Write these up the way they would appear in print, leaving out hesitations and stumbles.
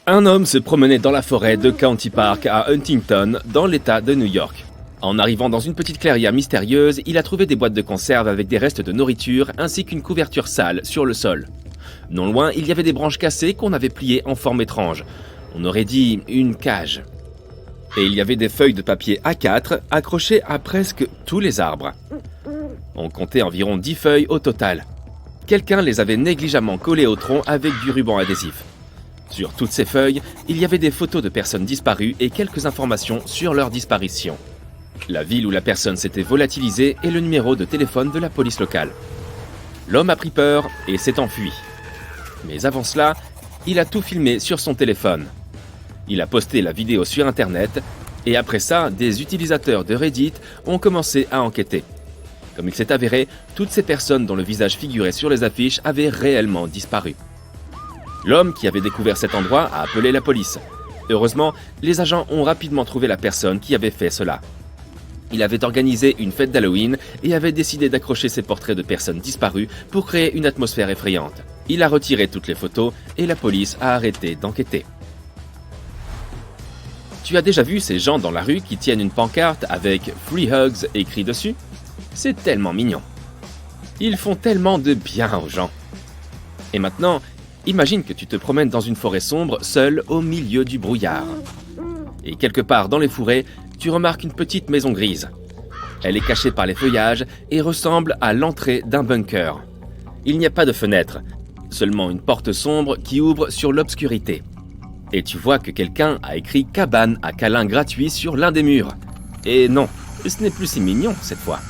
Un homme se promenait dans la forêt de County Park à Huntington, dans l'État de New York. En arrivant dans une petite clairière mystérieuse, il a trouvé des boîtes de conserve avec des restes de nourriture ainsi qu'une couverture sale sur le sol. Non loin, il y avait des branches cassées qu'on avait pliées en forme étrange. On aurait dit une cage. Et il y avait des feuilles de papier A4 accrochées à presque tous les arbres. On comptait environ 10 feuilles au total. Quelqu'un les avait négligemment collées au tronc avec du ruban adhésif. Sur toutes ces feuilles, il y avait des photos de personnes disparues et quelques informations sur leur disparition. La ville où la personne s'était volatilisée et le numéro de téléphone de la police locale. L'homme a pris peur et s'est enfui. Mais avant cela, il a tout filmé sur son téléphone. Il a posté la vidéo sur Internet et après ça, des utilisateurs de Reddit ont commencé à enquêter. Comme il s'est avéré, toutes ces personnes dont le visage figurait sur les affiches avaient réellement disparu. L'homme qui avait découvert cet endroit a appelé la police. Heureusement, les agents ont rapidement trouvé la personne qui avait fait cela. Il avait organisé une fête d'Halloween et avait décidé d'accrocher ses portraits de personnes disparues pour créer une atmosphère effrayante. Il a retiré toutes les photos et la police a arrêté d'enquêter. Tu as déjà vu ces gens dans la rue qui tiennent une pancarte avec « Free Hugs » écrit dessus? C'est tellement mignon. Ils font tellement de bien aux gens. Et maintenant, imagine que tu te promènes dans une forêt sombre, seul au milieu du brouillard. Et quelque part dans les fourrés, tu remarques une petite maison grise. Elle est cachée par les feuillages et ressemble à l'entrée d'un bunker. Il n'y a pas de fenêtre, seulement une porte sombre qui ouvre sur l'obscurité. Et tu vois que quelqu'un a écrit « cabane à câlin gratuit » sur l'un des murs. Et non, ce n'est plus si mignon cette fois.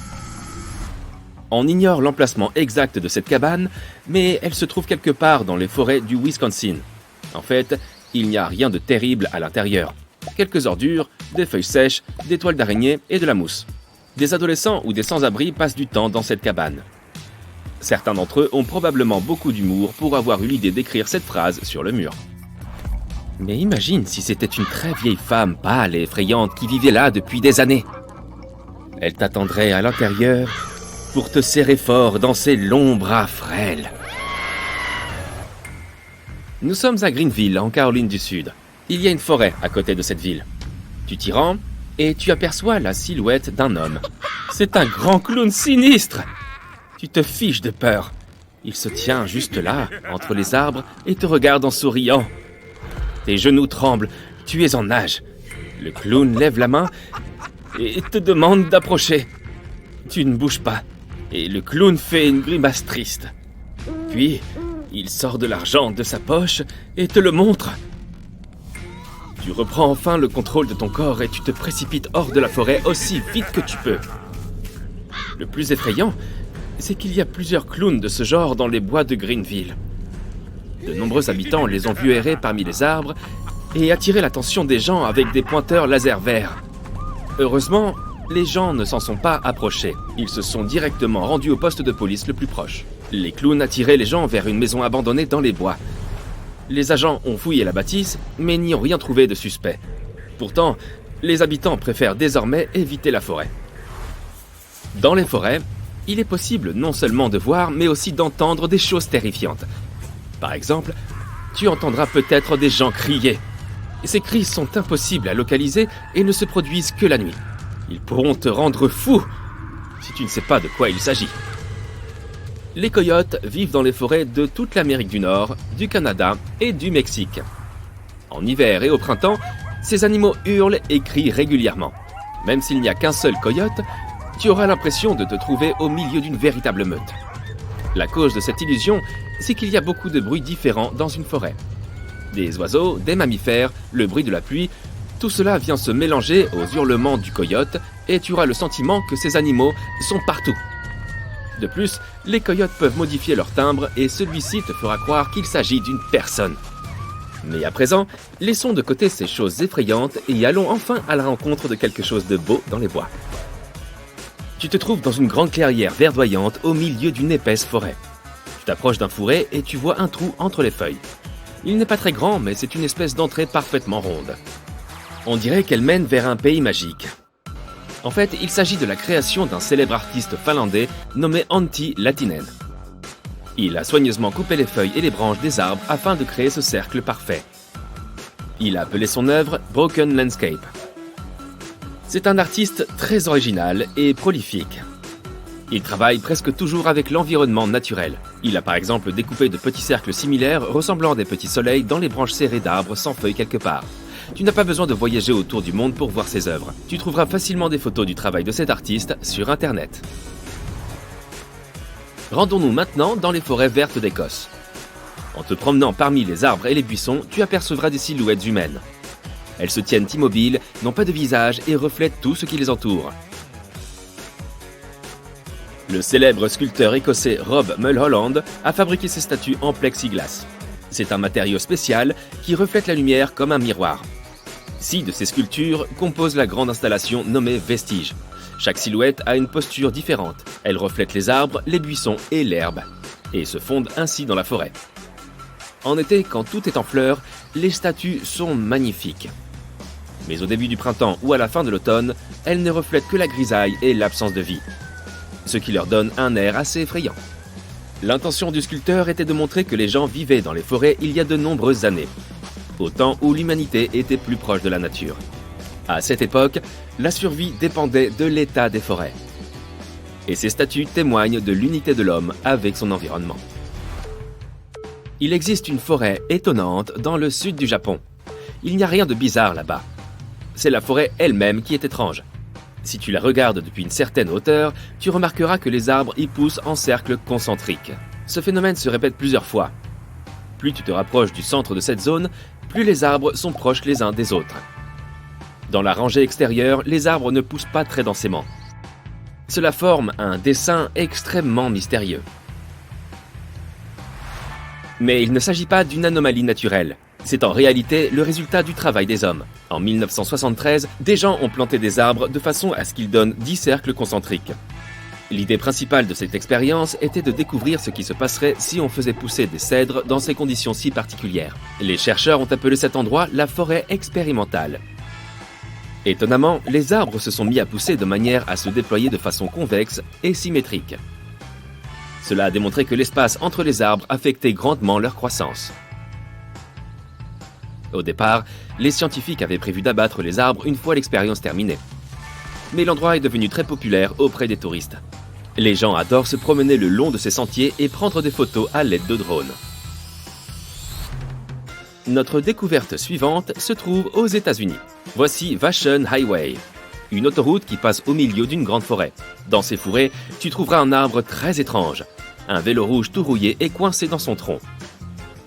On ignore l'emplacement exact de cette cabane, mais elle se trouve quelque part dans les forêts du Wisconsin. En fait, il n'y a rien de terrible à l'intérieur. Quelques ordures, des feuilles sèches, des toiles d'araignée et de la mousse. Des adolescents ou des sans-abri passent du temps dans cette cabane. Certains d'entre eux ont probablement beaucoup d'humour pour avoir eu l'idée d'écrire cette phrase sur le mur. Mais imagine si c'était une très vieille femme pâle et effrayante qui vivait là depuis des années. Elle t'attendrait à l'intérieur pour te serrer fort dans ses longs bras frêles. Nous sommes à Greenville, en Caroline du Sud. Il y a une forêt à côté de cette ville. Tu t'y rends et tu aperçois la silhouette d'un homme. C'est un grand clown sinistre. Tu te fiches de peur. Il se tient juste là, entre les arbres, et te regarde en souriant. Tes genoux tremblent, tu es en nage. Le clown lève la main et te demande d'approcher. Tu ne bouges pas, et le clown fait une grimace triste. Puis, il sort de l'argent de sa poche et te le montre. Tu reprends enfin le contrôle de ton corps et tu te précipites hors de la forêt aussi vite que tu peux. Le plus effrayant, c'est qu'il y a plusieurs clowns de ce genre dans les bois de Greenville. De nombreux habitants les ont vus errer parmi les arbres et attirer l'attention des gens avec des pointeurs laser verts. Heureusement, les gens ne s'en sont pas approchés. Ils se sont directement rendus au poste de police le plus proche. Les clowns attiraient les gens vers une maison abandonnée dans les bois. Les agents ont fouillé la bâtisse, mais n'y ont rien trouvé de suspect. Pourtant, les habitants préfèrent désormais éviter la forêt. Dans les forêts, il est possible non seulement de voir, mais aussi d'entendre des choses terrifiantes. Par exemple, tu entendras peut-être des gens crier. Ces cris sont impossibles à localiser et ne se produisent que la nuit. Ils pourront te rendre fou si tu ne sais pas de quoi il s'agit. Les coyotes vivent dans les forêts de toute l'Amérique du Nord, du Canada et du Mexique. En hiver et au printemps, ces animaux hurlent et crient régulièrement. Même s'il n'y a qu'un seul coyote, tu auras l'impression de te trouver au milieu d'une véritable meute. La cause de cette illusion, c'est qu'il y a beaucoup de bruits différents dans une forêt. Des oiseaux, des mammifères, le bruit de la pluie, tout cela vient se mélanger aux hurlements du coyote et tu auras le sentiment que ces animaux sont partout. De plus, les coyotes peuvent modifier leur timbre et celui-ci te fera croire qu'il s'agit d'une personne. Mais à présent, laissons de côté ces choses effrayantes et allons enfin à la rencontre de quelque chose de beau dans les bois. Tu te trouves dans une grande clairière verdoyante au milieu d'une épaisse forêt. Tu t'approches d'un fourré et tu vois un trou entre les feuilles. Il n'est pas très grand, mais c'est une espèce d'entrée parfaitement ronde. On dirait qu'elle mène vers un pays magique. En fait, il s'agit de la création d'un célèbre artiste finlandais nommé Antti Latinen. Il a soigneusement coupé les feuilles et les branches des arbres afin de créer ce cercle parfait. Il a appelé son œuvre Broken Landscape. C'est un artiste très original et prolifique. Il travaille presque toujours avec l'environnement naturel. Il a par exemple découpé de petits cercles similaires ressemblant à des petits soleils dans les branches serrées d'arbres sans feuilles quelque part. Tu n'as pas besoin de voyager autour du monde pour voir ses œuvres. Tu trouveras facilement des photos du travail de cet artiste sur Internet. Rendons-nous maintenant dans les forêts vertes d'Écosse. En te promenant parmi les arbres et les buissons, tu apercevras des silhouettes humaines. Elles se tiennent immobiles, n'ont pas de visage et reflètent tout ce qui les entoure. Le célèbre sculpteur écossais Rob Mulholland a fabriqué ces statues en plexiglas. C'est un matériau spécial qui reflète la lumière comme un miroir. 6 de ces sculptures composent la grande installation nommée Vestige. Chaque silhouette a une posture différente. Elle reflète les arbres, les buissons et l'herbe, et se fondent ainsi dans la forêt. En été, quand tout est en fleurs, les statues sont magnifiques. Mais au début du printemps ou à la fin de l'automne, elles ne reflètent que la grisaille et l'absence de vie, ce qui leur donne un air assez effrayant. L'intention du sculpteur était de montrer que les gens vivaient dans les forêts il y a de nombreuses années, au temps où l'humanité était plus proche de la nature. À cette époque, la survie dépendait de l'état des forêts. Et ces statues témoignent de l'unité de l'homme avec son environnement. Il existe une forêt étonnante dans le sud du Japon. Il n'y a rien de bizarre là-bas. C'est la forêt elle-même qui est étrange. Si tu la regardes depuis une certaine hauteur, tu remarqueras que les arbres y poussent en cercle concentrique. Ce phénomène se répète plusieurs fois. Plus tu te rapproches du centre de cette zone, plus les arbres sont proches les uns des autres. Dans la rangée extérieure, les arbres ne poussent pas très densément. Cela forme un dessin extrêmement mystérieux. Mais il ne s'agit pas d'une anomalie naturelle. C'est en réalité le résultat du travail des hommes. En 1973, des gens ont planté des arbres de façon à ce qu'ils donnent 10 cercles concentriques. L'idée principale de cette expérience était de découvrir ce qui se passerait si on faisait pousser des cèdres dans ces conditions si particulières. Les chercheurs ont appelé cet endroit la forêt expérimentale. Étonnamment, les arbres se sont mis à pousser de manière à se déployer de façon convexe et symétrique. Cela a démontré que l'espace entre les arbres affectait grandement leur croissance. Au départ, les scientifiques avaient prévu d'abattre les arbres une fois l'expérience terminée. Mais l'endroit est devenu très populaire auprès des touristes. Les gens adorent se promener le long de ces sentiers et prendre des photos à l'aide de drones. Notre découverte suivante se trouve aux États-Unis. Voici Vashon Highway, une autoroute qui passe au milieu d'une grande forêt. Dans ces forêts, tu trouveras un arbre très étrange. Un vélo rouge tout rouillé est coincé dans son tronc.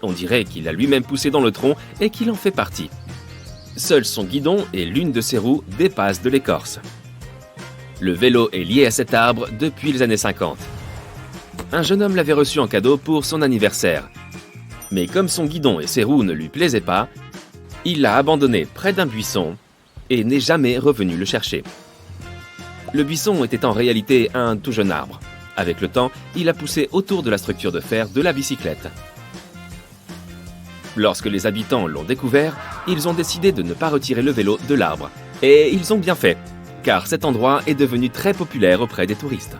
On dirait qu'il a lui-même poussé dans le tronc et qu'il en fait partie. Seul son guidon et l'une de ses roues dépassent de l'écorce. Le vélo est lié à cet arbre depuis les années 50. Un jeune homme l'avait reçu en cadeau pour son anniversaire. Mais comme son guidon et ses roues ne lui plaisaient pas, il l'a abandonné près d'un buisson et n'est jamais revenu le chercher. Le buisson était en réalité un tout jeune arbre. Avec le temps, il a poussé autour de la structure de fer de la bicyclette. Lorsque les habitants l'ont découvert, ils ont décidé de ne pas retirer le vélo de l'arbre. Et ils ont bien fait, car cet endroit est devenu très populaire auprès des touristes.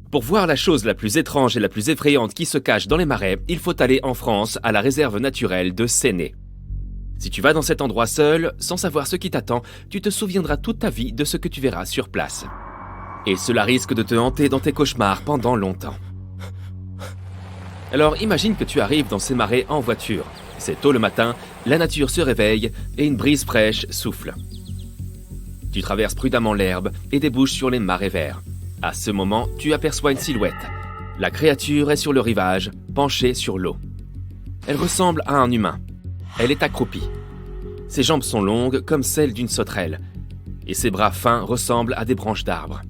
Pour voir la chose la plus étrange et la plus effrayante qui se cache dans les marais, il faut aller en France à la réserve naturelle de Séné. Si tu vas dans cet endroit seul, sans savoir ce qui t'attend, tu te souviendras toute ta vie de ce que tu verras sur place. Et cela risque de te hanter dans tes cauchemars pendant longtemps. Alors imagine que tu arrives dans ces marais en voiture. C'est tôt le matin, la nature se réveille et une brise fraîche souffle. Tu traverses prudemment l'herbe et débouches sur les marais verts. À ce moment, tu aperçois une silhouette. La créature est sur le rivage, penchée sur l'eau. Elle ressemble à un humain. Elle est accroupie. Ses jambes sont longues comme celles d'une sauterelle, et ses bras fins ressemblent à des branches d'arbres.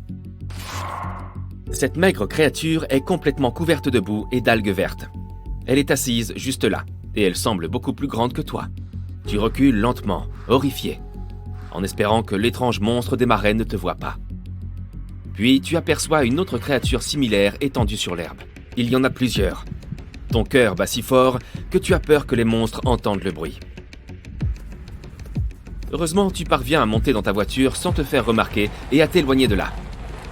Cette maigre créature est complètement couverte de boue et d'algues vertes. Elle est assise juste là, et elle semble beaucoup plus grande que toi. Tu recules lentement, horrifié, en espérant que l'étrange monstre des marais ne te voie pas. Puis tu aperçois une autre créature similaire étendue sur l'herbe. Il y en a plusieurs. Ton cœur bat si fort que tu as peur que les monstres entendent le bruit. Heureusement, tu parviens à monter dans ta voiture sans te faire remarquer et à t'éloigner de là.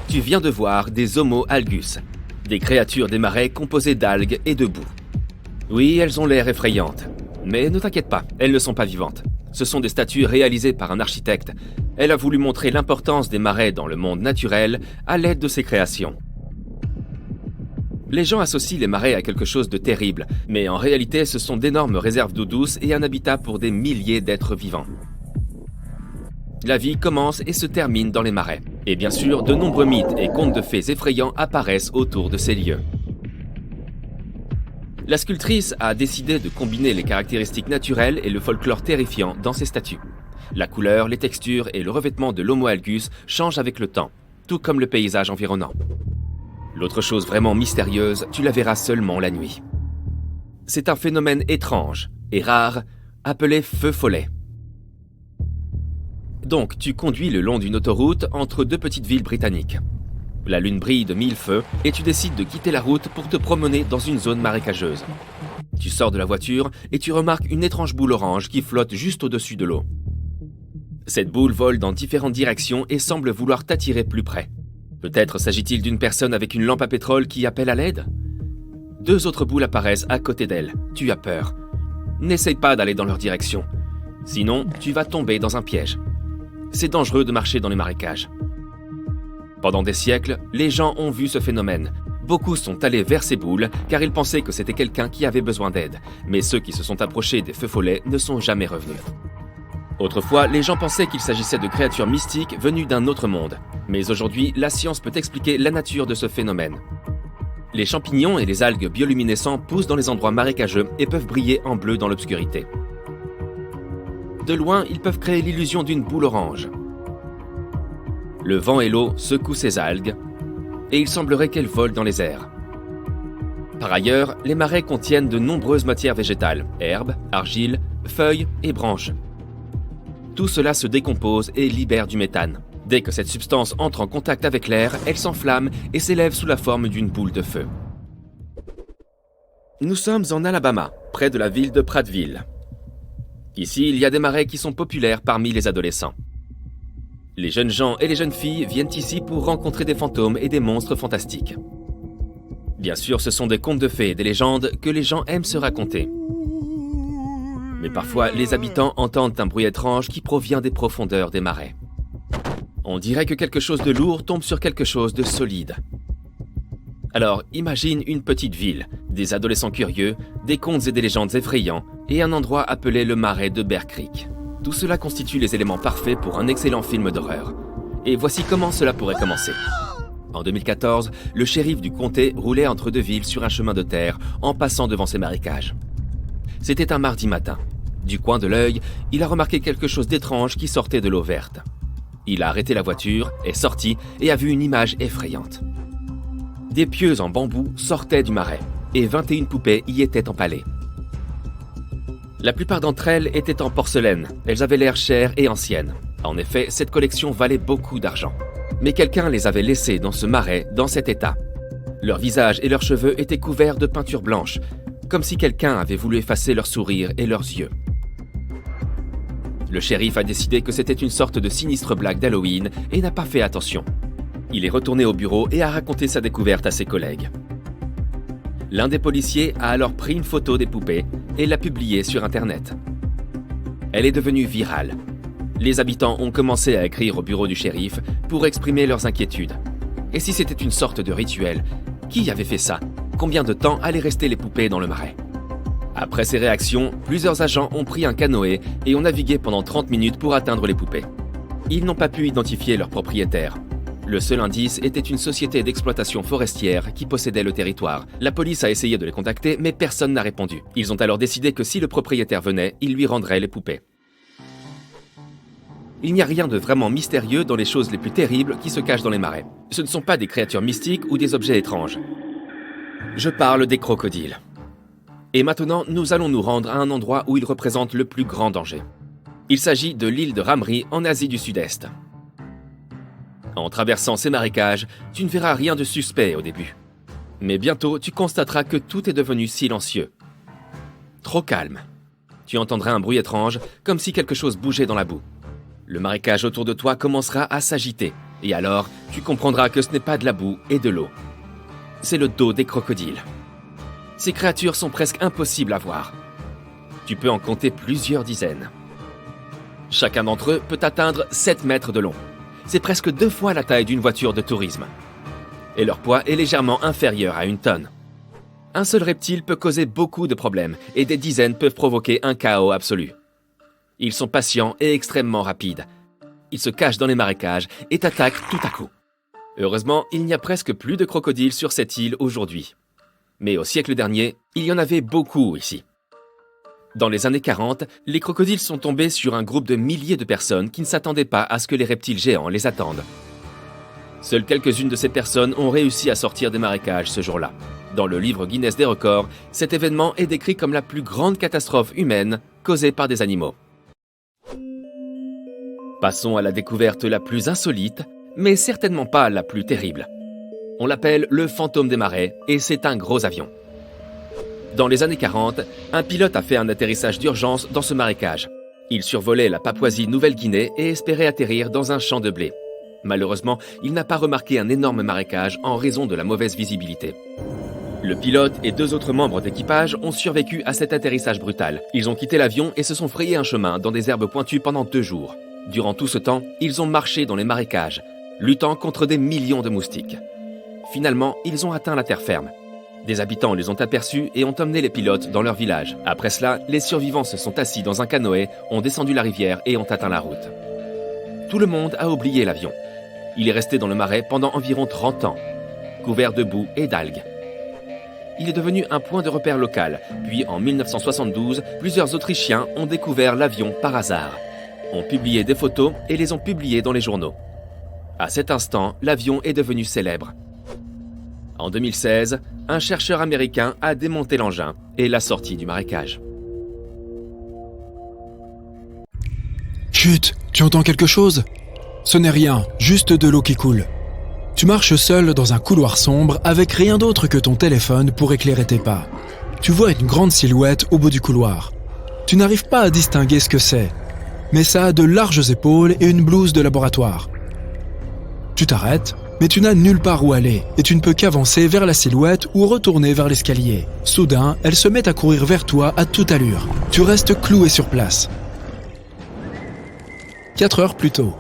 Tu viens de voir des Homo algus, des créatures des marais composées d'algues et de boue. Oui, elles ont l'air effrayantes. Mais ne t'inquiète pas, elles ne sont pas vivantes. Ce sont des statues réalisées par un architecte. Elle a voulu montrer l'importance des marais dans le monde naturel à l'aide de ses créations. Les gens associent les marais à quelque chose de terrible, mais en réalité ce sont d'énormes réserves d'eau douce et un habitat pour des milliers d'êtres vivants. La vie commence et se termine dans les marais. Et bien sûr, de nombreux mythes et contes de fées effrayants apparaissent autour de ces lieux. La sculptrice a décidé de combiner les caractéristiques naturelles et le folklore terrifiant dans ses statues. La couleur, les textures et le revêtement de l'Homo algus changent avec le temps, tout comme le paysage environnant. L'autre chose vraiment mystérieuse, tu la verras seulement la nuit. C'est un phénomène étrange et rare, appelé feu follet. Donc, tu conduis le long d'une autoroute entre deux petites villes britanniques. La lune brille de 1000 feux et tu décides de quitter la route pour te promener dans une zone marécageuse. Tu sors de la voiture et tu remarques une étrange boule orange qui flotte juste au-dessus de l'eau. Cette boule vole dans différentes directions et semble vouloir t'attirer plus près. Peut-être s'agit-il d'une personne avec une lampe à pétrole qui appelle à l'aide ? 2 autres boules apparaissent à côté d'elle. Tu as peur. N'essaye pas d'aller dans leur direction. Sinon, tu vas tomber dans un piège. C'est dangereux de marcher dans les marécages. Pendant des siècles, les gens ont vu ce phénomène. Beaucoup sont allés vers ces boules car ils pensaient que c'était quelqu'un qui avait besoin d'aide. Mais ceux qui se sont approchés des feux follets ne sont jamais revenus. Autrefois, les gens pensaient qu'il s'agissait de créatures mystiques venues d'un autre monde. Mais aujourd'hui, la science peut expliquer la nature de ce phénomène. Les champignons et les algues bioluminescents poussent dans les endroits marécageux et peuvent briller en bleu dans l'obscurité. De loin, ils peuvent créer l'illusion d'une boule orange. Le vent et l'eau secouent ces algues, et il semblerait qu'elles volent dans les airs. Par ailleurs, les marais contiennent de nombreuses matières végétales, herbes, argiles, feuilles et branches. Tout cela se décompose et libère du méthane. Dès que cette substance entre en contact avec l'air, elle s'enflamme et s'élève sous la forme d'une boule de feu. Nous sommes en Alabama, près de la ville de Prattville. Ici, il y a des marais qui sont populaires parmi les adolescents. Les jeunes gens et les jeunes filles viennent ici pour rencontrer des fantômes et des monstres fantastiques. Bien sûr, ce sont des contes de fées et des légendes que les gens aiment se raconter. Mais parfois, les habitants entendent un bruit étrange qui provient des profondeurs des marais. On dirait que quelque chose de lourd tombe sur quelque chose de solide. Alors, imagine une petite ville, des adolescents curieux, des contes et des légendes effrayants, et un endroit appelé le marais de Bear Creek. Tout cela constitue les éléments parfaits pour un excellent film d'horreur. Et voici comment cela pourrait commencer. En 2014, le shérif du comté roulait entre 2 villes sur un chemin de terre en passant devant ces marécages. C'était un mardi matin. Du coin de l'œil, il a remarqué quelque chose d'étrange qui sortait de l'eau verte. Il a arrêté la voiture, est sorti et a vu une image effrayante. Des pieux en bambou sortaient du marais et 21 poupées y étaient empalées. La plupart d'entre elles étaient en porcelaine, elles avaient l'air chères et anciennes. En effet, cette collection valait beaucoup d'argent. Mais quelqu'un les avait laissées dans ce marais, dans cet état. Leurs visages et leurs cheveux étaient couverts de peinture blanche, comme si quelqu'un avait voulu effacer leur sourire et leurs yeux. Le shérif a décidé que c'était une sorte de sinistre blague d'Halloween et n'a pas fait attention. Il est retourné au bureau et a raconté sa découverte à ses collègues. L'un des policiers a alors pris une photo des poupées et l'a publiée sur Internet. Elle est devenue virale. Les habitants ont commencé à écrire au bureau du shérif pour exprimer leurs inquiétudes. Et si c'était une sorte de rituel, qui avait fait ça ? Combien de temps allaient rester les poupées dans le marais ? Après ces réactions, plusieurs agents ont pris un canoë et ont navigué pendant 30 minutes pour atteindre les poupées. Ils n'ont pas pu identifier leur propriétaire. Le seul indice était une société d'exploitation forestière qui possédait le territoire. La police a essayé de les contacter, mais personne n'a répondu. Ils ont alors décidé que si le propriétaire venait, il lui rendrait les poupées. Il n'y a rien de vraiment mystérieux dans les choses les plus terribles qui se cachent dans les marais. Ce ne sont pas des créatures mystiques ou des objets étranges. Je parle des crocodiles. Et maintenant, nous allons nous rendre à un endroit où ils représentent le plus grand danger. Il s'agit de l'île de Ramree en Asie du Sud-Est. En traversant ces marécages, tu ne verras rien de suspect au début. Mais bientôt, tu constateras que tout est devenu silencieux. Trop calme. Tu entendras un bruit étrange, comme si quelque chose bougeait dans la boue. Le marécage autour de toi commencera à s'agiter, et alors, tu comprendras que ce n'est pas de la boue et de l'eau. C'est le dos des crocodiles. Ces créatures sont presque impossibles à voir. Tu peux en compter plusieurs dizaines. Chacun d'entre eux peut atteindre 7 mètres de long. C'est presque 2 fois la taille d'une voiture de tourisme. Et leur poids est légèrement inférieur à 1 tonne. Un seul reptile peut causer beaucoup de problèmes et des dizaines peuvent provoquer un chaos absolu. Ils sont patients et extrêmement rapides. Ils se cachent dans les marécages et t'attaquent tout à coup. Heureusement, il n'y a presque plus de crocodiles sur cette île aujourd'hui. Mais au siècle dernier, il y en avait beaucoup ici. Dans les années 40, les crocodiles sont tombés sur un groupe de milliers de personnes qui ne s'attendaient pas à ce que les reptiles géants les attendent. Seules quelques-unes de ces personnes ont réussi à sortir des marécages ce jour-là. Dans le livre Guinness des records, cet événement est décrit comme la plus grande catastrophe humaine causée par des animaux. Passons à la découverte la plus insolite, mais certainement pas la plus terrible. On l'appelle le fantôme des marais et c'est un gros avion. Dans les années 40, un pilote a fait un atterrissage d'urgence dans ce marécage. Il survolait la Papouasie-Nouvelle-Guinée et espérait atterrir dans un champ de blé. Malheureusement, il n'a pas remarqué un énorme marécage en raison de la mauvaise visibilité. Le pilote et 2 autres membres d'équipage ont survécu à cet atterrissage brutal. Ils ont quitté l'avion et se sont frayé un chemin dans des herbes pointues pendant 2 jours. Durant tout ce temps, ils ont marché dans les marécages, luttant contre des millions de moustiques. Finalement, ils ont atteint la terre ferme. Des habitants les ont aperçus et ont emmené les pilotes dans leur village. Après cela, les survivants se sont assis dans un canoë, ont descendu la rivière et ont atteint la route. Tout le monde a oublié l'avion. Il est resté dans le marais pendant environ 30 ans, couvert de boue et d'algues. Il est devenu un point de repère local, puis en 1972, plusieurs Autrichiens ont découvert l'avion par hasard, ont publié des photos et les ont publiées dans les journaux. À cet instant, l'avion est devenu célèbre. En 2016, un chercheur américain a démonté l'engin et l'a sorti du marécage. Chut, tu entends quelque chose? Ce n'est rien, juste de l'eau qui coule. Tu marches seul dans un couloir sombre avec rien d'autre que ton téléphone pour éclairer tes pas. Tu vois une grande silhouette au bout du couloir. Tu n'arrives pas à distinguer ce que c'est, mais ça a de larges épaules et une blouse de laboratoire. Tu t'arrêtes, mais tu n'as nulle part où aller et tu ne peux qu'avancer vers la silhouette ou retourner vers l'escalier. Soudain, elle se met à courir vers toi à toute allure. Tu restes cloué sur place. 4 heures plus tôt.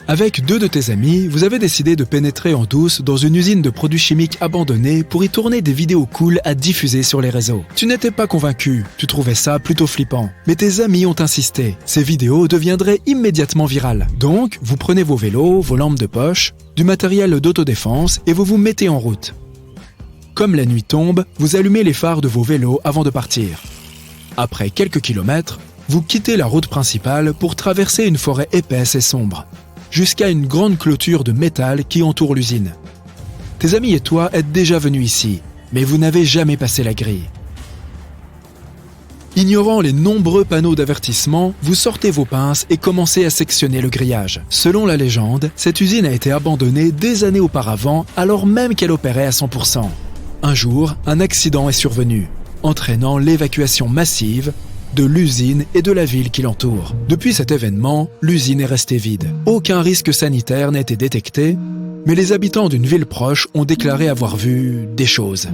Avec 2 de tes amis, vous avez décidé de pénétrer en douce dans une usine de produits chimiques abandonnée pour y tourner des vidéos cool à diffuser sur les réseaux. Tu n'étais pas convaincu, tu trouvais ça plutôt flippant. Mais tes amis ont insisté, ces vidéos deviendraient immédiatement virales. Donc, vous prenez vos vélos, vos lampes de poche, du matériel d'autodéfense et vous vous mettez en route. Comme la nuit tombe, vous allumez les phares de vos vélos avant de partir. Après quelques kilomètres, vous quittez la route principale pour traverser une forêt épaisse et sombre, jusqu'à une grande clôture de métal qui entoure l'usine. Tes amis et toi êtes déjà venus ici, mais vous n'avez jamais passé la grille. Ignorant les nombreux panneaux d'avertissement, vous sortez vos pinces et commencez à sectionner le grillage. Selon la légende, cette usine a été abandonnée des années auparavant, alors même qu'elle opérait à 100%. Un jour, un accident est survenu, entraînant l'évacuation massive de l'usine et de la ville qui l'entoure. Depuis cet événement, l'usine est restée vide. Aucun risque sanitaire n'a été détecté, mais les habitants d'une ville proche ont déclaré avoir vu des choses.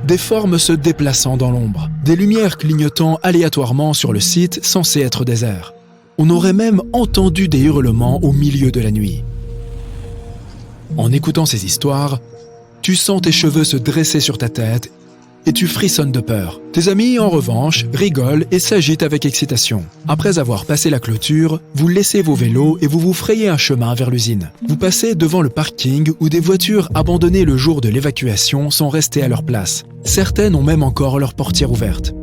Des formes se déplaçant dans l'ombre, des lumières clignotant aléatoirement sur le site censé être désert. On aurait même entendu des hurlements au milieu de la nuit. En écoutant ces histoires, tu sens tes cheveux se dresser sur ta tête et tu frissonnes de peur. Tes amis, en revanche, rigolent et s'agitent avec excitation. Après avoir passé la clôture, vous laissez vos vélos et vous vous frayez un chemin vers l'usine. Vous passez devant le parking où des voitures abandonnées le jour de l'évacuation sont restées à leur place. Certaines ont même encore leur portière ouverte.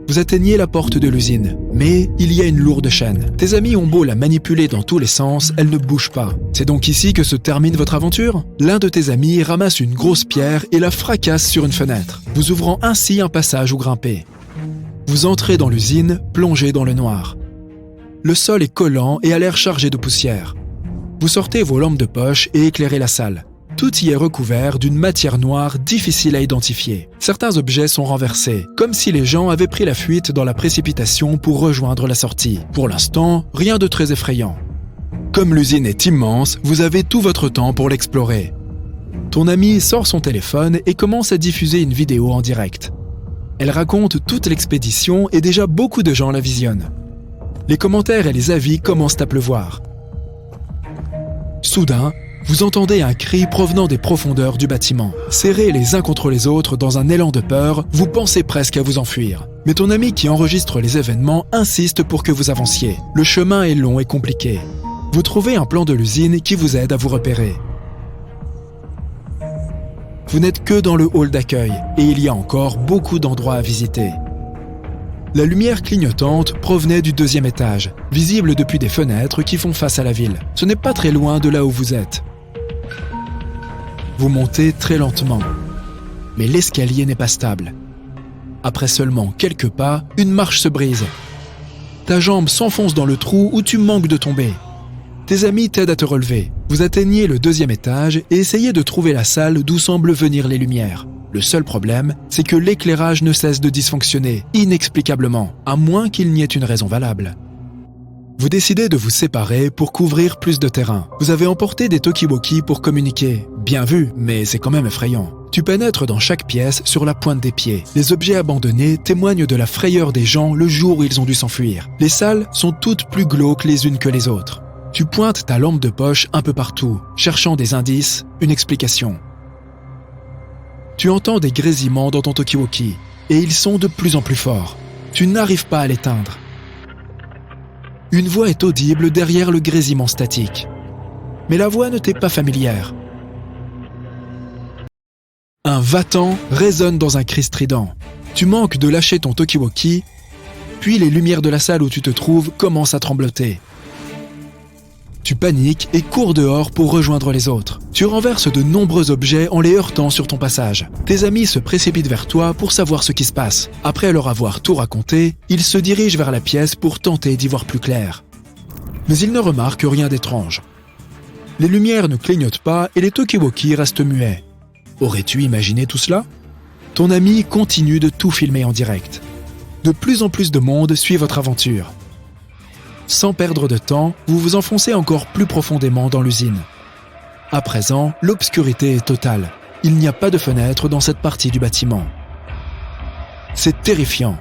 Vous atteignez la porte de l'usine, mais il y a une lourde chaîne. Tes amis ont beau la manipuler dans tous les sens, elle ne bouge pas. C'est donc ici que se termine votre aventure? L'un de tes amis ramasse une grosse pierre et la fracasse sur une fenêtre, vous ouvrant ainsi un passage où grimper. Vous entrez dans l'usine, plongé dans le noir. Le sol est collant et a l'air chargé de poussière. Vous sortez vos lampes de poche et éclairez la salle. Tout y est recouvert d'une matière noire difficile à identifier. Certains objets sont renversés, comme si les gens avaient pris la fuite dans la précipitation pour rejoindre la sortie. Pour l'instant, rien de très effrayant. Comme l'usine est immense, vous avez tout votre temps pour l'explorer. Ton ami sort son téléphone et commence à diffuser une vidéo en direct. Elle raconte toute l'expédition et déjà beaucoup de gens la visionnent. Les commentaires et les avis commencent à pleuvoir. Soudain, vous entendez un cri provenant des profondeurs du bâtiment. Serrés les uns contre les autres dans un élan de peur, vous pensez presque à vous enfuir. Mais ton ami qui enregistre les événements insiste pour que vous avanciez. Le chemin est long et compliqué. Vous trouvez un plan de l'usine qui vous aide à vous repérer. Vous n'êtes que dans le hall d'accueil et il y a encore beaucoup d'endroits à visiter. La lumière clignotante provenait du 2e étage, visible depuis des fenêtres qui font face à la ville. Ce n'est pas très loin de là où vous êtes. Vous montez très lentement, mais l'escalier n'est pas stable. Après seulement quelques pas, une marche se brise. Ta jambe s'enfonce dans le trou où tu manques de tomber. Tes amis t'aident à te relever. Vous atteignez le 2e étage et essayez de trouver la salle d'où semblent venir les lumières. Le seul problème, c'est que l'éclairage ne cesse de dysfonctionner, inexplicablement, à moins qu'il n'y ait une raison valable. Vous décidez de vous séparer pour couvrir plus de terrain. Vous avez emporté des talkie-walkie pour communiquer. Bien vu, mais c'est quand même effrayant. Tu pénètres dans chaque pièce sur la pointe des pieds. Les objets abandonnés témoignent de la frayeur des gens le jour où ils ont dû s'enfuir. Les salles sont toutes plus glauques les unes que les autres. Tu pointes ta lampe de poche un peu partout, cherchant des indices, une explication. Tu entends des grésillements dans ton talkie-walkie, et ils sont de plus en plus forts. Tu n'arrives pas à l'éteindre. Une voix est audible derrière le grésillement statique. Mais la voix ne t'est pas familière. Un va-t'en résonne dans un cri strident. Tu manques de lâcher ton talkie-walkie, puis les lumières de la salle où tu te trouves commencent à trembloter. Tu paniques et cours dehors pour rejoindre les autres. Tu renverses de nombreux objets en les heurtant sur ton passage. Tes amis se précipitent vers toi pour savoir ce qui se passe. Après leur avoir tout raconté, ils se dirigent vers la pièce pour tenter d'y voir plus clair. Mais ils ne remarquent rien d'étrange. Les lumières ne clignotent pas et les talkie-walkie restent muets. Aurais-tu imaginé tout cela? Ton ami continue de tout filmer en direct. De plus en plus de monde suit votre aventure. Sans perdre de temps, vous vous enfoncez encore plus profondément dans l'usine. À présent, l'obscurité est totale. Il n'y a pas de fenêtre dans cette partie du bâtiment. C'est terrifiant.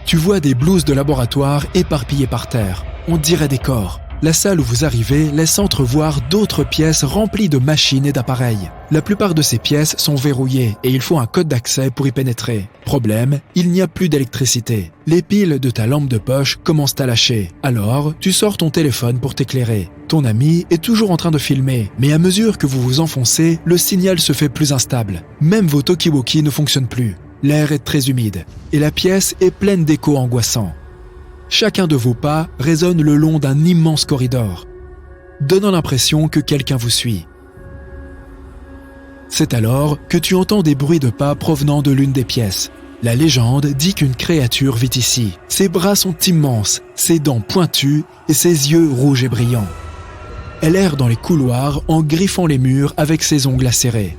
Tu vois des blouses de laboratoire éparpillées par terre. On dirait des corps. La salle où vous arrivez laisse entrevoir d'autres pièces remplies de machines et d'appareils. La plupart de ces pièces sont verrouillées et il faut un code d'accès pour y pénétrer. Problème, il n'y a plus d'électricité. Les piles de ta lampe de poche commencent à lâcher. Alors, tu sors ton téléphone pour t'éclairer. Ton ami est toujours en train de filmer, mais à mesure que vous vous enfoncez, le signal se fait plus instable. Même vos talkie-walkie ne fonctionnent plus. L'air est très humide et la pièce est pleine d'échos angoissants. Chacun de vos pas résonne le long d'un immense corridor, donnant l'impression que quelqu'un vous suit. C'est alors que tu entends des bruits de pas provenant de l'une des pièces. La légende dit qu'une créature vit ici. Ses bras sont immenses, ses dents pointues et ses yeux rouges et brillants. Elle erre dans les couloirs en griffant les murs avec ses ongles acérés.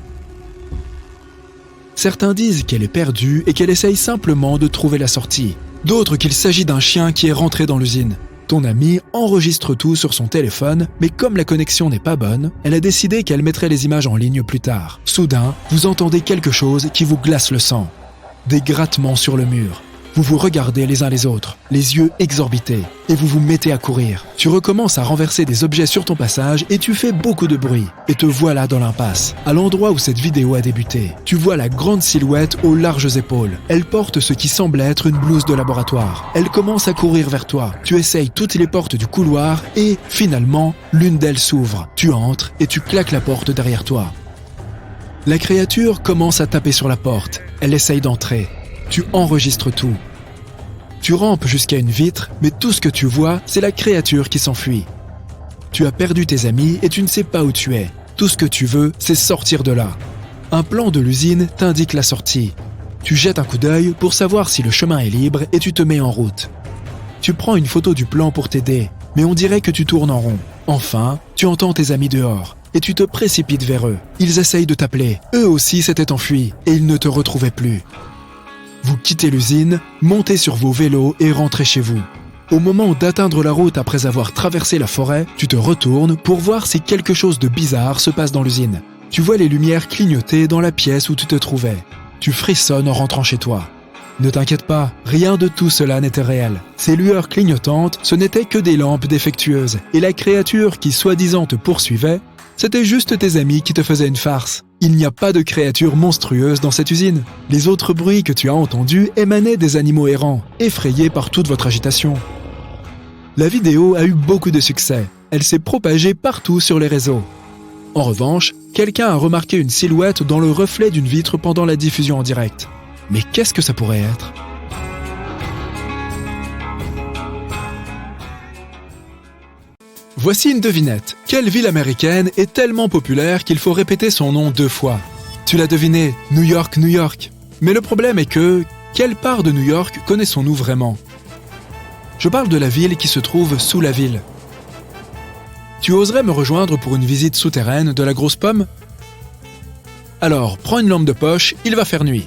Certains disent qu'elle est perdue et qu'elle essaye simplement de trouver la sortie. D'autres qu'il s'agit d'un chien qui est rentré dans l'usine. Ton amie enregistre tout sur son téléphone, mais comme la connexion n'est pas bonne, elle a décidé qu'elle mettrait les images en ligne plus tard. Soudain, vous entendez quelque chose qui vous glace le sang. Des grattements sur le mur. Vous vous regardez les uns les autres, les yeux exorbités, et vous vous mettez à courir. Tu recommences à renverser des objets sur ton passage et tu fais beaucoup de bruit. Et te voilà dans l'impasse, à l'endroit où cette vidéo a débuté. Tu vois la grande silhouette aux larges épaules. Elle porte ce qui semble être une blouse de laboratoire. Elle commence à courir vers toi. Tu essayes toutes les portes du couloir et, finalement, l'une d'elles s'ouvre. Tu entres et tu claques la porte derrière toi. La créature commence à taper sur la porte. Elle essaye d'entrer. Tu enregistres tout. Tu rampes jusqu'à une vitre, mais tout ce que tu vois, c'est la créature qui s'enfuit. Tu as perdu tes amis et tu ne sais pas où tu es. Tout ce que tu veux, c'est sortir de là. Un plan de l'usine t'indique la sortie. Tu jettes un coup d'œil pour savoir si le chemin est libre et tu te mets en route. Tu prends une photo du plan pour t'aider, mais on dirait que tu tournes en rond. Enfin, tu entends tes amis dehors et tu te précipites vers eux. Ils essayent de t'appeler. Eux aussi s'étaient enfuis et ils ne te retrouvaient plus. Vous quittez l'usine, montez sur vos vélos et rentrez chez vous. Au moment d'atteindre la route après avoir traversé la forêt, tu te retournes pour voir si quelque chose de bizarre se passe dans l'usine. Tu vois les lumières clignoter dans la pièce où tu te trouvais. Tu frissonnes en rentrant chez toi. Ne t'inquiète pas, rien de tout cela n'était réel. Ces lueurs clignotantes, ce n'étaient que des lampes défectueuses, et la créature qui soi-disant te poursuivait, c'était juste tes amis qui te faisaient une farce. Il n'y a pas de créature monstrueuse dans cette usine. Les autres bruits que tu as entendus émanaient des animaux errants, effrayés par toute votre agitation. La vidéo a eu beaucoup de succès. Elle s'est propagée partout sur les réseaux. En revanche, quelqu'un a remarqué une silhouette dans le reflet d'une vitre pendant la diffusion en direct. Mais qu'est-ce que ça pourrait être ? Voici une devinette. Quelle ville américaine est tellement populaire qu'il faut répéter son nom 2 fois ? Tu l'as deviné, New York, New York. Mais le problème est que, quelle part de New York connaissons-nous vraiment ? Je parle de la ville qui se trouve sous la ville. Tu oserais me rejoindre pour une visite souterraine de la Grosse Pomme ? Alors, prends une lampe de poche, il va faire nuit.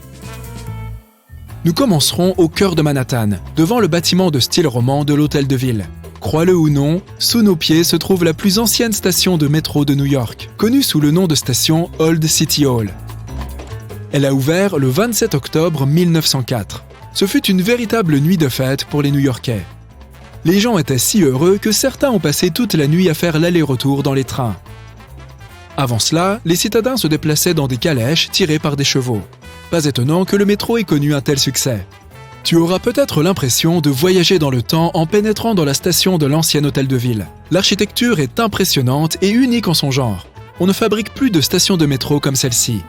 Nous commencerons au cœur de Manhattan, devant le bâtiment de style roman de l'hôtel de ville. Crois-le ou non, sous nos pieds se trouve la plus ancienne station de métro de New York, connue sous le nom de station Old City Hall. Elle a ouvert le 27 octobre 1904. Ce fut une véritable nuit de fête pour les New-Yorkais. Les gens étaient si heureux que certains ont passé toute la nuit à faire l'aller-retour dans les trains. Avant cela, les citadins se déplaçaient dans des calèches tirées par des chevaux. Pas étonnant que le métro ait connu un tel succès. Tu auras peut-être l'impression de voyager dans le temps en pénétrant dans la station de l'ancien hôtel de ville. L'architecture est impressionnante et unique en son genre. On ne fabrique plus de stations de métro comme celle-ci.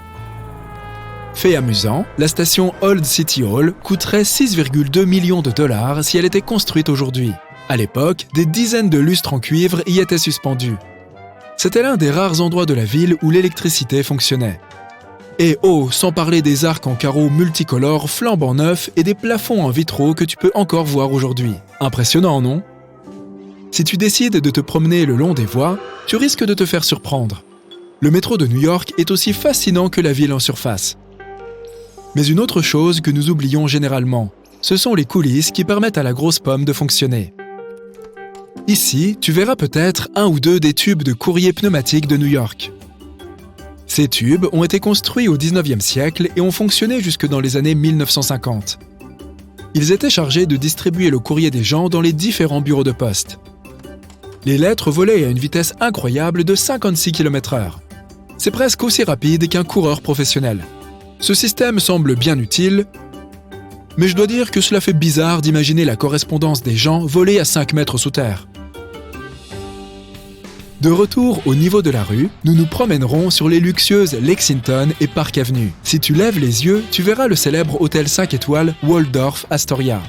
Fait amusant, la station Old City Hall coûterait 6,2 millions de dollars si elle était construite aujourd'hui. À l'époque, des dizaines de lustres en cuivre y étaient suspendus. C'était l'un des rares endroits de la ville où l'électricité fonctionnait. Et oh, sans parler des arcs en carreaux multicolores flambant neufs et des plafonds en vitraux que tu peux encore voir aujourd'hui. Impressionnant, non ? Si tu décides de te promener le long des voies, tu risques de te faire surprendre. Le métro de New York est aussi fascinant que la ville en surface. Mais une autre chose que nous oublions généralement, ce sont les coulisses qui permettent à la Grosse Pomme de fonctionner. Ici, tu verras peut-être un ou deux des tubes de courrier pneumatique de New York. Ces tubes ont été construits au 19e siècle et ont fonctionné jusque dans les années 1950. Ils étaient chargés de distribuer le courrier des gens dans les différents bureaux de poste. Les lettres volaient à une vitesse incroyable de 56 km/h. C'est presque aussi rapide qu'un coureur professionnel. Ce système semble bien utile, mais je dois dire que cela fait bizarre d'imaginer la correspondance des gens volée à 5 mètres sous terre. De retour au niveau de la rue, nous nous promènerons sur les luxueuses Lexington et Park Avenue. Si tu lèves les yeux, tu verras le célèbre hôtel 5 étoiles Waldorf Astoria.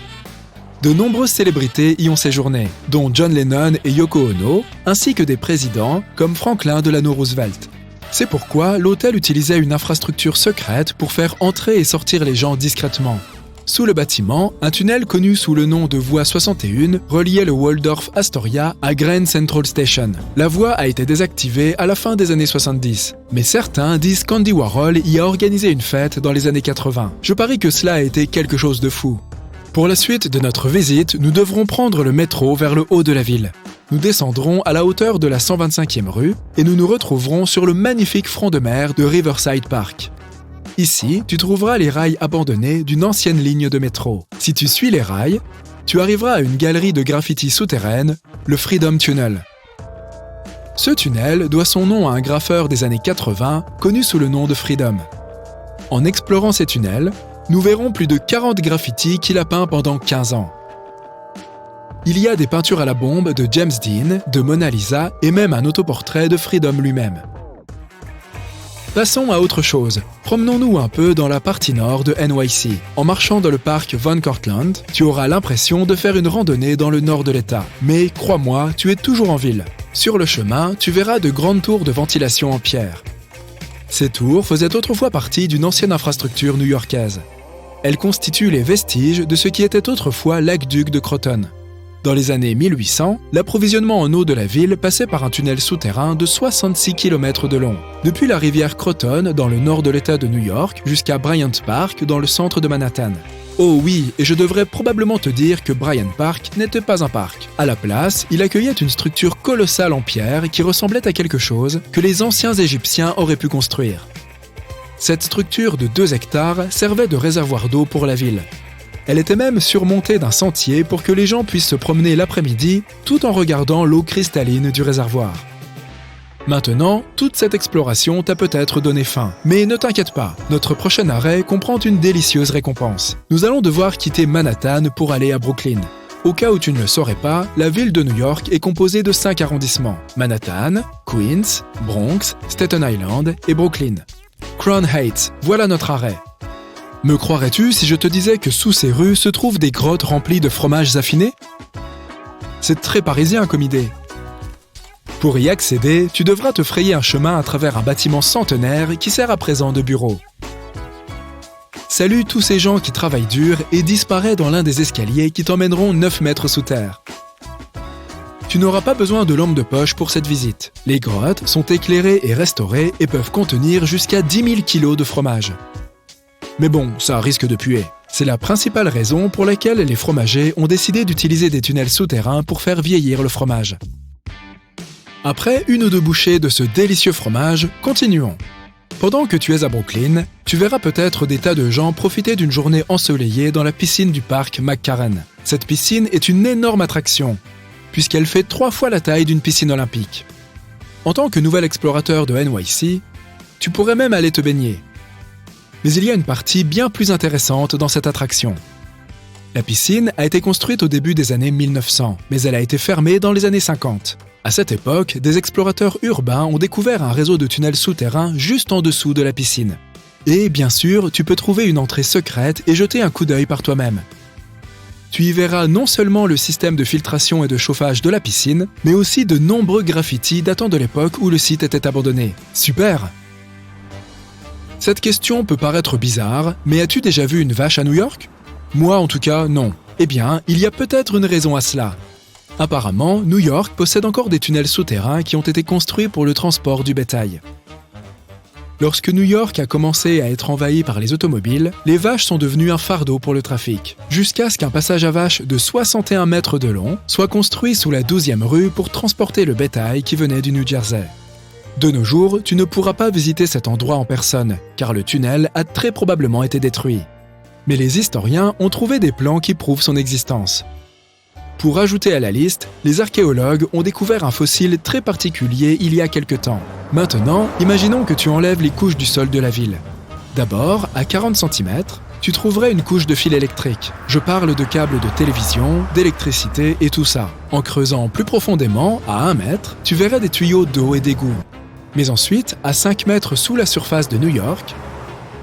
De nombreuses célébrités y ont séjourné, dont John Lennon et Yoko Ono, ainsi que des présidents comme Franklin Delano Roosevelt. C'est pourquoi l'hôtel utilisait une infrastructure secrète pour faire entrer et sortir les gens discrètement. Sous le bâtiment, un tunnel connu sous le nom de voie 61 reliait le Waldorf Astoria à Grand Central Station. La voie a été désactivée à la fin des années 70, mais certains disent qu'Andy Warhol y a organisé une fête dans les années 80. Je parie que cela a été quelque chose de fou. Pour la suite de notre visite, nous devrons prendre le métro vers le haut de la ville. Nous descendrons à la hauteur de la 125e rue et nous nous retrouverons sur le magnifique front de mer de Riverside Park. Ici, tu trouveras les rails abandonnés d'une ancienne ligne de métro. Si tu suis les rails, tu arriveras à une galerie de graffiti souterraine, le Freedom Tunnel. Ce tunnel doit son nom à un graffeur des années 80 connu sous le nom de Freedom. En explorant ces tunnels, nous verrons plus de 40 graffitis qu'il a peints pendant 15 ans. Il y a des peintures à la bombe de James Dean, de Mona Lisa et même un autoportrait de Freedom lui-même. Passons à autre chose. Promenons-nous un peu dans la partie nord de NYC. En marchant dans le parc Van Cortlandt, tu auras l'impression de faire une randonnée dans le nord de l'État. Mais crois-moi, tu es toujours en ville. Sur le chemin, tu verras de grandes tours de ventilation en pierre. Ces tours faisaient autrefois partie d'une ancienne infrastructure new-yorkaise. Elles constituent les vestiges de ce qui était autrefois l'aqueduc de Croton. Dans les années 1800, l'approvisionnement en eau de la ville passait par un tunnel souterrain de 66 km de long, depuis la rivière Croton dans le nord de l'État de New York jusqu'à Bryant Park dans le centre de Manhattan. Oh oui, et je devrais probablement te dire que Bryant Park n'était pas un parc. À la place, il accueillait une structure colossale en pierre qui ressemblait à quelque chose que les anciens Égyptiens auraient pu construire. Cette structure de 2 hectares servait de réservoir d'eau pour la ville. Elle était même surmontée d'un sentier pour que les gens puissent se promener l'après-midi tout en regardant l'eau cristalline du réservoir. Maintenant, toute cette exploration t'a peut-être donné faim. Mais ne t'inquiète pas, notre prochain arrêt comprend une délicieuse récompense. Nous allons devoir quitter Manhattan pour aller à Brooklyn. Au cas où tu ne le saurais pas, la ville de New York est composée de 5 arrondissements: Manhattan, Queens, Bronx, Staten Island et Brooklyn. Crown Heights, voilà notre arrêt. Me croirais-tu si je te disais que sous ces rues se trouvent des grottes remplies de fromages affinés? C'est très parisien comme idée. Pour y accéder, tu devras te frayer un chemin à travers un bâtiment centenaire qui sert à présent de bureau. Salue tous ces gens qui travaillent dur et disparaît dans l'un des escaliers qui t'emmèneront 9 mètres sous terre. Tu n'auras pas besoin de lampe de poche pour cette visite. Les grottes sont éclairées et restaurées et peuvent contenir jusqu'à 10 000 kilos de fromage. Mais bon, ça risque de puer. C'est la principale raison pour laquelle les fromagers ont décidé d'utiliser des tunnels souterrains pour faire vieillir le fromage. Après une ou deux bouchées de ce délicieux fromage, continuons. Pendant que tu es à Brooklyn, tu verras peut-être des tas de gens profiter d'une journée ensoleillée dans la piscine du parc McCarran. Cette piscine est une énorme attraction, puisqu'elle fait 3 fois la taille d'une piscine olympique. En tant que nouvel explorateur de NYC, tu pourrais même aller te baigner. Mais il y a une partie bien plus intéressante dans cette attraction. La piscine a été construite au début des années 1900, mais elle a été fermée dans les années 50. À cette époque, des explorateurs urbains ont découvert un réseau de tunnels souterrains juste en dessous de la piscine. Et bien sûr, tu peux trouver une entrée secrète et jeter un coup d'œil par toi-même. Tu y verras non seulement le système de filtration et de chauffage de la piscine, mais aussi de nombreux graffitis datant de l'époque où le site était abandonné. Super! Cette question peut paraître bizarre, mais as-tu déjà vu une vache à New York? Moi en tout cas, non. Eh bien, il y a peut-être une raison à cela. Apparemment, New York possède encore des tunnels souterrains qui ont été construits pour le transport du bétail. Lorsque New York a commencé à être envahi par les automobiles, les vaches sont devenues un fardeau pour le trafic, jusqu'à ce qu'un passage à vaches de 61 mètres de long soit construit sous la 12e rue pour transporter le bétail qui venait du New Jersey. De nos jours, tu ne pourras pas visiter cet endroit en personne, car le tunnel a très probablement été détruit. Mais les historiens ont trouvé des plans qui prouvent son existence. Pour ajouter à la liste, les archéologues ont découvert un fossile très particulier il y a quelque temps. Maintenant, imaginons que tu enlèves les couches du sol de la ville. D'abord, à 40 cm, tu trouverais une couche de fil électrique. Je parle de câbles de télévision, d'électricité et tout ça. En creusant plus profondément, à 1 mètre, tu verrais des tuyaux d'eau et d'égouts. Mais ensuite, à 5 mètres sous la surface de New York,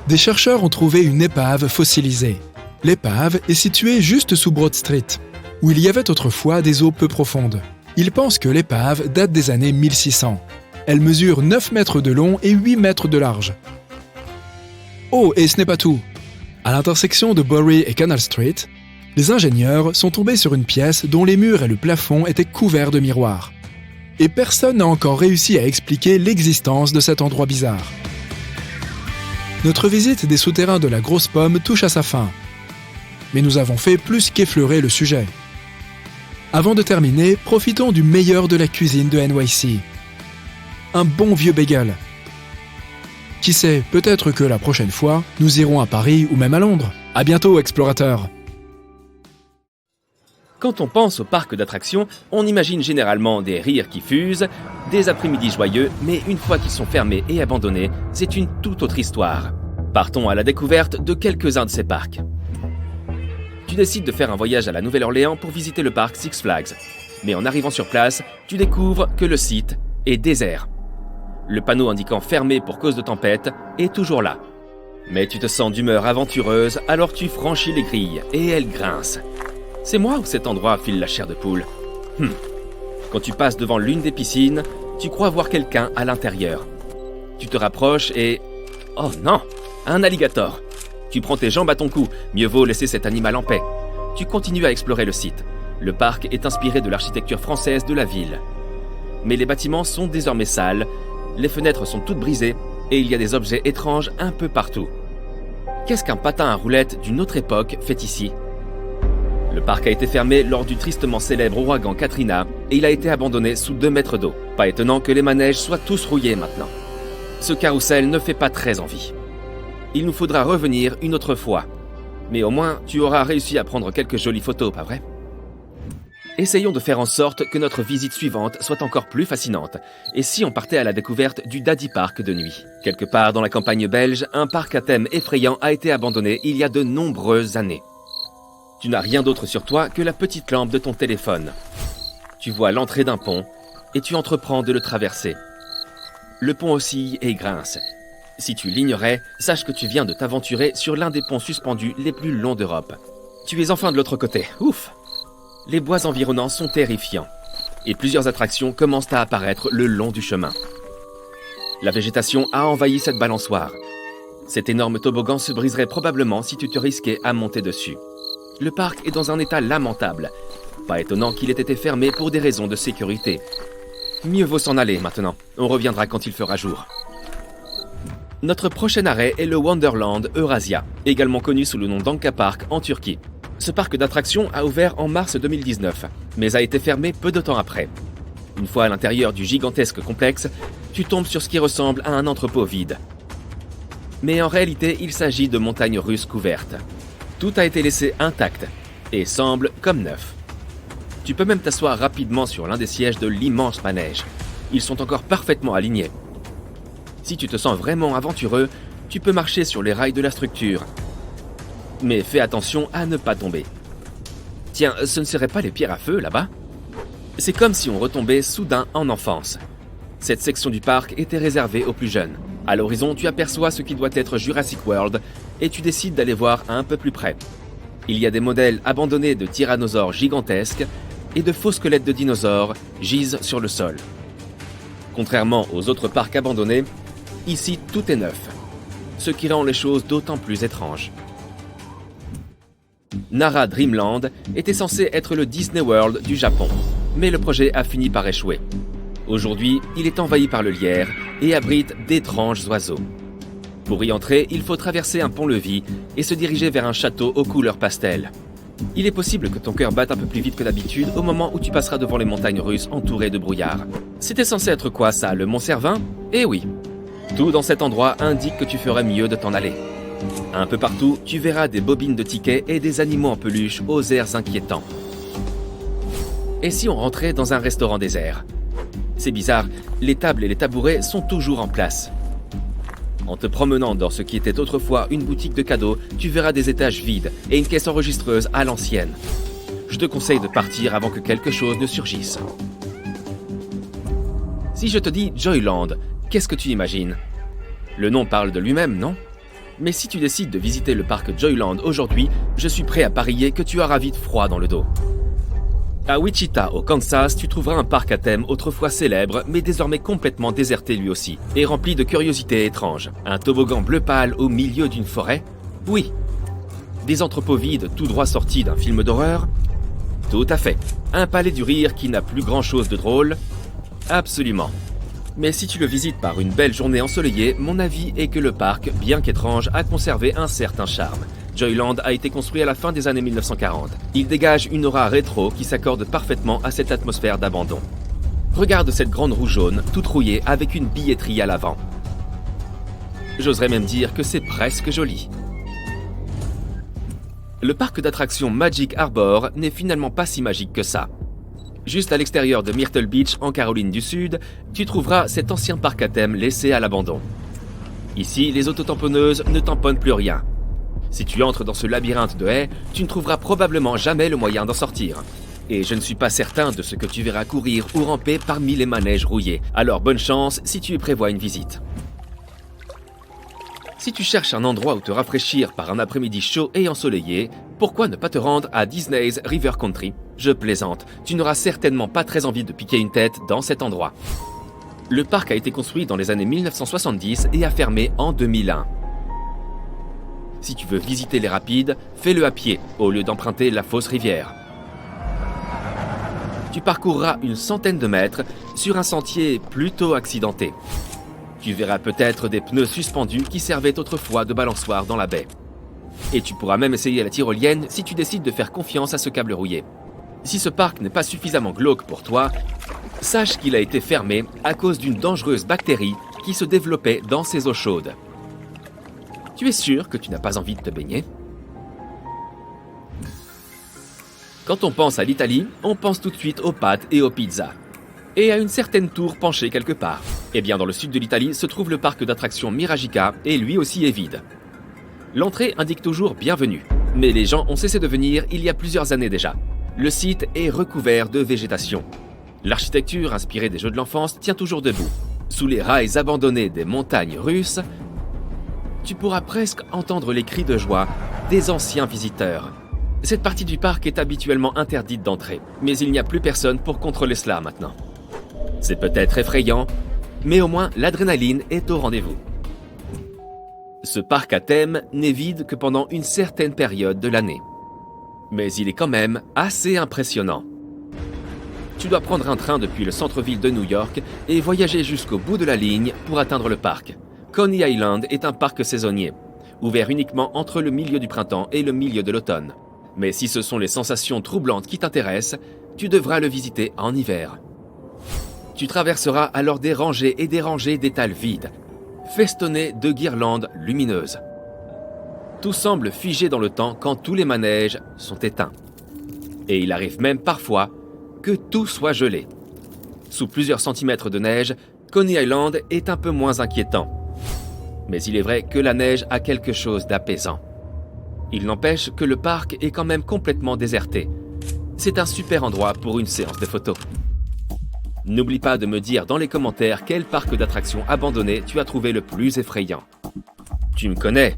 des chercheurs ont trouvé une épave fossilisée. L'épave est située juste sous Broad Street, où il y avait autrefois des eaux peu profondes. Ils pensent que l'épave date des années 1600. Elle mesure 9 mètres de long et 8 mètres de large. Oh, et ce n'est pas tout. À l'intersection de Bowery et Canal Street, les ingénieurs sont tombés sur une pièce dont les murs et le plafond étaient couverts de miroirs. Et personne n'a encore réussi à expliquer l'existence de cet endroit bizarre. Notre visite des souterrains de la Grosse Pomme touche à sa fin. Mais nous avons fait plus qu'effleurer le sujet. Avant de terminer, profitons du meilleur de la cuisine de NYC. Un bon vieux bagel. Qui sait, peut-être que la prochaine fois, nous irons à Paris ou même à Londres. À bientôt, explorateurs! Quand on pense au parc d'attractions, on imagine généralement des rires qui fusent, des après-midi joyeux, mais une fois qu'ils sont fermés et abandonnés, c'est une toute autre histoire. Partons à la découverte de quelques-uns de ces parcs. Tu décides de faire un voyage à la Nouvelle-Orléans pour visiter le parc Six Flags. Mais en arrivant sur place, tu découvres que le site est désert. Le panneau indiquant « fermé pour cause de tempête » est toujours là. Mais tu te sens d'humeur aventureuse, alors tu franchis les grilles et elles grincent. C'est moi ou cet endroit file la chair de poule? Quand tu passes devant l'une des piscines, tu crois voir quelqu'un à l'intérieur. Tu te rapproches et... Oh non! Un alligator! Tu prends tes jambes à ton cou, mieux vaut laisser cet animal en paix. Tu continues à explorer le site. Le parc est inspiré de l'architecture française de la ville. Mais les bâtiments sont désormais sales, les fenêtres sont toutes brisées et il y a des objets étranges un peu partout. Qu'est-ce qu'un patin à roulettes d'une autre époque fait ici? Le parc a été fermé lors du tristement célèbre ouragan Katrina et il a été abandonné sous 2 mètres d'eau. Pas étonnant que les manèges soient tous rouillés maintenant. Ce carrousel ne fait pas très envie. Il nous faudra revenir une autre fois. Mais au moins, tu auras réussi à prendre quelques jolies photos, pas vrai? Essayons de faire en sorte que notre visite suivante soit encore plus fascinante. Et si on partait à la découverte du Daddy Park de nuit? Quelque part dans la campagne belge, un parc à thème effrayant a été abandonné il y a de nombreuses années. Tu n'as rien d'autre sur toi que la petite lampe de ton téléphone. Tu vois l'entrée d'un pont et tu entreprends de le traverser. Le pont oscille et grince. Si tu l'ignorais, sache que tu viens de t'aventurer sur l'un des ponts suspendus les plus longs d'Europe. Tu es enfin de l'autre côté. Ouf! Les bois environnants sont terrifiants et plusieurs attractions commencent à apparaître le long du chemin. La végétation a envahi cette balançoire. Cet énorme toboggan se briserait probablement si tu te risquais à monter dessus. Le parc est dans un état lamentable. Pas étonnant qu'il ait été fermé pour des raisons de sécurité. Mieux vaut s'en aller maintenant. On reviendra quand il fera jour. Notre prochain arrêt est le Wonderland Eurasia, également connu sous le nom d'Anka Park en Turquie. Ce parc d'attractions a ouvert en mars 2019, mais a été fermé peu de temps après. Une fois à l'intérieur du gigantesque complexe, tu tombes sur ce qui ressemble à un entrepôt vide. Mais en réalité, il s'agit de montagnes russes couvertes. Tout a été laissé intact et semble comme neuf. Tu peux même t'asseoir rapidement sur l'un des sièges de l'immense manège. Ils sont encore parfaitement alignés. Si tu te sens vraiment aventureux, tu peux marcher sur les rails de la structure. Mais fais attention à ne pas tomber. Tiens, ce ne seraient pas les pierres à feu là-bas? C'est comme si on retombait soudain en enfance. Cette section du parc était réservée aux plus jeunes. À l'horizon, tu aperçois ce qui doit être Jurassic World et tu décides d'aller voir un peu plus près. Il y a des modèles abandonnés de tyrannosaures gigantesques et de faux squelettes de dinosaures gisent sur le sol. Contrairement aux autres parcs abandonnés, ici tout est neuf, ce qui rend les choses d'autant plus étranges. Nara Dreamland était censé être le Disney World du Japon, mais le projet a fini par échouer. Aujourd'hui, il est envahi par le lierre et abrite d'étranges oiseaux. Pour y entrer, il faut traverser un pont-levis et se diriger vers un château aux couleurs pastel. Il est possible que ton cœur batte un peu plus vite que d'habitude au moment où tu passeras devant les montagnes russes entourées de brouillard. C'était censé être quoi ça, le Mont Cervin? Eh oui. Tout dans cet endroit indique que tu ferais mieux de t'en aller. Un peu partout, tu verras des bobines de tickets et des animaux en peluche aux airs inquiétants. Et si on rentrait dans un restaurant désert? C'est bizarre, les tables et les tabourets sont toujours en place. En te promenant dans ce qui était autrefois une boutique de cadeaux, tu verras des étages vides et une caisse enregistreuse à l'ancienne. Je te conseille de partir avant que quelque chose ne surgisse. Si je te dis Joyland, qu'est-ce que tu imagines? Le nom parle de lui-même, non? Mais si tu décides de visiter le parc Joyland aujourd'hui, je suis prêt à parier que tu auras vite froid dans le dos. À Wichita, au Kansas, tu trouveras un parc à thème autrefois célèbre, mais désormais complètement déserté lui aussi, et rempli de curiosités étranges. Un toboggan bleu pâle au milieu d'une forêt? Oui. Des entrepôts vides tout droit sortis d'un film d'horreur? Tout à fait. Un palais du rire qui n'a plus grand-chose de drôle? Absolument. Mais si tu le visites par une belle journée ensoleillée, mon avis est que le parc, bien qu'étrange, a conservé un certain charme. Joyland a été construit à la fin des années 1940. Il dégage une aura rétro qui s'accorde parfaitement à cette atmosphère d'abandon. Regarde cette grande roue jaune, toute rouillée, avec une billetterie à l'avant. J'oserais même dire que c'est presque joli. Le parc d'attractions Magic Harbor n'est finalement pas si magique que ça. Juste à l'extérieur de Myrtle Beach, en Caroline du Sud, tu trouveras cet ancien parc à thème laissé à l'abandon. Ici, les autotamponneuses ne tamponnent plus rien. Si tu entres dans ce labyrinthe de haies, tu ne trouveras probablement jamais le moyen d'en sortir. Et je ne suis pas certain de ce que tu verras courir ou ramper parmi les manèges rouillés. Alors bonne chance si tu y prévois une visite. Si tu cherches un endroit où te rafraîchir par un après-midi chaud et ensoleillé, pourquoi ne pas te rendre à Disney's River Country? Je plaisante, tu n'auras certainement pas très envie de piquer une tête dans cet endroit. Le parc a été construit dans les années 1970 et a fermé en 2001. Si tu veux visiter les rapides, fais-le à pied au lieu d'emprunter la fausse rivière. Tu parcourras une centaine de mètres sur un sentier plutôt accidenté. Tu verras peut-être des pneus suspendus qui servaient autrefois de balançoire dans la baie. Et tu pourras même essayer la tyrolienne si tu décides de faire confiance à ce câble rouillé. Si ce parc n'est pas suffisamment glauque pour toi, sache qu'il a été fermé à cause d'une dangereuse bactérie qui se développait dans ses eaux chaudes. Tu es sûr que tu n'as pas envie de te baigner? Quand on pense à l'Italie, on pense tout de suite aux pâtes et aux pizzas. Et à une certaine tour penchée quelque part. Eh bien, dans le sud de l'Italie se trouve le parc d'attractions Miragica, et lui aussi est vide. L'entrée indique toujours « Bienvenue », mais les gens ont cessé de venir il y a plusieurs années déjà. Le site est recouvert de végétation. L'architecture inspirée des jeux de l'enfance tient toujours debout. Sous les rails abandonnés des montagnes russes, tu pourras presque entendre les cris de joie des anciens visiteurs. Cette partie du parc est habituellement interdite d'entrée, mais il n'y a plus personne pour contrôler cela maintenant. C'est peut-être effrayant, mais au moins l'adrénaline est au rendez-vous. Ce parc à thème n'est vide que pendant une certaine période de l'année. Mais il est quand même assez impressionnant. Tu dois prendre un train depuis le centre-ville de New York et voyager jusqu'au bout de la ligne pour atteindre le parc. Coney Island est un parc saisonnier, ouvert uniquement entre le milieu du printemps et le milieu de l'automne. Mais si ce sont les sensations troublantes qui t'intéressent, tu devras le visiter en hiver. Tu traverseras alors des rangées et des rangées d'étals vides, festonnés de guirlandes lumineuses. Tout semble figé dans le temps quand tous les manèges sont éteints. Et il arrive même parfois que tout soit gelé. Sous plusieurs centimètres de neige, Coney Island est un peu moins inquiétant. Mais il est vrai que la neige a quelque chose d'apaisant. Il n'empêche que le parc est quand même complètement déserté. C'est un super endroit pour une séance de photos. N'oublie pas de me dire dans les commentaires quel parc d'attractions abandonné tu as trouvé le plus effrayant. Tu me connais,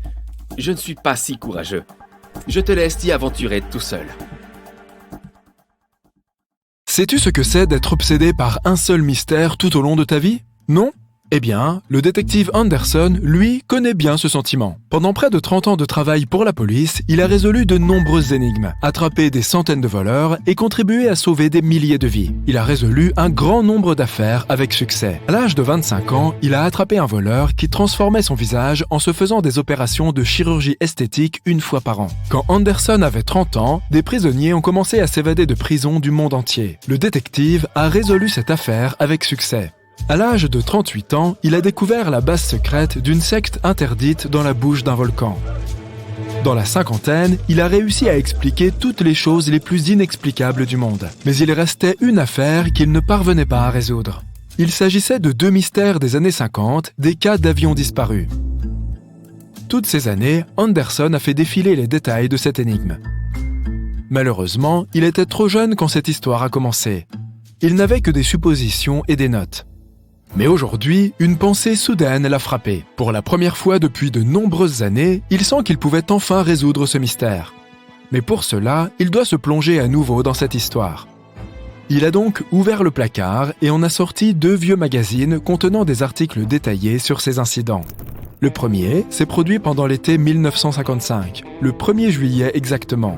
je ne suis pas si courageux. Je te laisse t'y aventurer tout seul. Sais-tu ce que c'est d'être obsédé par un seul mystère tout au long de ta vie? Non? Eh bien, le détective Anderson, lui, connaît bien ce sentiment. Pendant près de 30 ans de travail pour la police, il a résolu de nombreuses énigmes, attrapé des centaines de voleurs et contribué à sauver des milliers de vies. Il a résolu un grand nombre d'affaires avec succès. À l'âge de 25 ans, il a attrapé un voleur qui transformait son visage en se faisant des opérations de chirurgie esthétique une fois par an. Quand Anderson avait 30 ans, des prisonniers ont commencé à s'évader de prison du monde entier. Le détective a résolu cette affaire avec succès. À l'âge de 38 ans, il a découvert la base secrète d'une secte interdite dans la bouche d'un volcan. Dans la cinquantaine, il a réussi à expliquer toutes les choses les plus inexplicables du monde. Mais il restait une affaire qu'il ne parvenait pas à résoudre. Il s'agissait de 2 mystères des années 50, des cas d'avions disparus. Toutes ces années, Anderson a fait défiler les détails de cette énigme. Malheureusement, il était trop jeune quand cette histoire a commencé. Il n'avait que des suppositions et des notes. Mais aujourd'hui, une pensée soudaine l'a frappé. Pour la première fois depuis de nombreuses années, il sent qu'il pouvait enfin résoudre ce mystère. Mais pour cela, il doit se plonger à nouveau dans cette histoire. Il a donc ouvert le placard et en a sorti 2 vieux magazines contenant des articles détaillés sur ces incidents. Le premier s'est produit pendant l'été 1955, le 1er juillet exactement.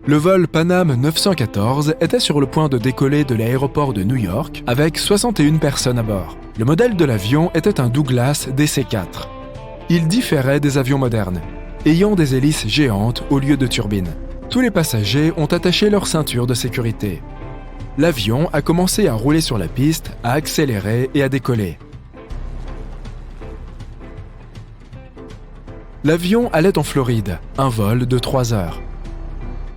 Le vol Pan Am 914 était sur le point de décoller de l'aéroport de New York avec 61 personnes à bord. Le modèle de l'avion était un Douglas DC-4. Il différait des avions modernes, ayant des hélices géantes au lieu de turbines. Tous les passagers ont attaché leur ceinture de sécurité. L'avion a commencé à rouler sur la piste, à accélérer et à décoller. L'avion allait en Floride, un vol de 3 heures.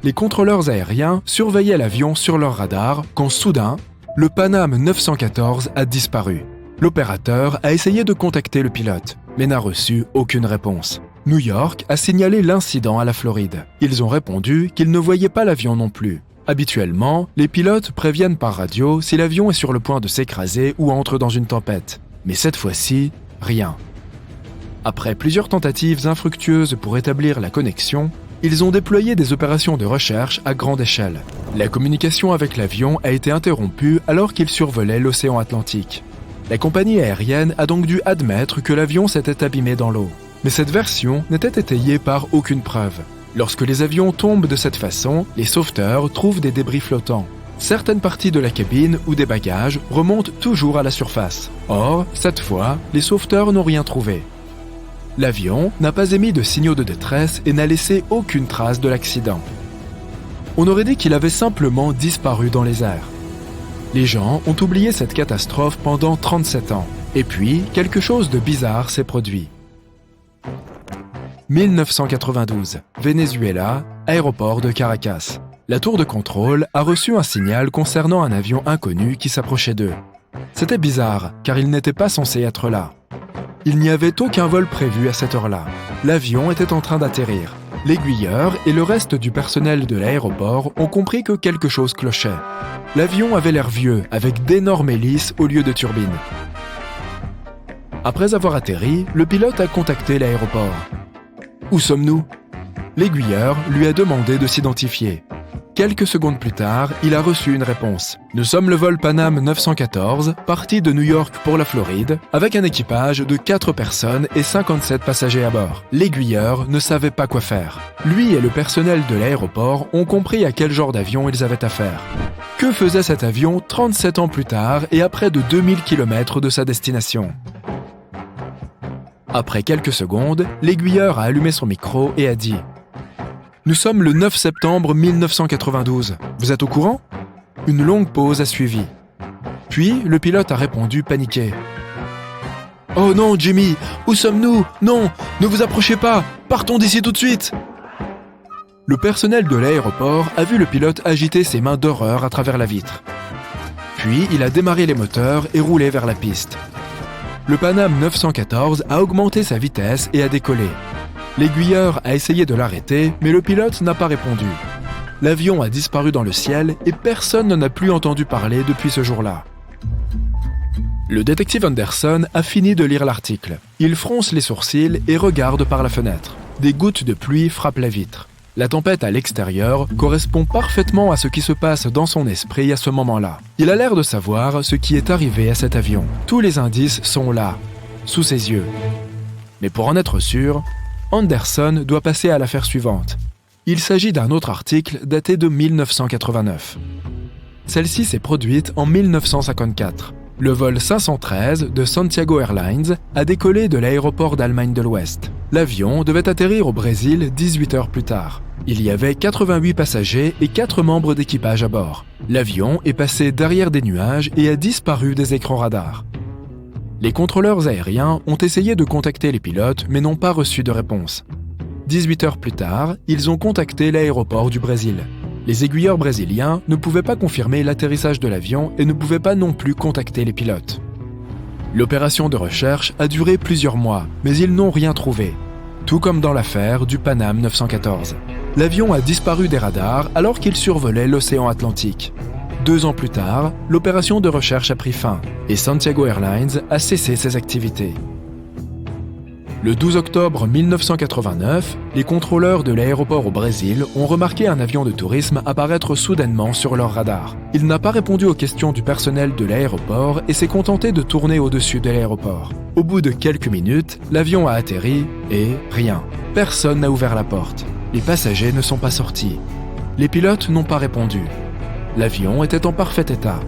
Les contrôleurs aériens surveillaient l'avion sur leur radar quand soudain, le Pan Am 914 a disparu. L'opérateur a essayé de contacter le pilote, mais n'a reçu aucune réponse. New York a signalé l'incident à la Floride. Ils ont répondu qu'ils ne voyaient pas l'avion non plus. Habituellement, les pilotes préviennent par radio si l'avion est sur le point de s'écraser ou entre dans une tempête. Mais cette fois-ci, rien. Après plusieurs tentatives infructueuses pour établir la connexion, ils ont déployé des opérations de recherche à grande échelle. La communication avec l'avion a été interrompue alors qu'il survolait l'océan Atlantique. La compagnie aérienne a donc dû admettre que l'avion s'était abîmé dans l'eau. Mais cette version n'était étayée par aucune preuve. Lorsque les avions tombent de cette façon, les sauveteurs trouvent des débris flottants. Certaines parties de la cabine ou des bagages remontent toujours à la surface. Or, cette fois, les sauveteurs n'ont rien trouvé. L'avion n'a pas émis de signaux de détresse et n'a laissé aucune trace de l'accident. On aurait dit qu'il avait simplement disparu dans les airs. Les gens ont oublié cette catastrophe pendant 37 ans. Et puis, quelque chose de bizarre s'est produit. 1992, Venezuela, aéroport de Caracas. La tour de contrôle a reçu un signal concernant un avion inconnu qui s'approchait d'eux. C'était bizarre, car il n'était pas censé être là. Il n'y avait aucun vol prévu à cette heure-là. L'avion était en train d'atterrir. L'aiguilleur et le reste du personnel de l'aéroport ont compris que quelque chose clochait. L'avion avait l'air vieux, avec d'énormes hélices au lieu de turbines. Après avoir atterri, le pilote a contacté l'aéroport. « Où sommes-nous » L'aiguilleur lui a demandé de s'identifier. Quelques secondes plus tard, il a reçu une réponse. « Nous sommes le vol Pan Am 914, parti de New York pour la Floride, avec un équipage de 4 personnes et 57 passagers à bord. » L'aiguilleur ne savait pas quoi faire. Lui et le personnel de l'aéroport ont compris à quel genre d'avion ils avaient affaire. Que faisait cet avion 37 ans plus tard et à près de 2000 km de sa destination ? Après quelques secondes, l'aiguilleur a allumé son micro et a dit « Nous sommes le 9 septembre 1992. Vous êtes au courant ?» Une longue pause a suivi. Puis, le pilote a répondu paniqué. « Oh non, Jimmy, où sommes-nous ? Non, ne vous approchez pas, partons d'ici tout de suite !» Le personnel de l'aéroport a vu le pilote agiter ses mains d'horreur à travers la vitre. Puis, il a démarré les moteurs et roulé vers la piste. Le Pan Am 914 a augmenté sa vitesse et a décollé. L'aiguilleur a essayé de l'arrêter, mais le pilote n'a pas répondu. L'avion a disparu dans le ciel et personne n'en a plus entendu parler depuis ce jour-là. Le détective Anderson a fini de lire l'article. Il fronce les sourcils et regarde par la fenêtre. Des gouttes de pluie frappent la vitre. La tempête à l'extérieur correspond parfaitement à ce qui se passe dans son esprit à ce moment-là. Il a l'air de savoir ce qui est arrivé à cet avion. Tous les indices sont là, sous ses yeux. Mais pour en être sûr, Anderson doit passer à l'affaire suivante. Il s'agit d'un autre article daté de 1989. Celle-ci s'est produite en 1954. Le vol 513 de Santiago Airlines a décollé de l'aéroport d'Allemagne de l'Ouest. L'avion devait atterrir au Brésil 18 heures plus tard. Il y avait 88 passagers et 4 membres d'équipage à bord. L'avion est passé derrière des nuages et a disparu des écrans radars. Les contrôleurs aériens ont essayé de contacter les pilotes mais n'ont pas reçu de réponse. 18 heures plus tard, ils ont contacté l'aéroport du Brésil. Les aiguilleurs brésiliens ne pouvaient pas confirmer l'atterrissage de l'avion et ne pouvaient pas non plus contacter les pilotes. L'opération de recherche a duré plusieurs mois, mais ils n'ont rien trouvé. Tout comme dans l'affaire du Pan Am 914. L'avion a disparu des radars alors qu'il survolait l'océan Atlantique. 2 ans plus tard, l'opération de recherche a pris fin et Santiago Airlines a cessé ses activités. Le 12 octobre 1989, les contrôleurs de l'aéroport au Brésil ont remarqué un avion de tourisme apparaître soudainement sur leur radar. Il n'a pas répondu aux questions du personnel de l'aéroport et s'est contenté de tourner au-dessus de l'aéroport. Au bout de quelques minutes, l'avion a atterri et rien. Personne n'a ouvert la porte. Les passagers ne sont pas sortis. Les pilotes n'ont pas répondu. L'avion était en parfait état.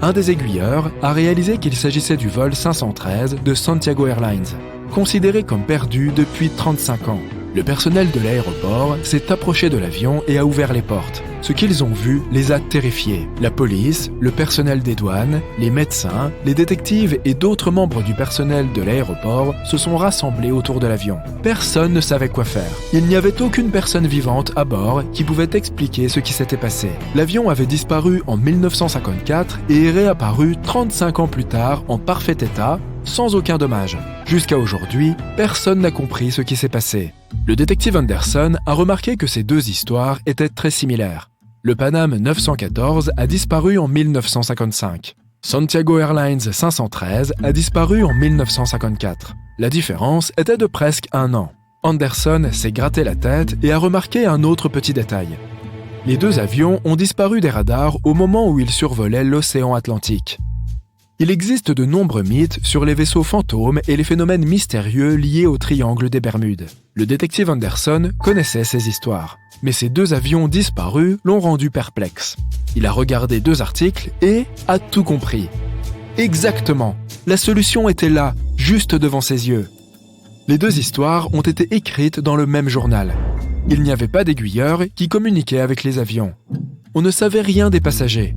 Un des aiguilleurs a réalisé qu'il s'agissait du vol 513 de Santiago Airlines, considéré comme perdu depuis 35 ans. Le personnel de l'aéroport s'est approché de l'avion et a ouvert les portes. Ce qu'ils ont vu les a terrifiés. La police, le personnel des douanes, les médecins, les détectives et d'autres membres du personnel de l'aéroport se sont rassemblés autour de l'avion. Personne ne savait quoi faire. Il n'y avait aucune personne vivante à bord qui pouvait expliquer ce qui s'était passé. L'avion avait disparu en 1954 et est réapparu 35 ans plus tard en parfait état, sans aucun dommage. Jusqu'à aujourd'hui, personne n'a compris ce qui s'est passé. Le détective Anderson a remarqué que ces deux histoires étaient très similaires. Le Pan Am 914 a disparu en 1955. Santiago Airlines 513 a disparu en 1954. La différence était de presque 1 an. Anderson s'est gratté la tête et a remarqué un autre petit détail. Les deux avions ont disparu des radars au moment où ils survolaient l'océan Atlantique. Il existe de nombreux mythes sur les vaisseaux fantômes et les phénomènes mystérieux liés au triangle des Bermudes. Le détective Anderson connaissait ces histoires, mais ces deux avions disparus l'ont rendu perplexe. Il a regardé 2 articles et a tout compris. Exactement, la solution était là, juste devant ses yeux. Les 2 histoires ont été écrites dans le même journal. Il n'y avait pas d'aiguilleur qui communiquait avec les avions. On ne savait rien des passagers.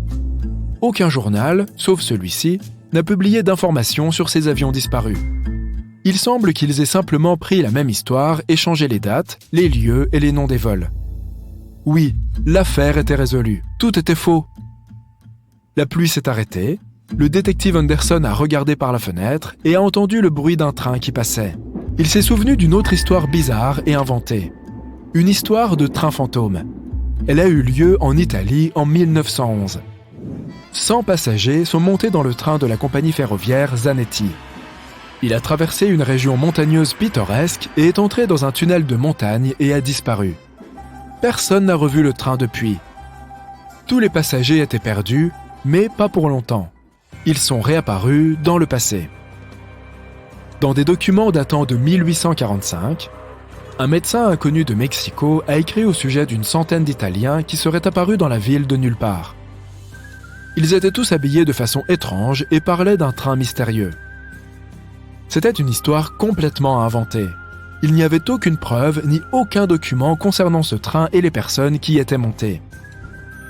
Aucun journal, sauf celui-ci, n'a publié d'informations sur ces avions disparus. Il semble qu'ils aient simplement pris la même histoire et changé les dates, les lieux et les noms des vols. Oui, l'affaire était résolue. Tout était faux. La pluie s'est arrêtée. Le détective Anderson a regardé par la fenêtre et a entendu le bruit d'un train qui passait. Il s'est souvenu d'une autre histoire bizarre et inventée. Une histoire de train fantôme. Elle a eu lieu en Italie en 1911. 100 passagers sont montés dans le train de la compagnie ferroviaire Zanetti. Il a traversé une région montagneuse pittoresque et est entré dans un tunnel de montagne et a disparu. Personne n'a revu le train depuis. Tous les passagers étaient perdus, mais pas pour longtemps. Ils sont réapparus dans le passé. Dans des documents datant de 1845, un médecin inconnu de Mexico a écrit au sujet d'une centaine d'Italiens qui seraient apparus dans la ville de nulle part. Ils étaient tous habillés de façon étrange et parlaient d'un train mystérieux. C'était une histoire complètement inventée. Il n'y avait aucune preuve ni aucun document concernant ce train et les personnes qui y étaient montées.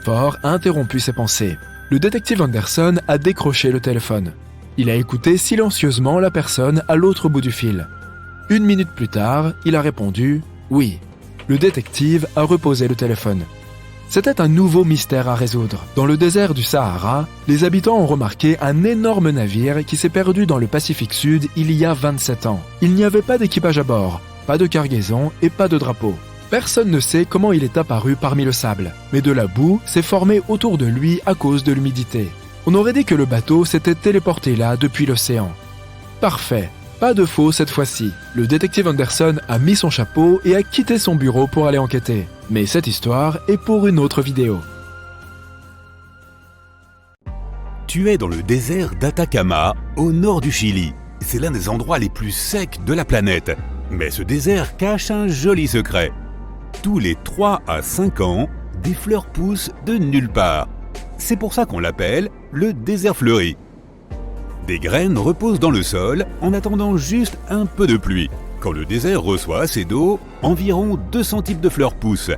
Ford a interrompu ses pensées. Le détective Anderson a décroché le téléphone. Il a écouté silencieusement la personne à l'autre bout du fil. 1 minute plus tard, il a répondu « Oui ». Le détective a reposé le téléphone. C'était un nouveau mystère à résoudre. Dans le désert du Sahara, les habitants ont remarqué un énorme navire qui s'est perdu dans le Pacifique Sud il y a 27 ans. Il n'y avait pas d'équipage à bord, pas de cargaison et pas de drapeau. Personne ne sait comment il est apparu parmi le sable, mais de la boue s'est formée autour de lui à cause de l'humidité. On aurait dit que le bateau s'était téléporté là depuis l'océan. Parfait, pas de faux cette fois-ci. Le détective Anderson a mis son chapeau et a quitté son bureau pour aller enquêter. Mais cette histoire est pour une autre vidéo. Tu es dans le désert d'Atacama, au nord du Chili. C'est l'un des endroits les plus secs de la planète. Mais ce désert cache un joli secret. Tous les 3 à 5 ans, des fleurs poussent de nulle part. C'est pour ça qu'on l'appelle le désert fleuri. Des graines reposent dans le sol en attendant juste un peu de pluie. Quand le désert reçoit assez d'eau, environ 200 types de fleurs poussent.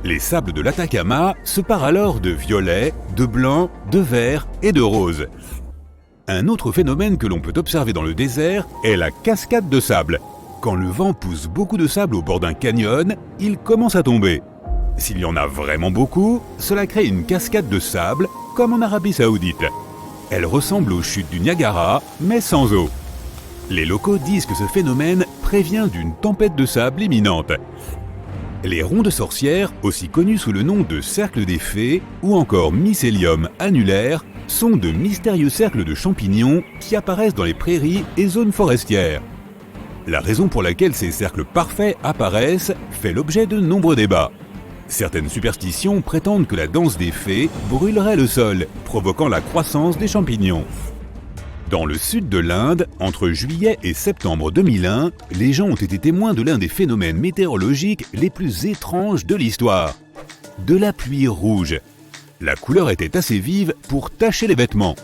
Les sables de l'Atacama se parent alors de violet, de blanc, de vert et de rose. Un autre phénomène que l'on peut observer dans le désert est la cascade de sable. Quand le vent pousse beaucoup de sable au bord d'un canyon, il commence à tomber. S'il y en a vraiment beaucoup, cela crée une cascade de sable, comme en Arabie Saoudite. Elle ressemble aux chutes du Niagara, mais sans eau. Les locaux disent que ce phénomène prévient d'une tempête de sable imminente. Les rondes sorcières, aussi connues sous le nom de cercle des fées ou encore mycélium annulaire, sont de mystérieux cercles de champignons qui apparaissent dans les prairies et zones forestières. La raison pour laquelle ces cercles parfaits apparaissent fait l'objet de nombreux débats. Certaines superstitions prétendent que la danse des fées brûlerait le sol, provoquant la croissance des champignons. Dans le sud de l'Inde, entre juillet et septembre 2001, les gens ont été témoins de l'un des phénomènes météorologiques les plus étranges de l'histoire. De la pluie rouge. La couleur était assez vive pour tacher les vêtements.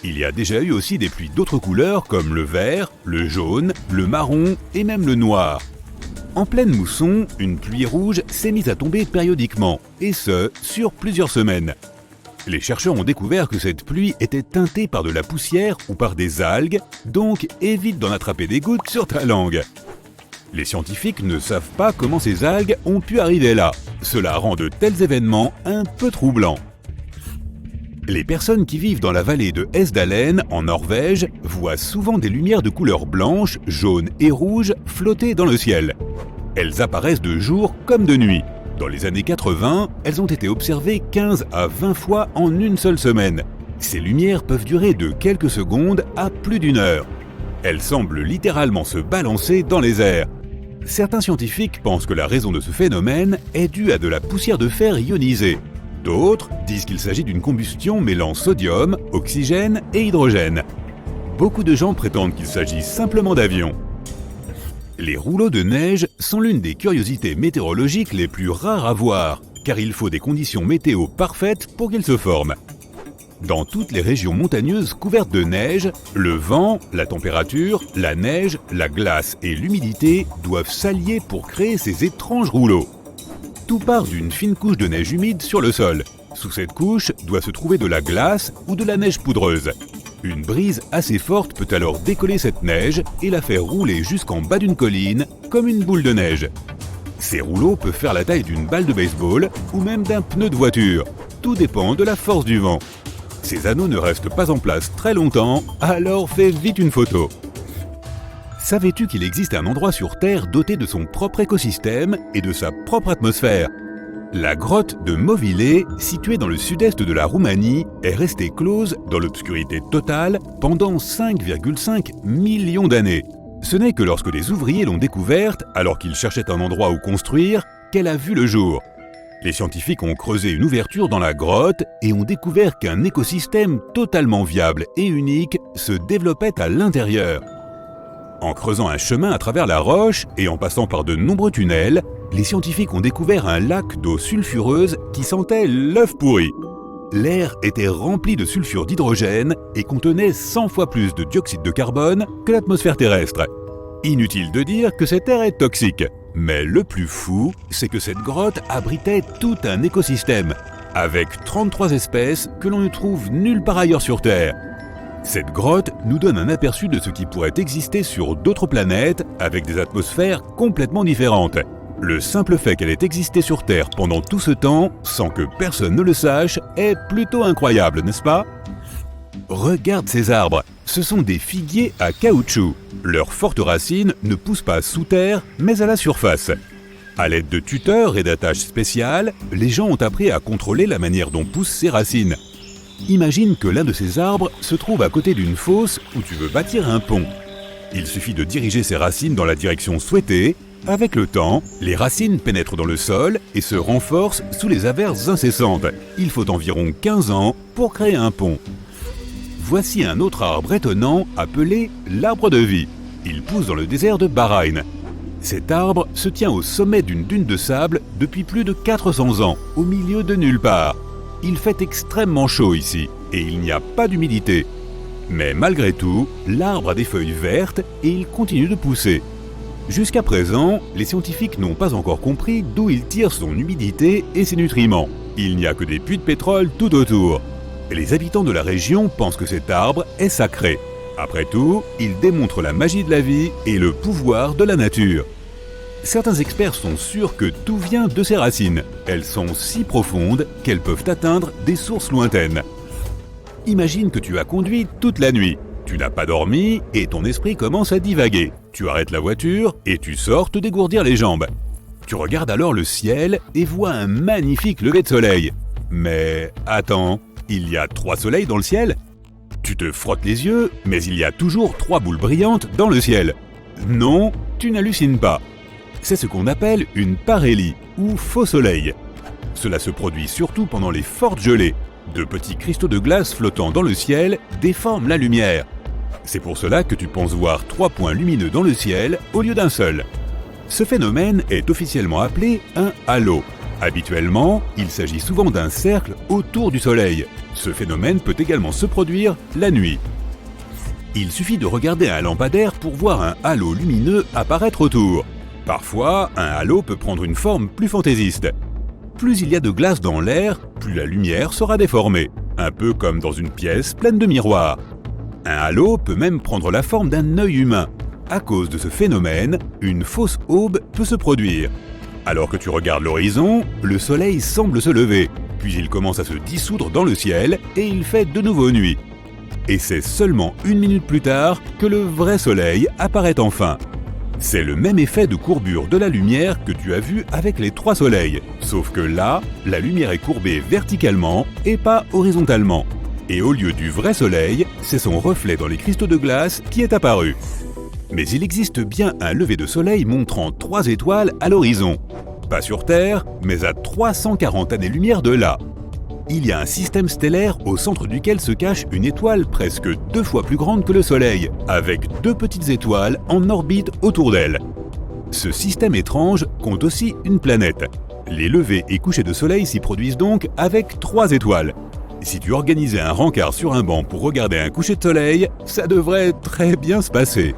Il y a déjà eu aussi des pluies d'autres couleurs comme le vert, le jaune, le marron et même le noir. En pleine mousson, une pluie rouge s'est mise à tomber périodiquement, et ce, sur plusieurs semaines. Les chercheurs ont découvert que cette pluie était teintée par de la poussière ou par des algues, donc évite d'en attraper des gouttes sur ta langue. Les scientifiques ne savent pas comment ces algues ont pu arriver là. Cela rend de tels événements un peu troublants. Les personnes qui vivent dans la vallée de Hesdalen, en Norvège, voient souvent des lumières de couleur blanche, jaune et rouge flotter dans le ciel. Elles apparaissent de jour comme de nuit. Dans les années 80, elles ont été observées 15 à 20 fois en une seule semaine. Ces lumières peuvent durer de quelques secondes à plus d'1 heure. Elles semblent littéralement se balancer dans les airs. Certains scientifiques pensent que la raison de ce phénomène est due à de la poussière de fer ionisée. D'autres disent qu'il s'agit d'une combustion mêlant sodium, oxygène et hydrogène. Beaucoup de gens prétendent qu'il s'agit simplement d'avions. Les rouleaux de neige sont l'une des curiosités météorologiques les plus rares à voir, car il faut des conditions météo parfaites pour qu'ils se forment. Dans toutes les régions montagneuses couvertes de neige, le vent, la température, la neige, la glace et l'humidité doivent s'allier pour créer ces étranges rouleaux. Tout part d'une fine couche de neige humide sur le sol. Sous cette couche doit se trouver de la glace ou de la neige poudreuse. Une brise assez forte peut alors décoller cette neige et la faire rouler jusqu'en bas d'une colline, comme une boule de neige. Ces rouleaux peuvent faire la taille d'une balle de baseball ou même d'un pneu de voiture. Tout dépend de la force du vent. Ces anneaux ne restent pas en place très longtemps, alors fais vite une photo. Savais-tu qu'il existe un endroit sur Terre doté de son propre écosystème et de sa propre atmosphère ? La grotte de Movile, située dans le sud-est de la Roumanie, est restée close dans l'obscurité totale pendant 5,5 millions d'années. Ce n'est que lorsque des ouvriers l'ont découverte, alors qu'ils cherchaient un endroit où construire, qu'elle a vu le jour. Les scientifiques ont creusé une ouverture dans la grotte et ont découvert qu'un écosystème totalement viable et unique se développait à l'intérieur. En creusant un chemin à travers la roche et en passant par de nombreux tunnels, les scientifiques ont découvert un lac d'eau sulfureuse qui sentait l'œuf pourri. L'air était rempli de sulfure d'hydrogène et contenait 100 fois plus de dioxyde de carbone que l'atmosphère terrestre. Inutile de dire que cet air est toxique. Mais le plus fou, c'est que cette grotte abritait tout un écosystème, avec 33 espèces que l'on ne trouve nulle part ailleurs sur Terre. Cette grotte nous donne un aperçu de ce qui pourrait exister sur d'autres planètes avec des atmosphères complètement différentes. Le simple fait qu'elle ait existé sur Terre pendant tout ce temps, sans que personne ne le sache, est plutôt incroyable, n'est-ce pas ? Regarde ces arbres, ce sont des figuiers à caoutchouc. Leurs fortes racines ne poussent pas sous terre, mais à la surface. À l'aide de tuteurs et d'attaches spéciales, les gens ont appris à contrôler la manière dont poussent ces racines. Imagine que l'un de ces arbres se trouve à côté d'une fosse où tu veux bâtir un pont. Il suffit de diriger ses racines dans la direction souhaitée. Avec le temps, les racines pénètrent dans le sol et se renforcent sous les averses incessantes. Il faut environ 15 ans pour créer un pont. Voici un autre arbre étonnant appelé l'arbre de vie. Il pousse dans le désert de Bahreïn. Cet arbre se tient au sommet d'une dune de sable depuis plus de 400 ans, au milieu de nulle part. Il fait extrêmement chaud ici et il n'y a pas d'humidité. Mais malgré tout, l'arbre a des feuilles vertes et il continue de pousser. Jusqu'à présent, les scientifiques n'ont pas encore compris d'où il tire son humidité et ses nutriments. Il n'y a que des puits de pétrole tout autour. Et les habitants de la région pensent que cet arbre est sacré. Après tout, il démontre la magie de la vie et le pouvoir de la nature. Certains experts sont sûrs que tout vient de ses racines. Elles sont si profondes qu'elles peuvent atteindre des sources lointaines. Imagine que tu as conduit toute la nuit. Tu n'as pas dormi et ton esprit commence à divaguer. Tu arrêtes la voiture et tu sors te dégourdir les jambes. Tu regardes alors le ciel et vois un magnifique lever de soleil. Mais attends, il y a 3 soleils dans le ciel ? Tu te frottes les yeux, mais il y a toujours 3 boules brillantes dans le ciel. Non, tu n'hallucines pas. C'est ce qu'on appelle une parélie, ou faux soleil. Cela se produit surtout pendant les fortes gelées. De petits cristaux de glace flottant dans le ciel déforment la lumière. C'est pour cela que tu penses voir 3 points lumineux dans le ciel au lieu d'un seul. Ce phénomène est officiellement appelé un halo. Habituellement, il s'agit souvent d'un cercle autour du soleil. Ce phénomène peut également se produire la nuit. Il suffit de regarder un lampadaire pour voir un halo lumineux apparaître autour. Parfois, un halo peut prendre une forme plus fantaisiste. Plus il y a de glace dans l'air, plus la lumière sera déformée, un peu comme dans une pièce pleine de miroirs. Un halo peut même prendre la forme d'un œil humain. À cause de ce phénomène, une fausse aube peut se produire. Alors que tu regardes l'horizon, le soleil semble se lever, puis il commence à se dissoudre dans le ciel et il fait de nouveau nuit. Et c'est seulement 1 minute plus tard que le vrai soleil apparaît enfin. C'est le même effet de courbure de la lumière que tu as vu avec les 3 soleils, sauf que là, la lumière est courbée verticalement et pas horizontalement. Et au lieu du vrai soleil, c'est son reflet dans les cristaux de glace qui est apparu. Mais il existe bien un lever de soleil montrant 3 étoiles à l'horizon. Pas sur Terre, mais à 340 années-lumière de là. Il y a un système stellaire au centre duquel se cache une étoile presque 2 fois plus grande que le Soleil, avec 2 petites étoiles en orbite autour d'elle. Ce système étrange compte aussi une planète. Les levées et couchers de soleil s'y produisent donc avec 3 étoiles. Si tu organisais un rencard sur un banc pour regarder un coucher de soleil, ça devrait très bien se passer.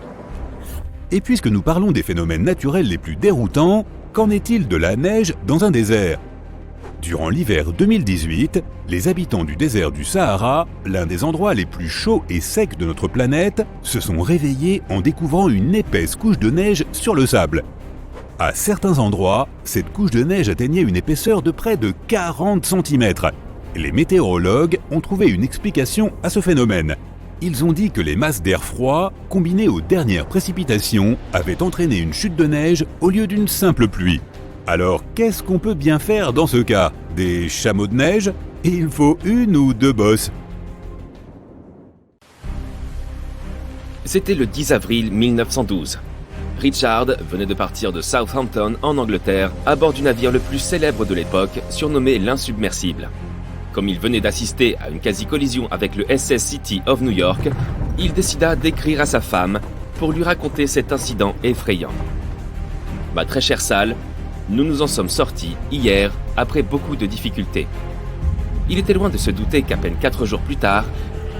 Et puisque nous parlons des phénomènes naturels les plus déroutants, qu'en est-il de la neige dans un désert ? Durant l'hiver 2018, les habitants du désert du Sahara, l'un des endroits les plus chauds et secs de notre planète, se sont réveillés en découvrant une épaisse couche de neige sur le sable. À certains endroits, cette couche de neige atteignait une épaisseur de près de 40 cm. Les météorologues ont trouvé une explication à ce phénomène. Ils ont dit que les masses d'air froid, combinées aux dernières précipitations, avaient entraîné une chute de neige au lieu d'une simple pluie. Alors qu'est-ce qu'on peut bien faire dans ce cas? Des chameaux de neige? Il faut 1 ou 2 bosses. C'était le 10 avril 1912. Richard venait de partir de Southampton en Angleterre à bord du navire le plus célèbre de l'époque, surnommé l'Insubmersible. Comme il venait d'assister à une quasi-collision avec le SS City of New York, il décida d'écrire à sa femme pour lui raconter cet incident effrayant. « Ma très chère Sal, nous nous en sommes sortis hier après beaucoup de difficultés. » Il était loin de se douter qu'à peine 4 jours plus tard,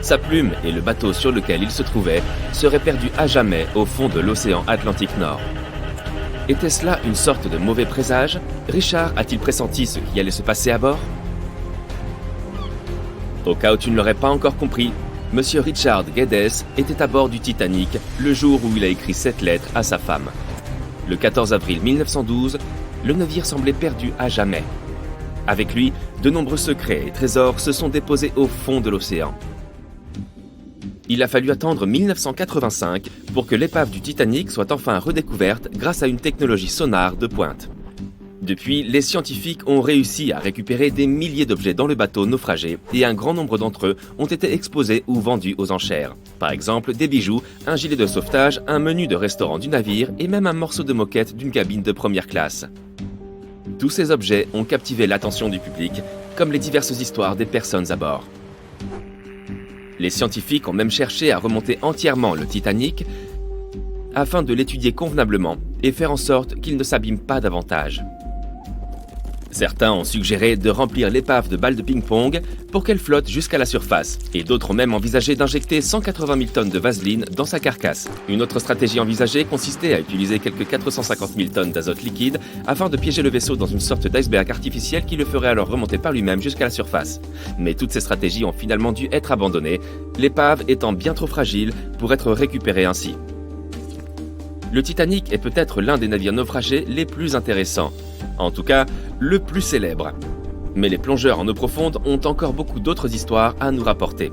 sa plume et le bateau sur lequel il se trouvait seraient perdus à jamais au fond de l'océan Atlantique Nord. Était-ce là une sorte de mauvais présage? Richard a-t-il pressenti ce qui allait se passer à bord? Au cas où tu ne l'aurais pas encore compris, Monsieur Richard Geddes était à bord du Titanic le jour où il a écrit cette lettre à sa femme. Le 14 avril 1912, le navire semblait perdu à jamais. Avec lui, de nombreux secrets et trésors se sont déposés au fond de l'océan. Il a fallu attendre 1985 pour que l'épave du Titanic soit enfin redécouverte grâce à une technologie sonar de pointe. Depuis, les scientifiques ont réussi à récupérer des milliers d'objets dans le bateau naufragé et un grand nombre d'entre eux ont été exposés ou vendus aux enchères. Par exemple, des bijoux, un gilet de sauvetage, un menu de restaurant du navire et même un morceau de moquette d'une cabine de première classe. Tous ces objets ont captivé l'attention du public, comme les diverses histoires des personnes à bord. Les scientifiques ont même cherché à remonter entièrement le Titanic afin de l'étudier convenablement et faire en sorte qu'il ne s'abîme pas davantage. Certains ont suggéré de remplir l'épave de balles de ping-pong pour qu'elle flotte jusqu'à la surface, et d'autres ont même envisagé d'injecter 180 000 tonnes de vaseline dans sa carcasse. Une autre stratégie envisagée consistait à utiliser quelques 450 000 tonnes d'azote liquide afin de piéger le vaisseau dans une sorte d'iceberg artificiel qui le ferait alors remonter par lui-même jusqu'à la surface. Mais toutes ces stratégies ont finalement dû être abandonnées, l'épave étant bien trop fragile pour être récupérée ainsi. Le Titanic est peut-être l'un des navires naufragés les plus intéressants. En tout cas, le plus célèbre. Mais les plongeurs en eau profonde ont encore beaucoup d'autres histoires à nous rapporter.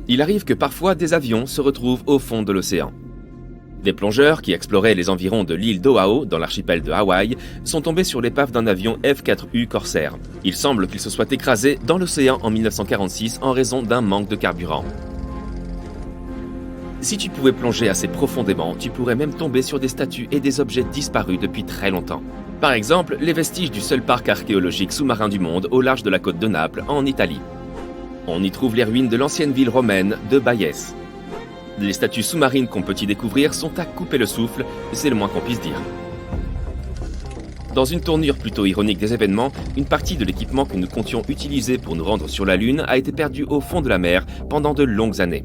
Il arrive que parfois des avions se retrouvent au fond de l'océan. Des plongeurs qui exploraient les environs de l'île d'Oahu, dans l'archipel de Hawaï, sont tombés sur l'épave d'un avion F-4U Corsair. Il semble qu'il se soit écrasé dans l'océan en 1946 en raison d'un manque de carburant. Si tu pouvais plonger assez profondément, tu pourrais même tomber sur des statues et des objets disparus depuis très longtemps. Par exemple, les vestiges du seul parc archéologique sous-marin du monde au large de la côte de Naples, en Italie. On y trouve les ruines de l'ancienne ville romaine de Bayès. Les statues sous-marines qu'on peut y découvrir sont à couper le souffle, c'est le moins qu'on puisse dire. Dans une tournure plutôt ironique des événements, une partie de l'équipement que nous comptions utiliser pour nous rendre sur la Lune a été perdue au fond de la mer pendant de longues années.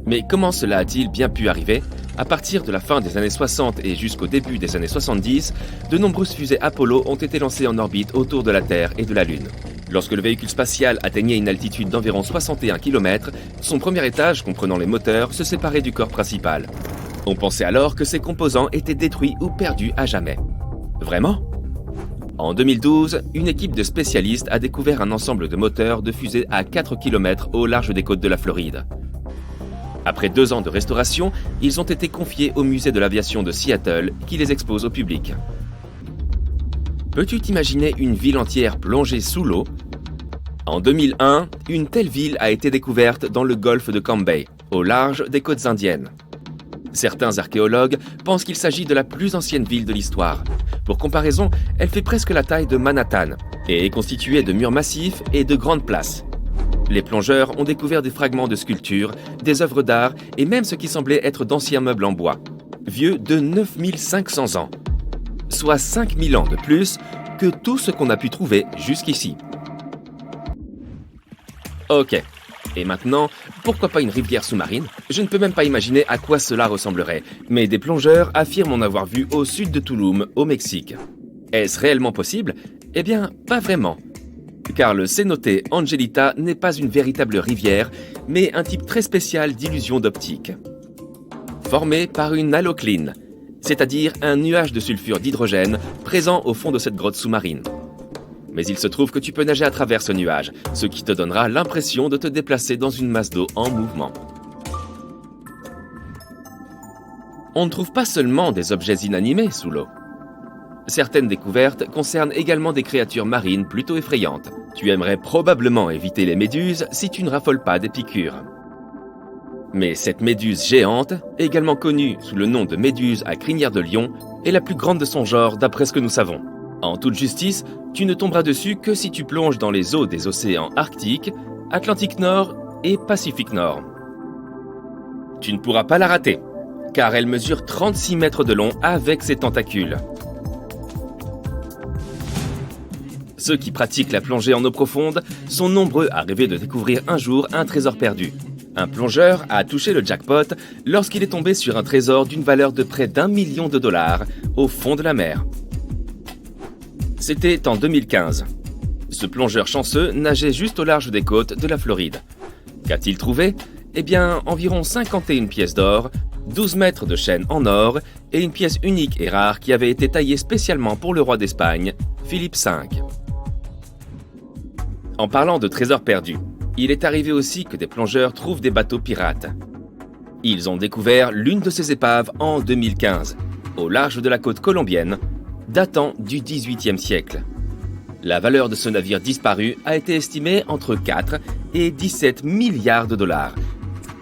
Mais comment cela a-t-il bien pu arriver? À partir de la fin des années 60 et jusqu'au début des années 70, de nombreuses fusées Apollo ont été lancées en orbite autour de la Terre et de la Lune. Lorsque le véhicule spatial atteignait une altitude d'environ 61 km, son premier étage, comprenant les moteurs, se séparait du corps principal. On pensait alors que ses composants étaient détruits ou perdus à jamais. Vraiment? En 2012, une équipe de spécialistes a découvert un ensemble de moteurs de fusées à 4 km au large des côtes de la Floride. Après 2 ans de restauration, ils ont été confiés au musée de l'aviation de Seattle, qui les expose au public. Peux-tu t'imaginer une ville entière plongée sous l'eau? En 2001, une telle ville a été découverte dans le golfe de Cambay, au large des côtes indiennes. Certains archéologues pensent qu'il s'agit de la plus ancienne ville de l'histoire. Pour comparaison, elle fait presque la taille de Manhattan et est constituée de murs massifs et de grandes places. Les plongeurs ont découvert des fragments de sculptures, des œuvres d'art et même ce qui semblait être d'anciens meubles en bois, vieux de 9500 ans, soit 5000 ans de plus que tout ce qu'on a pu trouver jusqu'ici. Ok, et maintenant, pourquoi pas une rivière sous-marine? Je ne peux même pas imaginer à quoi cela ressemblerait, mais des plongeurs affirment en avoir vu au sud de Tulum, au Mexique. Est-ce réellement possible? Eh bien, pas vraiment. Car le cénote Angelita n'est pas une véritable rivière, mais un type très spécial d'illusion d'optique. Formé par une halocline, c'est-à-dire un nuage de sulfure d'hydrogène présent au fond de cette grotte sous-marine. Mais il se trouve que tu peux nager à travers ce nuage, ce qui te donnera l'impression de te déplacer dans une masse d'eau en mouvement. On ne trouve pas seulement des objets inanimés sous l'eau. Certaines découvertes concernent également des créatures marines plutôt effrayantes. Tu aimerais probablement éviter les méduses si tu ne raffoles pas des piqûres. Mais cette méduse géante, également connue sous le nom de méduse à crinière de lion, est la plus grande de son genre d'après ce que nous savons. En toute justice, tu ne tomberas dessus que si tu plonges dans les eaux des océans Arctique, Atlantique Nord et Pacifique Nord. Tu ne pourras pas la rater, car elle mesure 36 mètres de long avec ses tentacules. Ceux qui pratiquent la plongée en eau profonde sont nombreux à rêver de découvrir un jour un trésor perdu. Un plongeur a touché le jackpot lorsqu'il est tombé sur un trésor d'une valeur de près d'1 million de dollars au fond de la mer. C'était en 2015. Ce plongeur chanceux nageait juste au large des côtes de la Floride. Qu'a-t-il trouvé ? Eh bien, environ 51 pièces d'or, 12 mètres de chaîne en or et une pièce unique et rare qui avait été taillée spécialement pour le roi d'Espagne, Philippe V. En parlant de trésors perdus, il est arrivé aussi que des plongeurs trouvent des bateaux pirates. Ils ont découvert l'une de ces épaves en 2015, au large de la côte colombienne, datant du XVIIIe siècle. La valeur de ce navire disparu a été estimée entre 4 et 17 milliards de dollars,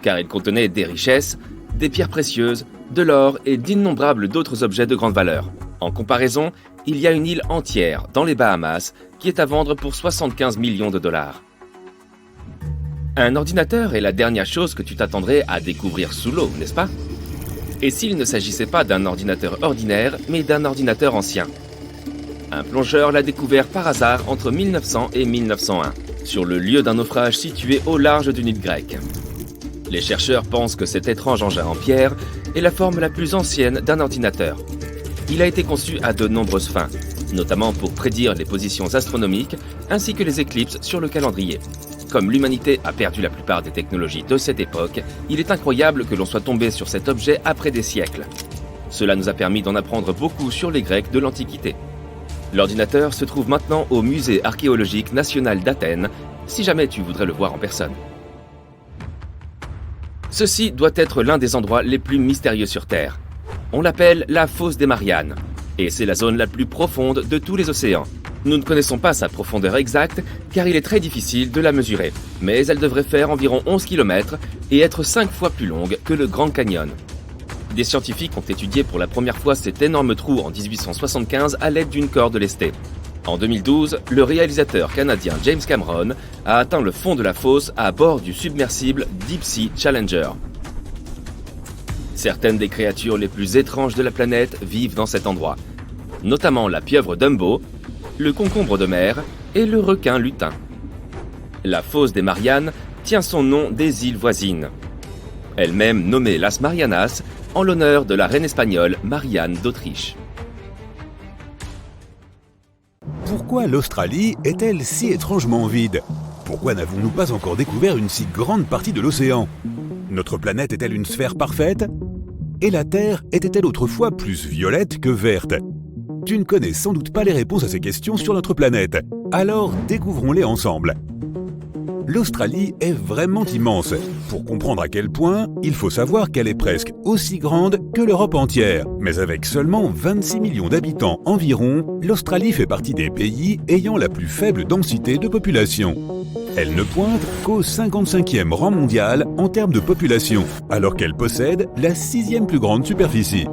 car il contenait des richesses, des pierres précieuses, de l'or et d'innombrables d'autres objets de grande valeur. En comparaison, il y a une île entière, dans les Bahamas, qui est à vendre pour 75 millions de dollars. Un ordinateur est la dernière chose que tu t'attendrais à découvrir sous l'eau, n'est-ce pas ? Et s'il ne s'agissait pas d'un ordinateur ordinaire, mais d'un ordinateur ancien ? Un plongeur l'a découvert par hasard entre 1900 et 1901, sur le lieu d'un naufrage situé au large d'une île grecque. Les chercheurs pensent que cet étrange engin en pierre est la forme la plus ancienne d'un ordinateur. Il a été conçu à de nombreuses fins, notamment pour prédire les positions astronomiques ainsi que les éclipses sur le calendrier. Comme l'humanité a perdu la plupart des technologies de cette époque, il est incroyable que l'on soit tombé sur cet objet après des siècles. Cela nous a permis d'en apprendre beaucoup sur les Grecs de l'Antiquité. L'ordinateur se trouve maintenant au Musée archéologique national d'Athènes, si jamais tu voudrais le voir en personne. Ceci doit être l'un des endroits les plus mystérieux sur Terre. On l'appelle la fosse des Mariannes, et c'est la zone la plus profonde de tous les océans. Nous ne connaissons pas sa profondeur exacte, car il est très difficile de la mesurer, mais elle devrait faire environ 11 km et être 5 fois plus longue que le Grand Canyon. Des scientifiques ont étudié pour la première fois cet énorme trou en 1875 à l'aide d'une corde lestée. En 2012, le réalisateur canadien James Cameron a atteint le fond de la fosse à bord du submersible Deep Sea Challenger. Certaines des créatures les plus étranges de la planète vivent dans cet endroit, notamment la pieuvre Dumbo, le concombre de mer et le requin lutin. La fosse des Mariannes tient son nom des îles voisines, elle-même nommée Las Marianas en l'honneur de la reine espagnole Marianne d'Autriche. Pourquoi l'Australie est-elle si étrangement vide ? Pourquoi n'avons-nous pas encore découvert une si grande partie de l'océan ? Notre planète est-elle une sphère parfaite ? Et la Terre était-elle autrefois plus violette que verte ? Tu ne connais sans doute pas les réponses à ces questions sur notre planète. Alors découvrons-les ensemble. L'Australie est vraiment immense. Pour comprendre à quel point, il faut savoir qu'elle est presque aussi grande que l'Europe entière. Mais avec seulement 26 millions d'habitants environ, l'Australie fait partie des pays ayant la plus faible densité de population. Elle ne pointe qu'au 55e rang mondial en termes de population, alors qu'elle possède la 6e plus grande superficie.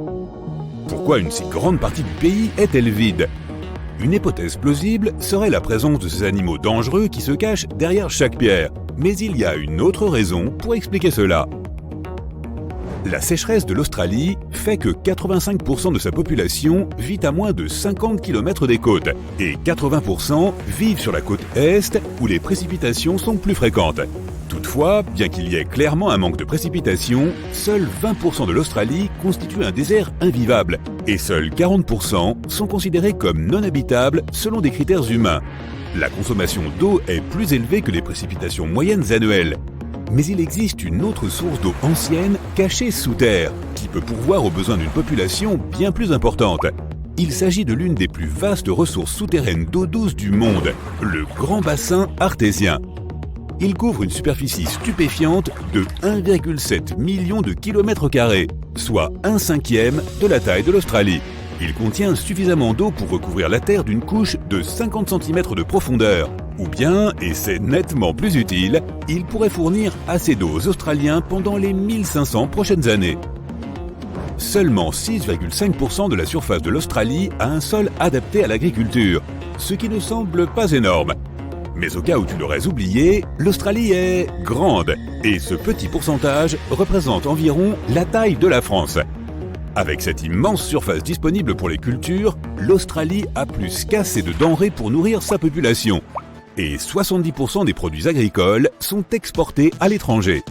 Pourquoi une si grande partie du pays est-elle vide ? Une hypothèse plausible serait la présence de ces animaux dangereux qui se cachent derrière chaque pierre. Mais il y a une autre raison pour expliquer cela. La sécheresse de l'Australie fait que 85% de sa population vit à moins de 50 km des côtes et 80% vivent sur la côte est où les précipitations sont plus fréquentes. Toutefois, bien qu'il y ait clairement un manque de précipitations, seuls 20% de l'Australie constituent un désert invivable et seuls 40% sont considérés comme non habitables selon des critères humains. La consommation d'eau est plus élevée que les précipitations moyennes annuelles. Mais il existe une autre source d'eau ancienne cachée sous terre qui peut pourvoir aux besoins d'une population bien plus importante. Il s'agit de l'une des plus vastes ressources souterraines d'eau douce du monde, le Grand Bassin Artésien. Il couvre une superficie stupéfiante de 1,7 million de kilomètres carrés, soit 1/5 de la taille de l'Australie. Il contient suffisamment d'eau pour recouvrir la Terre d'une couche de 50 cm de profondeur. Ou bien, et c'est nettement plus utile, il pourrait fournir assez d'eau aux Australiens pendant les 1500 prochaines années. Seulement 6,5% de la surface de l'Australie a un sol adapté à l'agriculture, ce qui ne semble pas énorme. Mais au cas où tu l'aurais oublié, l'Australie est grande, et ce petit pourcentage représente environ la taille de la France. Avec cette immense surface disponible pour les cultures, l'Australie a plus qu'assez de denrées pour nourrir sa population. Et 70% des produits agricoles sont exportés à l'étranger.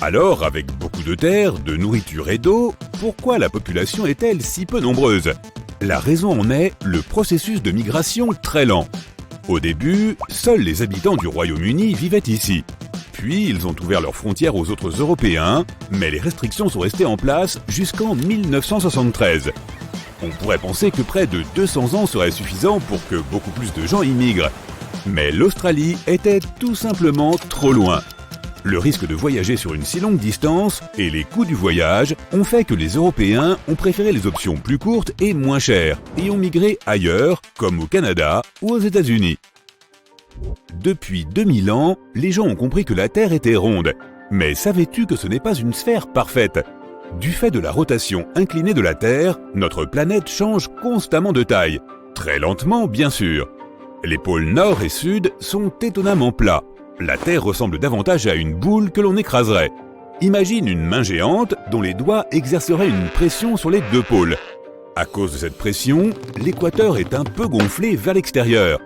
Alors, avec beaucoup de terre, de nourriture et d'eau, pourquoi la population est-elle si peu nombreuse? La raison en est le processus de migration très lent. Au début, seuls les habitants du Royaume-Uni vivaient ici. Puis, ils ont ouvert leurs frontières aux autres Européens, mais les restrictions sont restées en place jusqu'en 1973. On pourrait penser que près de 200 ans seraient suffisants pour que beaucoup plus de gens immigrent. Mais l'Australie était tout simplement trop loin. Le risque de voyager sur une si longue distance et les coûts du voyage ont fait que les Européens ont préféré les options plus courtes et moins chères et ont migré ailleurs, comme au Canada ou aux États-Unis. Depuis 2000 ans, les gens ont compris que la Terre était ronde. Mais savais-tu que ce n'est pas une sphère parfaite? Du fait de la rotation inclinée de la Terre, notre planète change constamment de taille. Très lentement, bien sûr. Les pôles nord et sud sont étonnamment plats. La Terre ressemble davantage à une boule que l'on écraserait. Imagine une main géante dont les doigts exerceraient une pression sur les deux pôles. À cause de cette pression, l'équateur est un peu gonflé vers l'extérieur.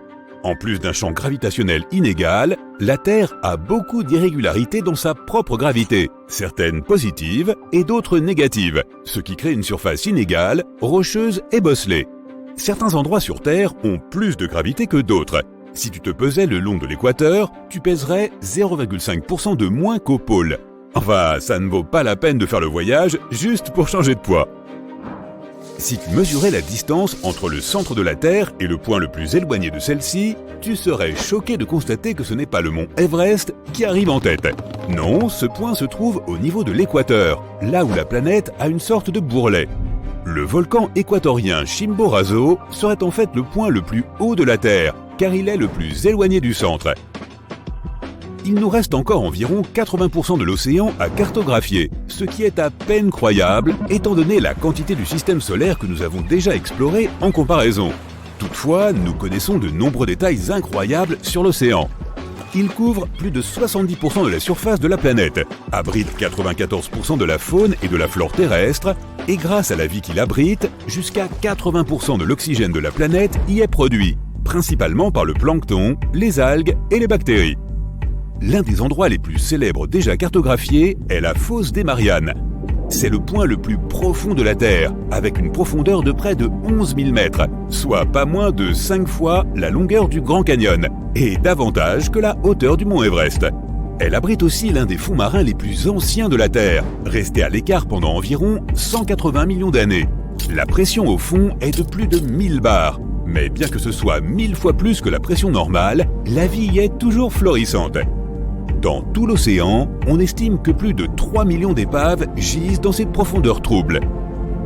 En plus d'un champ gravitationnel inégal, la Terre a beaucoup d'irrégularités dans sa propre gravité, certaines positives et d'autres négatives, ce qui crée une surface inégale, rocheuse et bosselée. Certains endroits sur Terre ont plus de gravité que d'autres. Si tu te pesais le long de l'équateur, tu pèserais 0,5% de moins qu'au pôle. Enfin, ça ne vaut pas la peine de faire le voyage juste pour changer de poids. Si tu mesurais la distance entre le centre de la Terre et le point le plus éloigné de celle-ci, tu serais choqué de constater que ce n'est pas le mont Everest qui arrive en tête. Non, ce point se trouve au niveau de l'équateur, là où la planète a une sorte de bourrelet. Le volcan équatorien Chimborazo serait en fait le point le plus haut de la Terre, car il est le plus éloigné du centre. Il nous reste encore environ 80% de l'océan à cartographier, ce qui est à peine croyable étant donné la quantité du système solaire que nous avons déjà exploré en comparaison. Toutefois, nous connaissons de nombreux détails incroyables sur l'océan. Il couvre plus de 70% de la surface de la planète, abrite 94% de la faune et de la flore terrestre, et grâce à la vie qu'il abrite, jusqu'à 80% de l'oxygène de la planète y est produit, principalement par le plancton, les algues et les bactéries. L'un des endroits les plus célèbres déjà cartographiés est la fosse des Mariannes. C'est le point le plus profond de la Terre, avec une profondeur de près de 11 000 mètres, soit pas moins de 5 fois la longueur du Grand Canyon, et davantage que la hauteur du mont Everest. Elle abrite aussi l'un des fonds marins les plus anciens de la Terre, resté à l'écart pendant environ 180 millions d'années. La pression au fond est de plus de 1000 bars, mais bien que ce soit 1000 fois plus que la pression normale, la vie y est toujours florissante. Dans tout l'océan, on estime que plus de 3 millions d'épaves gisent dans cette profondeur trouble.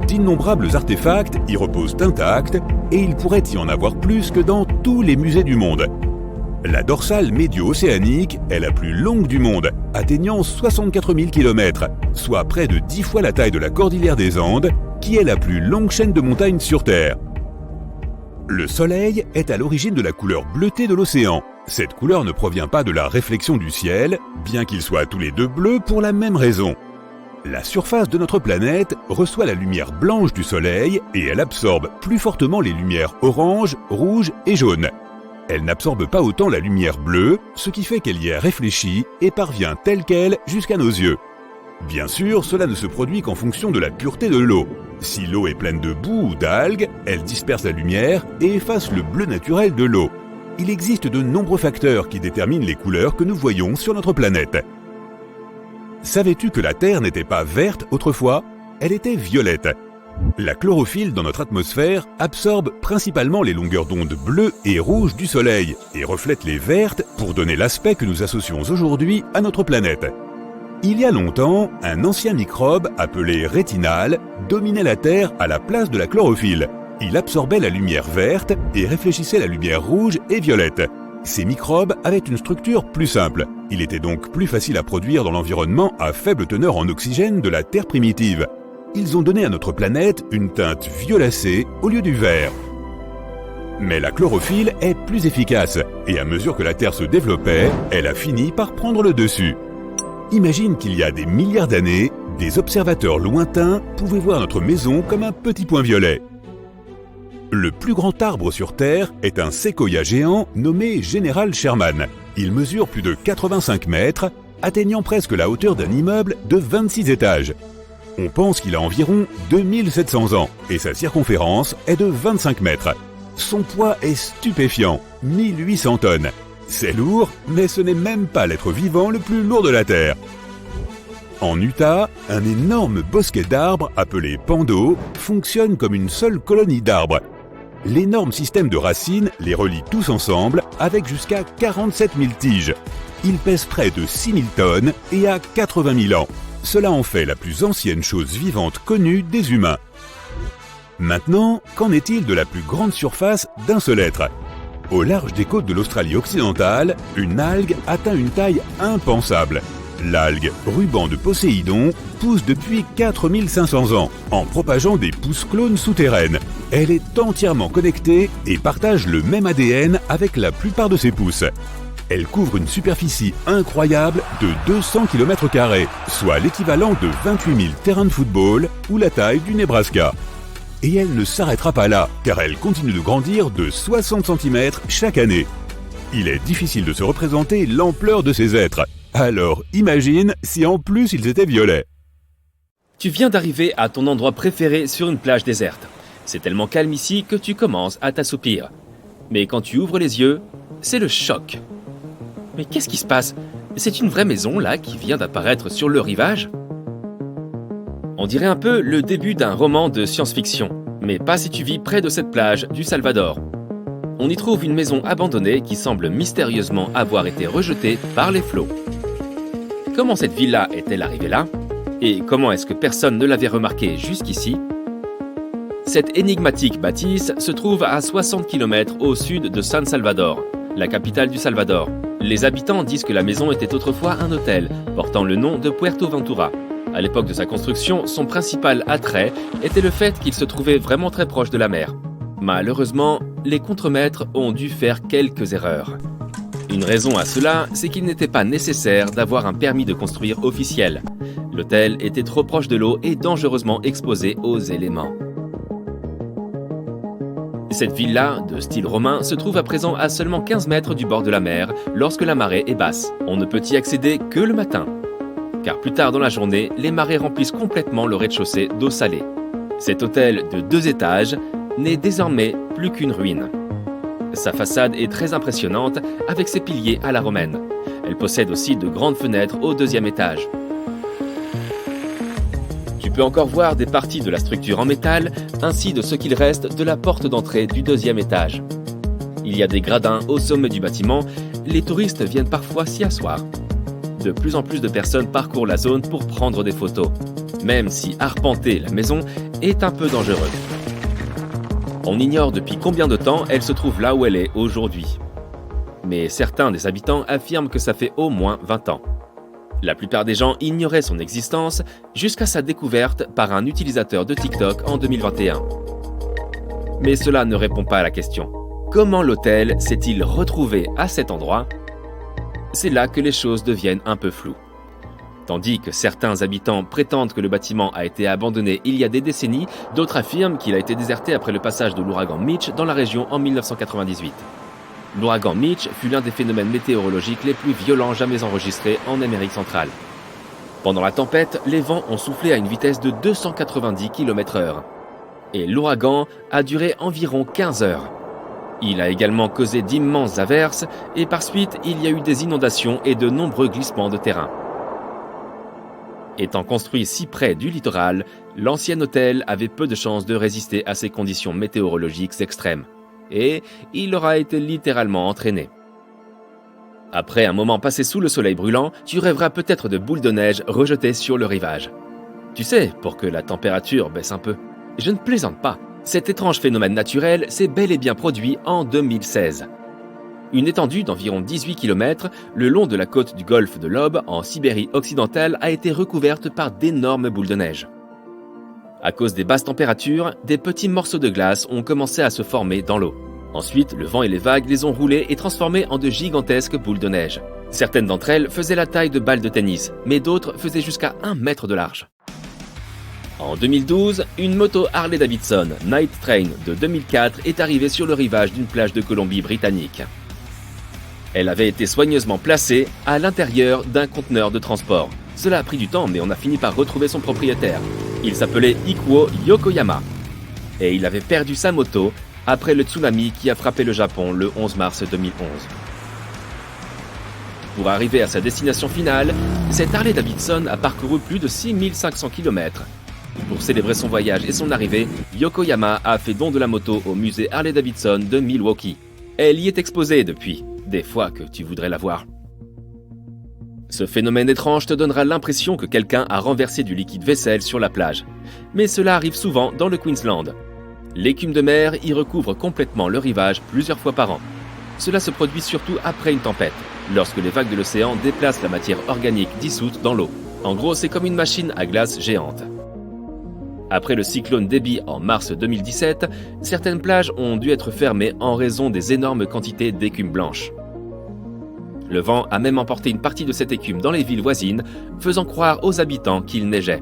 D'innombrables artefacts y reposent intacts et il pourrait y en avoir plus que dans tous les musées du monde. La dorsale médio-océanique est la plus longue du monde, atteignant 64 000 km, soit près de 10 fois la taille de la cordillère des Andes, qui est la plus longue chaîne de montagnes sur Terre. Le Soleil est à l'origine de la couleur bleutée de l'océan. Cette couleur ne provient pas de la réflexion du ciel, bien qu'ils soient tous les deux bleus pour la même raison. La surface de notre planète reçoit la lumière blanche du Soleil et elle absorbe plus fortement les lumières orange, rouge et jaune. Elle n'absorbe pas autant la lumière bleue, ce qui fait qu'elle y est réfléchie et parvient telle qu'elle jusqu'à nos yeux. Bien sûr, cela ne se produit qu'en fonction de la pureté de l'eau. Si l'eau est pleine de boue ou d'algues, elle disperse la lumière et efface le bleu naturel de l'eau. Il existe de nombreux facteurs qui déterminent les couleurs que nous voyons sur notre planète. Savais-tu que la Terre n'était pas verte autrefois? elle était violette. La chlorophylle dans notre atmosphère absorbe principalement les longueurs d'onde bleues et rouges du Soleil et reflète les vertes pour donner l'aspect que nous associons aujourd'hui à notre planète. Il y a longtemps, un ancien microbe appelé rétinal dominait la Terre à la place de la chlorophylle. Il absorbait la lumière verte et réfléchissait la lumière rouge et violette. Ces microbes avaient une structure plus simple. Il était donc plus facile à produire dans l'environnement à faible teneur en oxygène de la Terre primitive. Ils ont donné à notre planète une teinte violacée au lieu du vert. Mais la chlorophylle est plus efficace, et à mesure que la Terre se développait, elle a fini par prendre le dessus. Imagine qu'il y a des milliards d'années, des observateurs lointains pouvaient voir notre maison comme un petit point violet. Le plus grand arbre sur Terre est un séquoia géant nommé General Sherman. Il mesure plus de 85 mètres, atteignant presque la hauteur d'un immeuble de 26 étages. On pense qu'il a environ 2700 ans et sa circonférence est de 25 mètres. Son poids est stupéfiant, 1800 tonnes. C'est lourd, mais ce n'est même pas l'être vivant le plus lourd de la Terre. En Utah, un énorme bosquet d'arbres appelé Pando fonctionne comme une seule colonie d'arbres. L'énorme système de racines les relie tous ensemble avec jusqu'à 47 000 tiges. Il pèse près de 6 000 tonnes et a 80 000 ans. Cela en fait la plus ancienne chose vivante connue des humains. Maintenant, qu'en est-il de la plus grande surface d'un seul être ? Au large des côtes de l'Australie occidentale, une algue atteint une taille impensable. L'algue ruban de Poséidon pousse depuis 4500 ans, en propageant des pousses-clones souterraines. Elle est entièrement connectée et partage le même ADN avec la plupart de ses pousses. Elle couvre une superficie incroyable de 200 km², soit l'équivalent de 28 000 terrains de football ou la taille du Nebraska. Et elle ne s'arrêtera pas là, car elle continue de grandir de 60 cm chaque année. Il est difficile de se représenter l'ampleur de ces êtres. Alors imagine si en plus ils étaient violets. Tu viens d'arriver à ton endroit préféré sur une plage déserte. C'est tellement calme ici que tu commences à t'assoupir. Mais quand tu ouvres les yeux, c'est le choc. Mais qu'est-ce qui se passe ? C'est une vraie maison là qui vient d'apparaître sur le rivage ? On dirait un peu le début d'un roman de science-fiction, mais pas si tu vis près de cette plage du Salvador. On y trouve une maison abandonnée qui semble mystérieusement avoir été rejetée par les flots. Comment cette villa est-elle arrivée là ? Et comment est-ce que personne ne l'avait remarquée jusqu'ici ? Cette énigmatique bâtisse se trouve à 60 km au sud de San Salvador, la capitale du Salvador. Les habitants disent que la maison était autrefois un hôtel, portant le nom de Puerto Ventura. À l'époque de sa construction, son principal attrait était le fait qu'il se trouvait vraiment très proche de la mer. Malheureusement, les contremaîtres ont dû faire quelques erreurs. Une raison à cela, c'est qu'il n'était pas nécessaire d'avoir un permis de construire officiel. L'hôtel était trop proche de l'eau et dangereusement exposé aux éléments. Cette villa, de style romain, se trouve à présent à seulement 15 mètres du bord de la mer lorsque la marée est basse. On ne peut y accéder que le matin. Car plus tard dans la journée, les marées remplissent complètement le rez-de-chaussée d'eau salée. Cet hôtel de 2 étages n'est désormais plus qu'une ruine. Sa façade est très impressionnante avec ses piliers à la romaine. Elle possède aussi de grandes fenêtres au 2e étage. Tu peux encore voir des parties de la structure en métal, ainsi de ce qu'il reste de la porte d'entrée du 2e étage. Il y a des gradins au sommet du bâtiment, les touristes viennent parfois s'y asseoir. De plus en plus de personnes parcourent la zone pour prendre des photos, même si arpenter la maison est un peu dangereux. On ignore depuis combien de temps elle se trouve là où elle est aujourd'hui. Mais certains des habitants affirment que ça fait au moins 20 ans. La plupart des gens ignoraient son existence jusqu'à sa découverte par un utilisateur de TikTok en 2021. Mais cela ne répond pas à la question. Comment l'hôtel s'est-il retrouvé à cet endroit ? C'est là que les choses deviennent un peu floues. Tandis que certains habitants prétendent que le bâtiment a été abandonné il y a des décennies, d'autres affirment qu'il a été déserté après le passage de l'ouragan Mitch dans la région en 1998. L'ouragan Mitch fut l'un des phénomènes météorologiques les plus violents jamais enregistrés en Amérique centrale. Pendant la tempête, les vents ont soufflé à une vitesse de 290 km/h. Et l'ouragan a duré environ 15 heures. Il a également causé d'immenses averses et par suite, il y a eu des inondations et de nombreux glissements de terrain. Étant construit si près du littoral, l'ancien hôtel avait peu de chances de résister à ces conditions météorologiques extrêmes. Et il aura été littéralement entraîné. Après un moment passé sous le soleil brûlant, tu rêveras peut-être de boules de neige rejetées sur le rivage. Tu sais, pour que la température baisse un peu. Je ne plaisante pas. Cet étrange phénomène naturel s'est bel et bien produit en 2016. Une étendue d'environ 18 km le long de la côte du golfe de l'Ob, en Sibérie occidentale, a été recouverte par d'énormes boules de neige. À cause des basses températures, des petits morceaux de glace ont commencé à se former dans l'eau. Ensuite, le vent et les vagues les ont roulés et transformés en de gigantesques boules de neige. Certaines d'entre elles faisaient la taille de balles de tennis, mais d'autres faisaient jusqu'à 1 mètre de large. En 2012, une moto Harley-Davidson Night Train de 2004 est arrivée sur le rivage d'une plage de Colombie-Britannique. Elle avait été soigneusement placée à l'intérieur d'un conteneur de transport. Cela a pris du temps, mais on a fini par retrouver son propriétaire. Il s'appelait Ikuo Yokoyama. Et il avait perdu sa moto après le tsunami qui a frappé le Japon le 11 mars 2011. Pour arriver à sa destination finale, cette Harley-Davidson a parcouru plus de 6500 km. Pour célébrer son voyage et son arrivée, Yokoyama a fait don de la moto au musée Harley-Davidson de Milwaukee. Elle y est exposée depuis, des fois que tu voudrais la voir. Ce phénomène étrange te donnera l'impression que quelqu'un a renversé du liquide vaisselle sur la plage. Mais cela arrive souvent dans le Queensland. L'écume de mer y recouvre complètement le rivage plusieurs fois par an. Cela se produit surtout après une tempête, lorsque les vagues de l'océan déplacent la matière organique dissoute dans l'eau. En gros, c'est comme une machine à glace géante. Après le cyclone Debbie en mars 2017, certaines plages ont dû être fermées en raison des énormes quantités d'écume blanche. Le vent a même emporté une partie de cette écume dans les villes voisines, faisant croire aux habitants qu'il neigeait.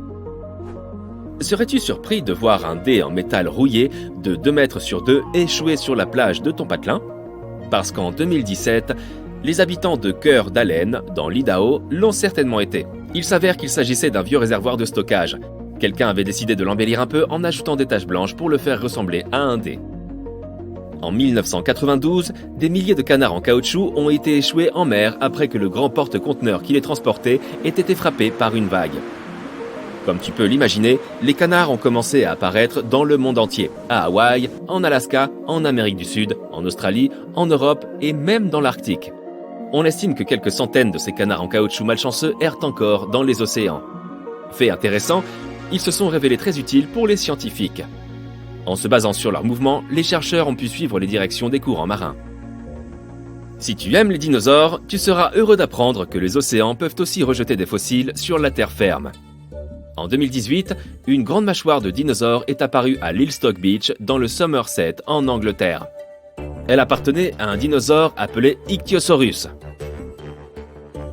Serais-tu surpris de voir un dé en métal rouillé de 2 mètres sur 2 échouer sur la plage de ton patelin? Parce qu'en 2017, les habitants de Cœur d'Allen, dans l'Idaho, l'ont certainement été. Il s'avère qu'il s'agissait d'un vieux réservoir de stockage. Quelqu'un avait décidé de l'embellir un peu en ajoutant des taches blanches pour le faire ressembler à un dé. En 1992, des milliers de canards en caoutchouc ont été échoués en mer après que le grand porte-conteneurs qui les transportait ait été frappé par une vague. Comme tu peux l'imaginer, les canards ont commencé à apparaître dans le monde entier, à Hawaï, en Alaska, en Amérique du Sud, en Australie, en Europe et même dans l'Arctique. On estime que quelques centaines de ces canards en caoutchouc malchanceux errent encore dans les océans. Fait intéressant, ils se sont révélés très utiles pour les scientifiques. En se basant sur leurs mouvements, les chercheurs ont pu suivre les directions des courants marins. Si tu aimes les dinosaures, tu seras heureux d'apprendre que les océans peuvent aussi rejeter des fossiles sur la terre ferme. En 2018, une grande mâchoire de dinosaure est apparue à Lilstock Beach dans le Somerset en Angleterre. Elle appartenait à un dinosaure appelé Ichthyosaurus.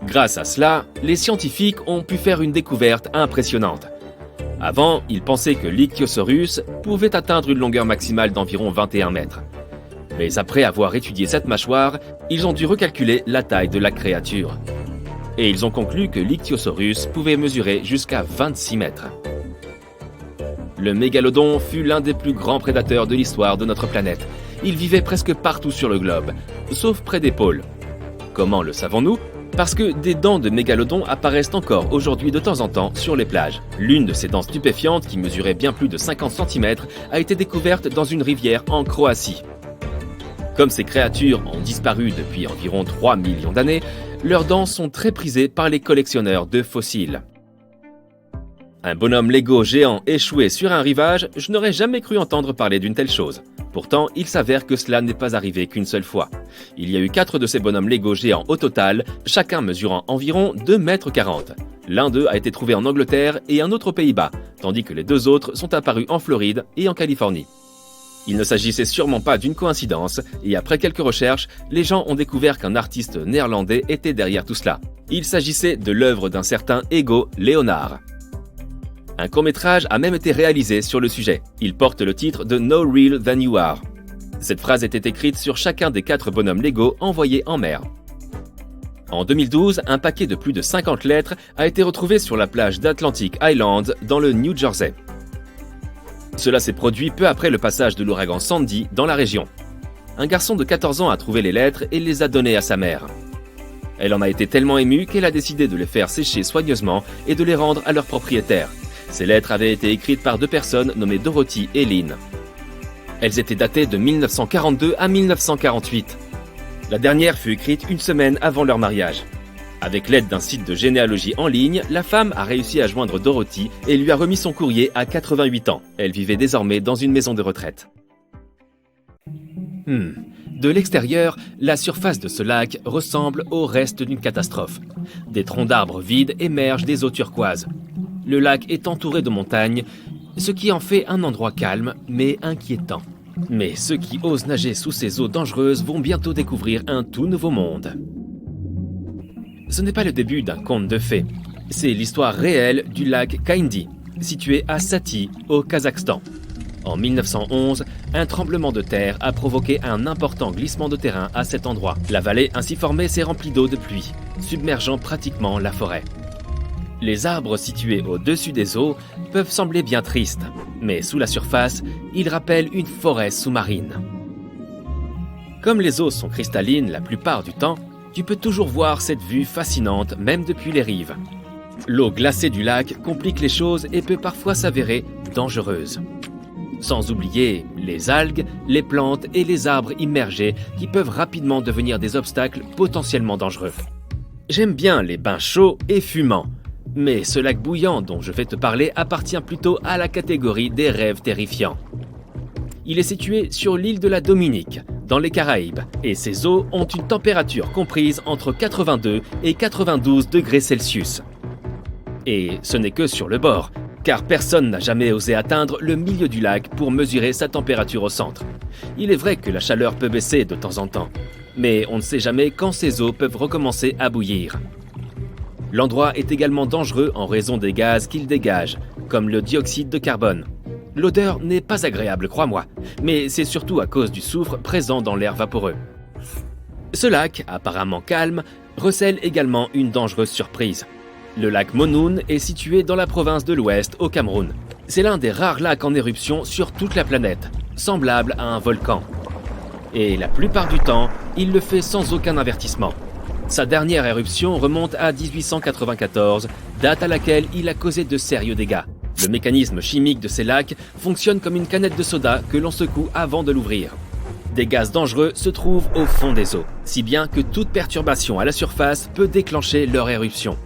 Grâce à cela, les scientifiques ont pu faire une découverte impressionnante. Avant, ils pensaient que l'Ichthyosaurus pouvait atteindre une longueur maximale d'environ 21 mètres. Mais après avoir étudié cette mâchoire, ils ont dû recalculer la taille de la créature. Et ils ont conclu que l'Ichthyosaurus pouvait mesurer jusqu'à 26 mètres. Le mégalodon fut l'un des plus grands prédateurs de l'histoire de notre planète. Il vivait presque partout sur le globe, sauf près des pôles. Comment le savons-nous ? Parce que des dents de mégalodon apparaissent encore aujourd'hui de temps en temps sur les plages. L'une de ces dents stupéfiantes, qui mesurait bien plus de 50 cm, a été découverte dans une rivière en Croatie. Comme ces créatures ont disparu depuis environ 3 millions d'années, leurs dents sont très prisées par les collectionneurs de fossiles. Un bonhomme Lego géant échoué sur un rivage, je n'aurais jamais cru entendre parler d'une telle chose. Pourtant, il s'avère que cela n'est pas arrivé qu'une seule fois. Il y a eu 4 de ces bonhommes Lego géants au total, chacun mesurant environ 2,40 mètres. L'un d'eux a été trouvé en Angleterre et un autre aux Pays-Bas, tandis que les 2 autres sont apparus en Floride et en Californie. Il ne s'agissait sûrement pas d'une coïncidence, et après quelques recherches, les gens ont découvert qu'un artiste néerlandais était derrière tout cela. Il s'agissait de l'œuvre d'un certain Ego Leonard. Un court-métrage a même été réalisé sur le sujet. Il porte le titre de No Real Than You Are. Cette phrase était écrite sur chacun des 4 bonhommes Lego envoyés en mer. En 2012, un paquet de plus de 50 lettres a été retrouvé sur la plage d'Atlantic Island dans le New Jersey. Cela s'est produit peu après le passage de l'ouragan Sandy dans la région. Un garçon de 14 ans a trouvé les lettres et les a données à sa mère. Elle en a été tellement émue qu'elle a décidé de les faire sécher soigneusement et de les rendre à leur propriétaire. Ces lettres avaient été écrites par deux personnes nommées Dorothy et Lynn. Elles étaient datées de 1942 à 1948. La dernière fut écrite une semaine avant leur mariage. Avec l'aide d'un site de généalogie en ligne, la femme a réussi à joindre Dorothy et lui a remis son courrier à 88 ans. Elle vivait désormais dans une maison de retraite. De l'extérieur, la surface de ce lac ressemble au reste d'une catastrophe. Des troncs d'arbres vides émergent des eaux turquoises. Le lac est entouré de montagnes, ce qui en fait un endroit calme mais inquiétant. Mais ceux qui osent nager sous ces eaux dangereuses vont bientôt découvrir un tout nouveau monde. Ce n'est pas le début d'un conte de fées. C'est l'histoire réelle du lac Kaindi, situé à Sati, au Kazakhstan. En 1911, un tremblement de terre a provoqué un important glissement de terrain à cet endroit. La vallée ainsi formée s'est remplie d'eau de pluie, submergeant pratiquement la forêt. Les arbres situés au-dessus des eaux peuvent sembler bien tristes, mais sous la surface, ils rappellent une forêt sous-marine. Comme les eaux sont cristallines la plupart du temps, tu peux toujours voir cette vue fascinante même depuis les rives. L'eau glacée du lac complique les choses et peut parfois s'avérer dangereuse. Sans oublier les algues, les plantes et les arbres immergés qui peuvent rapidement devenir des obstacles potentiellement dangereux. J'aime bien les bains chauds et fumants, mais ce lac bouillant dont je vais te parler appartient plutôt à la catégorie des rêves terrifiants. Il est situé sur l'île de la Dominique, dans les Caraïbes, et ses eaux ont une température comprise entre 82 et 92 degrés Celsius. Et ce n'est que sur le bord, car personne n'a jamais osé atteindre le milieu du lac pour mesurer sa température au centre. Il est vrai que la chaleur peut baisser de temps en temps, mais on ne sait jamais quand ces eaux peuvent recommencer à bouillir. L'endroit est également dangereux en raison des gaz qu'il dégage, comme le dioxyde de carbone. L'odeur n'est pas agréable, crois-moi, mais c'est surtout à cause du soufre présent dans l'air vaporeux. Ce lac, apparemment calme, recèle également une dangereuse surprise. Le lac Monoun est situé dans la province de l'Ouest, au Cameroun. C'est l'un des rares lacs en éruption sur toute la planète, semblable à un volcan. Et la plupart du temps, il le fait sans aucun avertissement. Sa dernière éruption remonte à 1894, date à laquelle il a causé de sérieux dégâts. Le mécanisme chimique de ces lacs fonctionne comme une canette de soda que l'on secoue avant de l'ouvrir. Des gaz dangereux se trouvent au fond des eaux, si bien que toute perturbation à la surface peut déclencher leur éruption.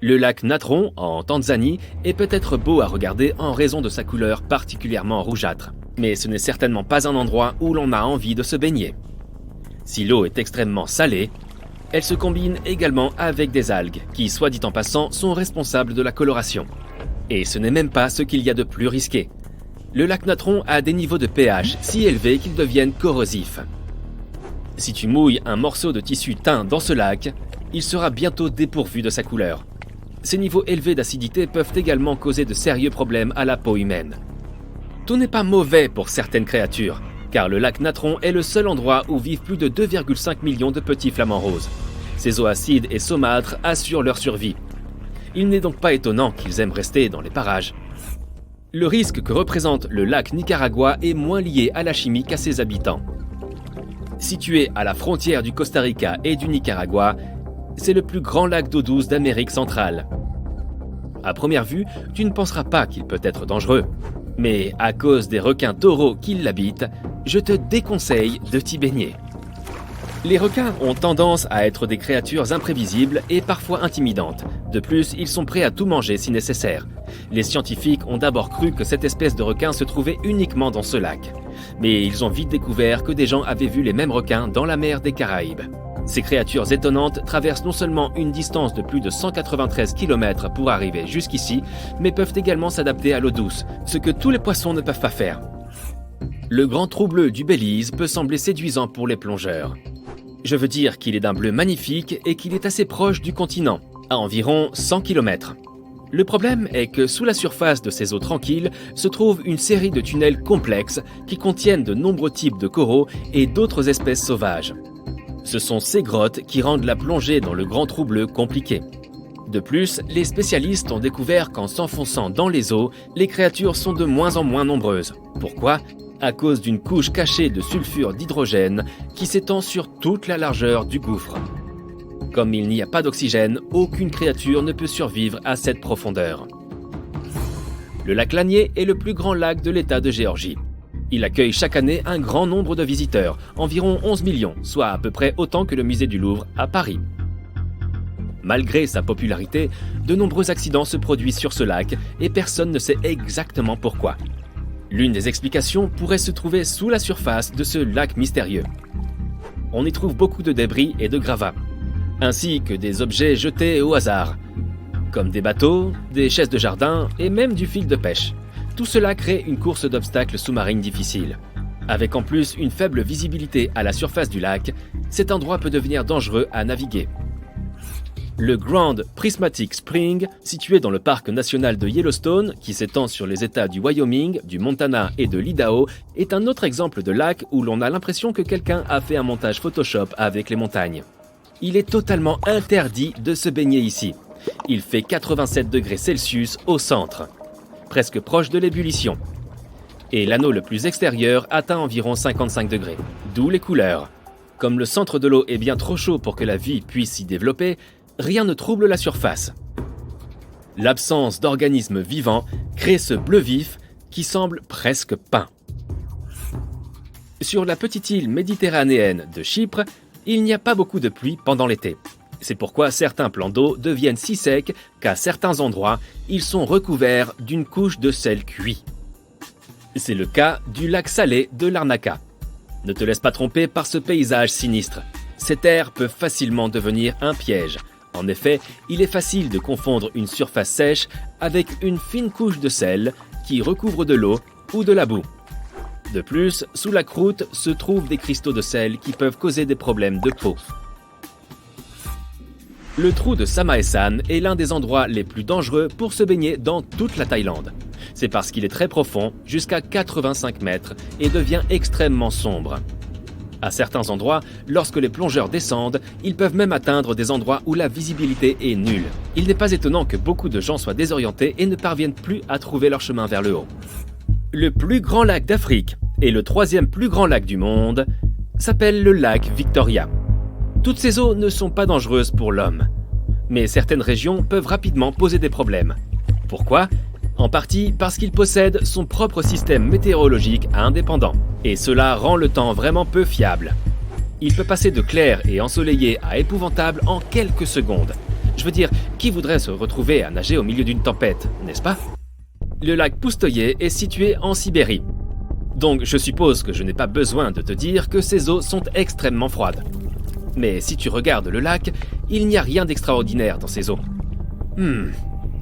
Le lac Natron, en Tanzanie, est peut-être beau à regarder en raison de sa couleur particulièrement rougeâtre. Mais ce n'est certainement pas un endroit où l'on a envie de se baigner. Si l'eau est extrêmement salée, elle se combine également avec des algues, qui, soit dit en passant, sont responsables de la coloration. Et ce n'est même pas ce qu'il y a de plus risqué. Le lac Natron a des niveaux de pH si élevés qu'ils deviennent corrosifs. Si tu mouilles un morceau de tissu teint dans ce lac, il sera bientôt dépourvu de sa couleur. Ces niveaux élevés d'acidité peuvent également causer de sérieux problèmes à la peau humaine. Tout n'est pas mauvais pour certaines créatures, car le lac Natron est le seul endroit où vivent plus de 2,5 millions de petits flamants roses. Ces eaux acides et saumâtres assurent leur survie. Il n'est donc pas étonnant qu'ils aiment rester dans les parages. Le risque que représente le lac Nicaragua est moins lié à la chimie qu'à ses habitants. Situé à la frontière du Costa Rica et du Nicaragua, c'est le plus grand lac d'eau douce d'Amérique centrale. À première vue, tu ne penseras pas qu'il peut être dangereux. Mais à cause des requins taureaux qui l'habitent, je te déconseille de t'y baigner. Les requins ont tendance à être des créatures imprévisibles et parfois intimidantes. De plus, ils sont prêts à tout manger si nécessaire. Les scientifiques ont d'abord cru que cette espèce de requin se trouvait uniquement dans ce lac. Mais ils ont vite découvert que des gens avaient vu les mêmes requins dans la mer des Caraïbes. Ces créatures étonnantes traversent non seulement une distance de plus de 193 km pour arriver jusqu'ici, mais peuvent également s'adapter à l'eau douce, ce que tous les poissons ne peuvent pas faire. Le grand trou bleu du Belize peut sembler séduisant pour les plongeurs. Je veux dire qu'il est d'un bleu magnifique et qu'il est assez proche du continent, à environ 100 km. Le problème est que sous la surface de ces eaux tranquilles se trouve une série de tunnels complexes qui contiennent de nombreux types de coraux et d'autres espèces sauvages. Ce sont ces grottes qui rendent la plongée dans le grand trou bleu compliquée. De plus, les spécialistes ont découvert qu'en s'enfonçant dans les eaux, les créatures sont de moins en moins nombreuses. Pourquoi ? À cause d'une couche cachée de sulfure d'hydrogène qui s'étend sur toute la largeur du gouffre. Comme il n'y a pas d'oxygène, aucune créature ne peut survivre à cette profondeur. Le lac Lanier est le plus grand lac de l'État de Géorgie. Il accueille chaque année un grand nombre de visiteurs, environ 11 millions, soit à peu près autant que le musée du Louvre à Paris. Malgré sa popularité, de nombreux accidents se produisent sur ce lac et personne ne sait exactement pourquoi. L'une des explications pourrait se trouver sous la surface de ce lac mystérieux. On y trouve beaucoup de débris et de gravats, ainsi que des objets jetés au hasard, comme des bateaux, des chaises de jardin et même du fil de pêche. Tout cela crée une course d'obstacles sous-marine difficile. Avec en plus une faible visibilité à la surface du lac, cet endroit peut devenir dangereux à naviguer. Le Grand Prismatic Spring, situé dans le parc national de Yellowstone, qui s'étend sur les États du Wyoming, du Montana et de l'Idaho, est un autre exemple de lac où l'on a l'impression que quelqu'un a fait un montage Photoshop avec les montagnes. Il est totalement interdit de se baigner ici. Il fait 87 degrés Celsius au centre, presque proche de l'ébullition. Et l'anneau le plus extérieur atteint environ 55 degrés, d'où les couleurs. Comme le centre de l'eau est bien trop chaud pour que la vie puisse s'y développer, rien ne trouble la surface. L'absence d'organismes vivants crée ce bleu vif qui semble presque peint. Sur la petite île méditerranéenne de Chypre, il n'y a pas beaucoup de pluie pendant l'été. C'est pourquoi certains plans d'eau deviennent si secs qu'à certains endroits, ils sont recouverts d'une couche de sel cuit. C'est le cas du lac salé de Larnaca. Ne te laisse pas tromper par ce paysage sinistre. Ces terres peuvent facilement devenir un piège. En effet, il est facile de confondre une surface sèche avec une fine couche de sel qui recouvre de l'eau ou de la boue. De plus, sous la croûte se trouvent des cristaux de sel qui peuvent causer des problèmes de peau. Le trou de Samaesan est l'un des endroits les plus dangereux pour se baigner dans toute la Thaïlande. C'est parce qu'il est très profond, jusqu'à 85 mètres, et devient extrêmement sombre. À certains endroits, lorsque les plongeurs descendent, ils peuvent même atteindre des endroits où la visibilité est nulle. Il n'est pas étonnant que beaucoup de gens soient désorientés et ne parviennent plus à trouver leur chemin vers le haut. Le plus grand lac d'Afrique et le troisième plus grand lac du monde s'appelle le lac Victoria. Toutes ces eaux ne sont pas dangereuses pour l'homme, mais certaines régions peuvent rapidement poser des problèmes. Pourquoi ? En partie parce qu'il possède son propre système météorologique indépendant, et cela rend le temps vraiment peu fiable. Il peut passer de clair et ensoleillé à épouvantable en quelques secondes. Je veux dire, qui voudrait se retrouver à nager au milieu d'une tempête, n'est-ce pas ? Le lac Poustoye est situé en Sibérie. Donc je suppose que je n'ai pas besoin de te dire que ces eaux sont extrêmement froides. Mais si tu regardes le lac, il n'y a rien d'extraordinaire dans ces eaux.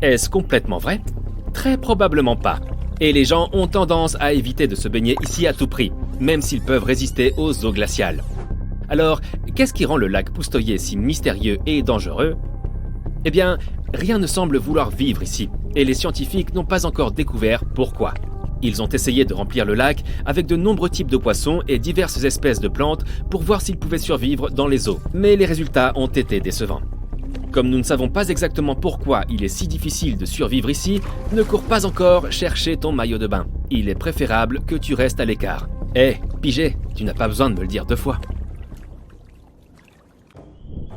Est-ce complètement vrai ? Très probablement pas. Et les gens ont tendance à éviter de se baigner ici à tout prix, même s'ils peuvent résister aux eaux glaciales. Alors, qu'est-ce qui rend le lac Poustoye si mystérieux et dangereux ? Eh bien, rien ne semble vouloir vivre ici, et les scientifiques n'ont pas encore découvert pourquoi. Ils ont essayé de remplir le lac avec de nombreux types de poissons et diverses espèces de plantes pour voir s'ils pouvaient survivre dans les eaux, mais les résultats ont été décevants. Comme nous ne savons pas exactement pourquoi il est si difficile de survivre ici, ne cours pas encore chercher ton maillot de bain. Il est préférable que tu restes à l'écart. Pigé, tu n'as pas besoin de me le dire 2 fois.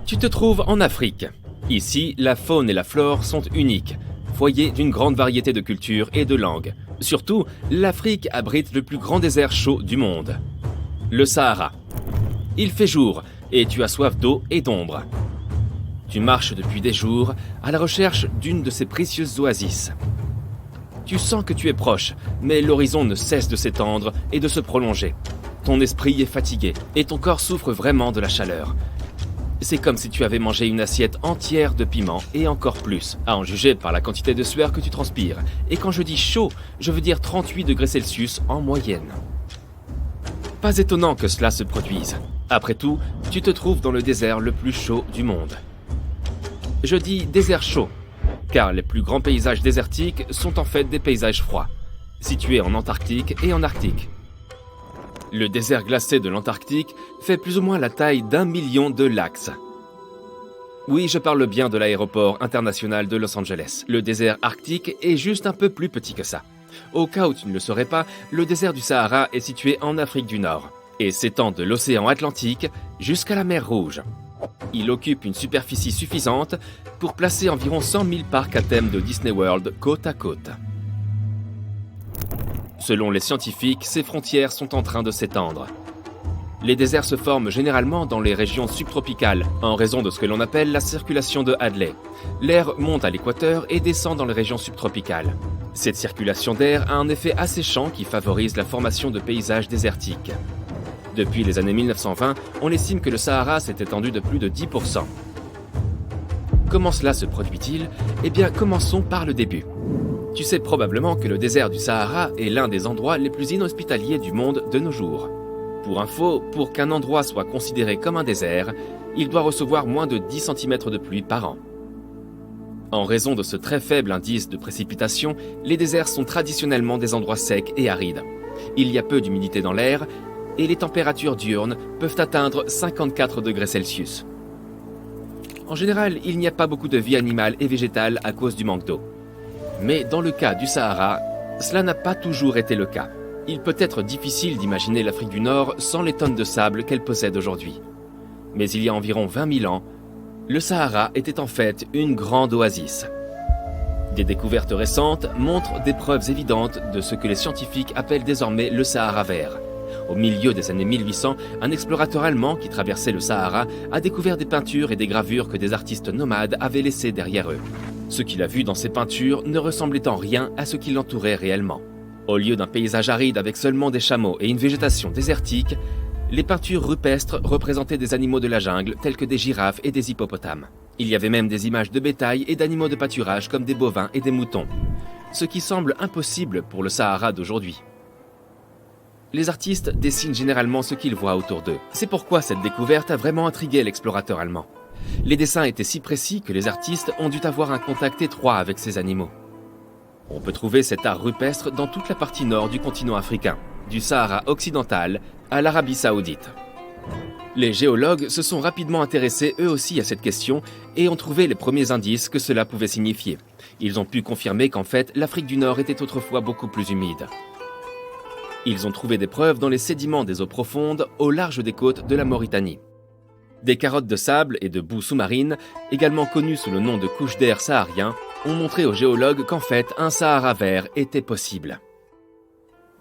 Tu te trouves en Afrique. Ici, la faune et la flore sont uniques, foyer d'une grande variété de cultures et de langues. Surtout, l'Afrique abrite le plus grand désert chaud du monde, le Sahara. Il fait jour et tu as soif d'eau et d'ombre. Tu marches depuis des jours à la recherche d'une de ces précieuses oasis. Tu sens que tu es proche, mais l'horizon ne cesse de s'étendre et de se prolonger. Ton esprit est fatigué et ton corps souffre vraiment de la chaleur. C'est comme si tu avais mangé une assiette entière de piment et encore plus, à en juger par la quantité de sueur que tu transpires. Et quand je dis chaud, je veux dire 38 degrés Celsius en moyenne. Pas étonnant que cela se produise. Après tout, tu te trouves dans le désert le plus chaud du monde. Je dis désert chaud, car les plus grands paysages désertiques sont en fait des paysages froids, situés en Antarctique et en Arctique. Le désert glacé de l'Antarctique fait plus ou moins la taille d'1 million de lacs. Oui, je parle bien de l'aéroport international de Los Angeles. Le désert arctique est juste un peu plus petit que ça. Au cas où tu ne le saurais pas, le désert du Sahara est situé en Afrique du Nord et s'étend de l'océan Atlantique jusqu'à la mer Rouge. Il occupe une superficie suffisante pour placer environ 100 000 parcs à thème de Disney World côte à côte. Selon les scientifiques, ces frontières sont en train de s'étendre. Les déserts se forment généralement dans les régions subtropicales, en raison de ce que l'on appelle la circulation de Hadley. L'air monte à l'équateur et descend dans les régions subtropicales. Cette circulation d'air a un effet asséchant qui favorise la formation de paysages désertiques. Depuis les années 1920, on estime que le Sahara s'est étendu de plus de 10%. Comment cela se produit-il ? Eh bien, commençons par le début. Tu sais probablement que le désert du Sahara est l'un des endroits les plus inhospitaliers du monde de nos jours. Pour info, pour qu'un endroit soit considéré comme un désert, il doit recevoir moins de 10 cm de pluie par an. En raison de ce très faible indice de précipitation, les déserts sont traditionnellement des endroits secs et arides. Il y a peu d'humidité dans l'air et les températures diurnes peuvent atteindre 54 degrés Celsius. En général, il n'y a pas beaucoup de vie animale et végétale à cause du manque d'eau. Mais dans le cas du Sahara, cela n'a pas toujours été le cas. Il peut être difficile d'imaginer l'Afrique du Nord sans les tonnes de sable qu'elle possède aujourd'hui. Mais il y a environ 20 000 ans, le Sahara était en fait une grande oasis. Des découvertes récentes montrent des preuves évidentes de ce que les scientifiques appellent désormais le Sahara vert. Au milieu des années 1800, un explorateur allemand qui traversait le Sahara a découvert des peintures et des gravures que des artistes nomades avaient laissées derrière eux. Ce qu'il a vu dans ces peintures ne ressemblait en rien à ce qui l'entourait réellement. Au lieu d'un paysage aride avec seulement des chameaux et une végétation désertique, les peintures rupestres représentaient des animaux de la jungle tels que des girafes et des hippopotames. Il y avait même des images de bétail et d'animaux de pâturage comme des bovins et des moutons, ce qui semble impossible pour le Sahara d'aujourd'hui. Les artistes dessinent généralement ce qu'ils voient autour d'eux. C'est pourquoi cette découverte a vraiment intrigué l'explorateur allemand. Les dessins étaient si précis que les artistes ont dû avoir un contact étroit avec ces animaux. On peut trouver cet art rupestre dans toute la partie nord du continent africain, du Sahara occidental à l'Arabie saoudite. Les géologues se sont rapidement intéressés eux aussi à cette question et ont trouvé les premiers indices que cela pouvait signifier. Ils ont pu confirmer qu'en fait, l'Afrique du Nord était autrefois beaucoup plus humide. Ils ont trouvé des preuves dans les sédiments des eaux profondes au large des côtes de la Mauritanie. Des carottes de sable et de boue sous-marine, également connues sous le nom de couches d'air saharien, ont montré aux géologues qu'en fait, un Sahara vert était possible.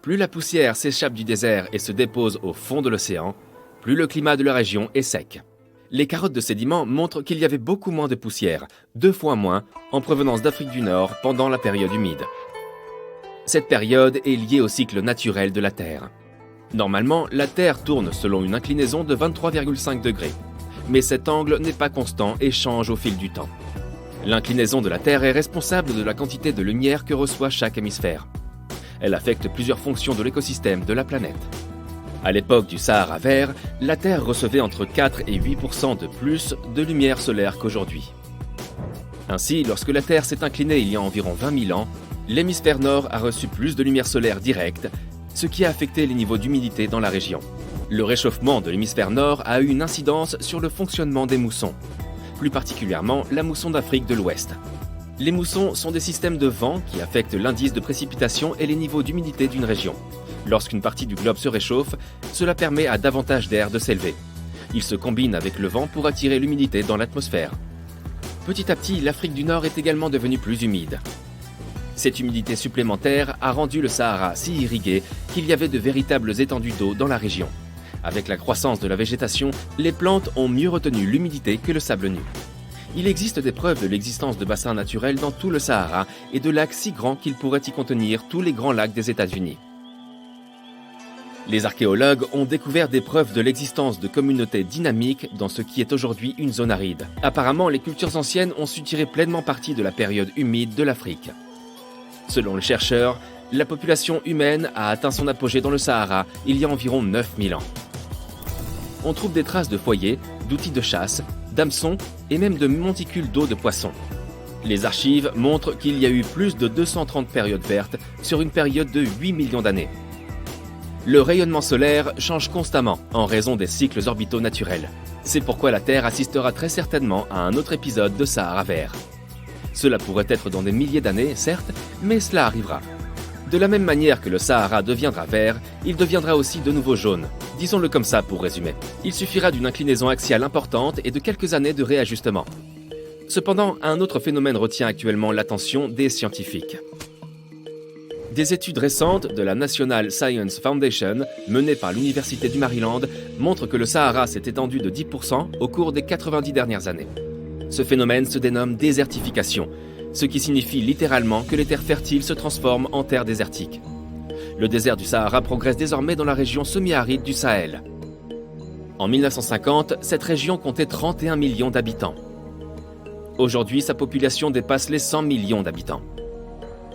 Plus la poussière s'échappe du désert et se dépose au fond de l'océan, plus le climat de la région est sec. Les carottes de sédiments montrent qu'il y avait beaucoup moins de poussière, 2 fois moins, en provenance d'Afrique du Nord pendant la période humide. Cette période est liée au cycle naturel de la Terre. Normalement, la Terre tourne selon une inclinaison de 23,5 degrés. Mais cet angle n'est pas constant et change au fil du temps. L'inclinaison de la Terre est responsable de la quantité de lumière que reçoit chaque hémisphère. Elle affecte plusieurs fonctions de l'écosystème de la planète. À l'époque du Sahara vert, la Terre recevait entre 4 et 8% de plus de lumière solaire qu'aujourd'hui. Ainsi, lorsque la Terre s'est inclinée il y a environ 20 000 ans, l'hémisphère nord a reçu plus de lumière solaire directe, ce qui a affecté les niveaux d'humidité dans la région. Le réchauffement de l'hémisphère nord a eu une incidence sur le fonctionnement des moussons, plus particulièrement la mousson d'Afrique de l'Ouest. Les moussons sont des systèmes de vent qui affectent l'indice de précipitation et les niveaux d'humidité d'une région. Lorsqu'une partie du globe se réchauffe, cela permet à davantage d'air de s'élever. Il se combine avec le vent pour attirer l'humidité dans l'atmosphère. Petit à petit, l'Afrique du Nord est également devenue plus humide. Cette humidité supplémentaire a rendu le Sahara si irrigué qu'il y avait de véritables étendues d'eau dans la région. Avec la croissance de la végétation, les plantes ont mieux retenu l'humidité que le sable nu. Il existe des preuves de l'existence de bassins naturels dans tout le Sahara et de lacs si grands qu'ils pourraient y contenir tous les grands lacs des États-Unis. Les archéologues ont découvert des preuves de l'existence de communautés dynamiques dans ce qui est aujourd'hui une zone aride. Apparemment, les cultures anciennes ont su tirer pleinement parti de la période humide de l'Afrique. Selon les chercheurs, la population humaine a atteint son apogée dans le Sahara il y a environ 9000 ans. On trouve des traces de foyers, d'outils de chasse, d'hameçons et même de monticules d'eau de poissons. Les archives montrent qu'il y a eu plus de 230 périodes vertes sur une période de 8 millions d'années. Le rayonnement solaire change constamment en raison des cycles orbitaux naturels. C'est pourquoi la Terre assistera très certainement à un autre épisode de Sahara vert. Cela pourrait être dans des milliers d'années, certes, mais cela arrivera. De la même manière que le Sahara deviendra vert, il deviendra aussi de nouveau jaune. Disons-le comme ça pour résumer. Il suffira d'une inclinaison axiale importante et de quelques années de réajustement. Cependant, un autre phénomène retient actuellement l'attention des scientifiques. Des études récentes de la National Science Foundation, menées par l'Université du Maryland, montrent que le Sahara s'est étendu de 10% au cours des 90 dernières années. Ce phénomène se dénomme désertification, ce qui signifie littéralement que les terres fertiles se transforment en terres désertiques. Le désert du Sahara progresse désormais dans la région semi-aride du Sahel. En 1950, cette région comptait 31 millions d'habitants. Aujourd'hui, sa population dépasse les 100 millions d'habitants.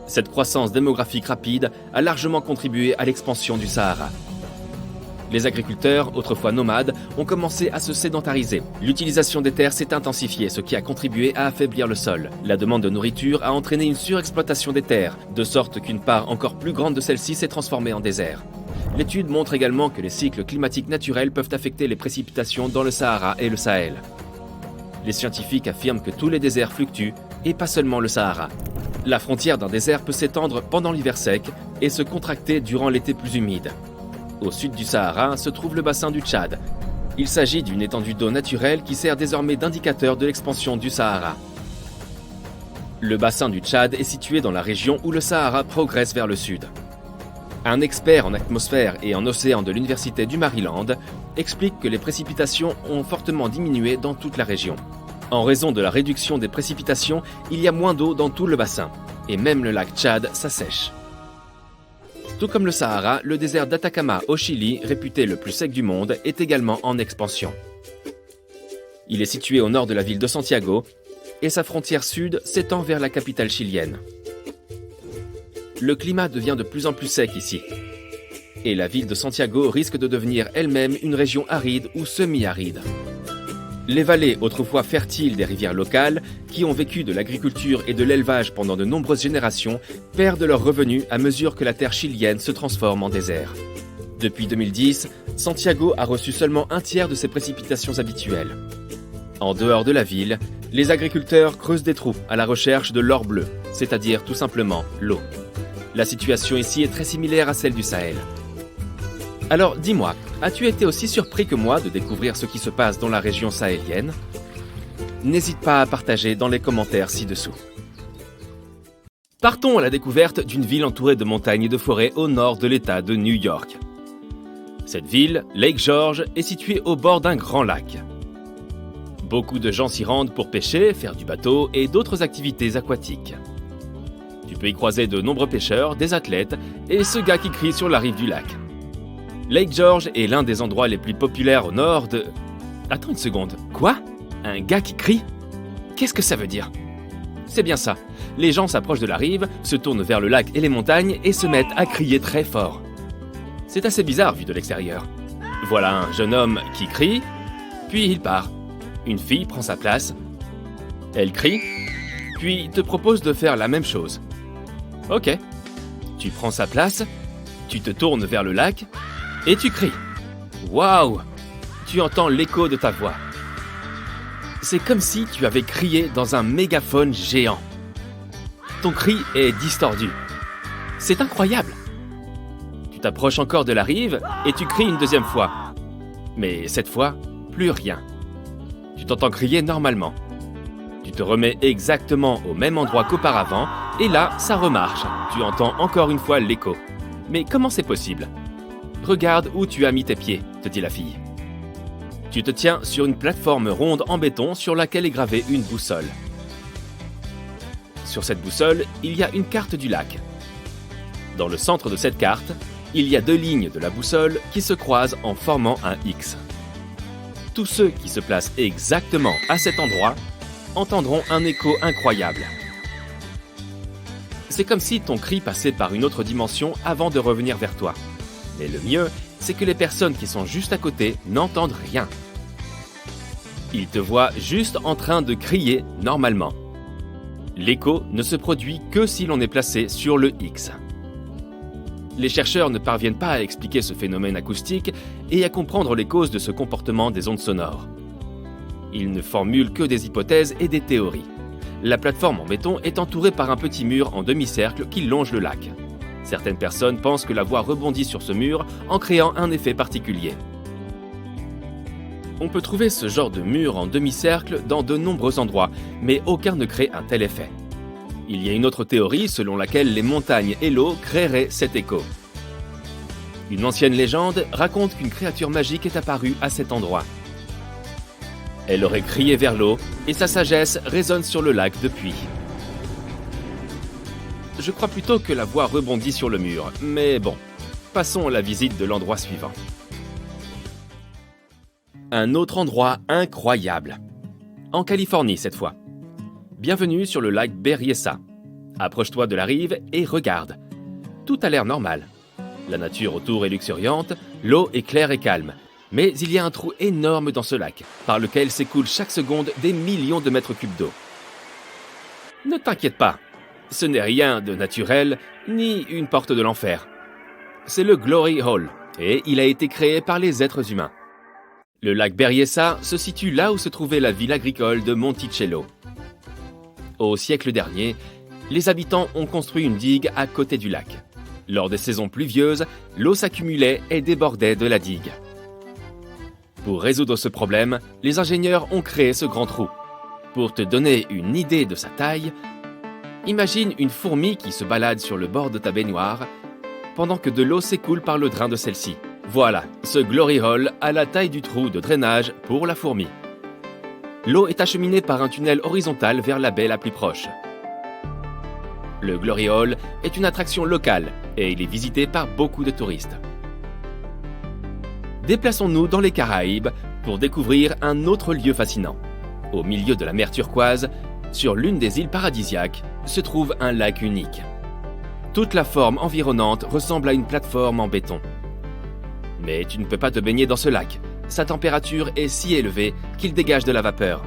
Cette croissance démographique rapide a largement contribué à l'expansion du Sahara. Les agriculteurs, autrefois nomades, ont commencé à se sédentariser. L'utilisation des terres s'est intensifiée, ce qui a contribué à affaiblir le sol. La demande de nourriture a entraîné une surexploitation des terres, de sorte qu'une part encore plus grande de celle-ci s'est transformée en désert. L'étude montre également que les cycles climatiques naturels peuvent affecter les précipitations dans le Sahara et le Sahel. Les scientifiques affirment que tous les déserts fluctuent, et pas seulement le Sahara. La frontière d'un désert peut s'étendre pendant l'hiver sec et se contracter durant l'été plus humide. Au sud du Sahara se trouve le bassin du Tchad. Il s'agit d'une étendue d'eau naturelle qui sert désormais d'indicateur de l'expansion du Sahara. Le bassin du Tchad est situé dans la région où le Sahara progresse vers le sud. Un expert en atmosphère et en océan de l'Université du Maryland explique que les précipitations ont fortement diminué dans toute la région. En raison de la réduction des précipitations, il y a moins d'eau dans tout le bassin, et même le lac Tchad s'assèche. Tout comme le Sahara, le désert d'Atacama au Chili, réputé le plus sec du monde, est également en expansion. Il est situé au nord de la ville de Santiago, et sa frontière sud s'étend vers la capitale chilienne. Le climat devient de plus en plus sec ici, et la ville de Santiago risque de devenir elle-même une région aride ou semi-aride. Les vallées autrefois fertiles des rivières locales, qui ont vécu de l'agriculture et de l'élevage pendant de nombreuses générations, perdent leurs revenus à mesure que la terre chilienne se transforme en désert. Depuis 2010, Santiago a reçu seulement un tiers de ses précipitations habituelles. En dehors de la ville, les agriculteurs creusent des trous à la recherche de l'or bleu, c'est-à-dire tout simplement l'eau. La situation ici est très similaire à celle du Sahel. Alors dis-moi, as-tu été aussi surpris que moi de découvrir ce qui se passe dans la région sahélienne ? N'hésite pas à partager dans les commentaires ci-dessous. Partons à la découverte d'une ville entourée de montagnes et de forêts au nord de l'État de New York. Cette ville, Lake George, est située au bord d'un grand lac. Beaucoup de gens s'y rendent pour pêcher, faire du bateau et d'autres activités aquatiques. Tu peux y croiser de nombreux pêcheurs, des athlètes et ce gars qui crie sur la rive du lac. Lake George est l'un des endroits les plus populaires au nord de... Attends une seconde, quoi ? Un gars qui crie ? Qu'est-ce que ça veut dire ? C'est bien ça. Les gens s'approchent de la rive, se tournent vers le lac et les montagnes et se mettent à crier très fort. C'est assez bizarre vu de l'extérieur. Voilà un jeune homme qui crie, puis il part. Une fille prend sa place. Elle crie, puis te propose de faire la même chose. Ok. Tu prends sa place, tu te tournes vers le lac et tu cries. Waouh! Tu entends l'écho de ta voix. C'est comme si tu avais crié dans un mégaphone géant. Ton cri est distordu. C'est incroyable. Tu t'approches encore de la rive et tu cries une deuxième fois. Mais cette fois, plus rien. Tu t'entends crier normalement. Tu te remets exactement au même endroit qu'auparavant et là, ça remarche. Tu entends encore une fois l'écho. Mais comment c'est possible ? Regarde où tu as mis tes pieds, te dit la fille. Tu te tiens sur une plateforme ronde en béton sur laquelle est gravée une boussole. Sur cette boussole, il y a une carte du lac. Dans le centre de cette carte, il y a deux lignes de la boussole qui se croisent en formant un X. Tous ceux qui se placent exactement à cet endroit entendront un écho incroyable. C'est comme si ton cri passait par une autre dimension avant de revenir vers toi. Mais le mieux, c'est que les personnes qui sont juste à côté n'entendent rien. Ils te voient juste en train de crier normalement. L'écho ne se produit que si l'on est placé sur le X. Les chercheurs ne parviennent pas à expliquer ce phénomène acoustique et à comprendre les causes de ce comportement des ondes sonores. Ils ne formulent que des hypothèses et des théories. La plateforme en béton est entourée par un petit mur en demi-cercle qui longe le lac. Certaines personnes pensent que la voie rebondit sur ce mur en créant un effet particulier. On peut trouver ce genre de mur en demi-cercle dans de nombreux endroits, mais aucun ne crée un tel effet. Il y a une autre théorie selon laquelle les montagnes et l'eau créeraient cet écho. Une ancienne légende raconte qu'une créature magique est apparue à cet endroit. Elle aurait crié vers l'eau et sa sagesse résonne sur le lac depuis. Je crois plutôt que la voie rebondit sur le mur, mais bon, passons à la visite de l'endroit suivant. Un autre endroit incroyable. En Californie cette fois. Bienvenue sur le lac Berryessa. Approche-toi de la rive et regarde. Tout a l'air normal. La nature autour est luxuriante, l'eau est claire et calme. Mais il y a un trou énorme dans ce lac, par lequel s'écoulent chaque seconde des millions de mètres cubes d'eau. Ne t'inquiète pas, ce n'est rien de naturel, ni une porte de l'enfer. C'est le Glory Hole, et il a été créé par les êtres humains. Le lac Berryessa se situe là où se trouvait la ville agricole de Monticello. Au siècle dernier, les habitants ont construit une digue à côté du lac. Lors des saisons pluvieuses, l'eau s'accumulait et débordait de la digue. Pour résoudre ce problème, les ingénieurs ont créé ce grand trou. Pour te donner une idée de sa taille, imagine une fourmi qui se balade sur le bord de ta baignoire pendant que de l'eau s'écoule par le drain de celle-ci. Voilà, ce Glory Hole a la taille du trou de drainage pour la fourmi. L'eau est acheminée par un tunnel horizontal vers la baie la plus proche. Le Glory Hole est une attraction locale et il est visité par beaucoup de touristes. Déplaçons-nous dans les Caraïbes pour découvrir un autre lieu fascinant. Au milieu de la mer turquoise, sur l'une des îles paradisiaques, se trouve un lac unique. Toute la forme environnante ressemble à une plateforme en béton. Mais tu ne peux pas te baigner dans ce lac. Sa température est si élevée qu'il dégage de la vapeur.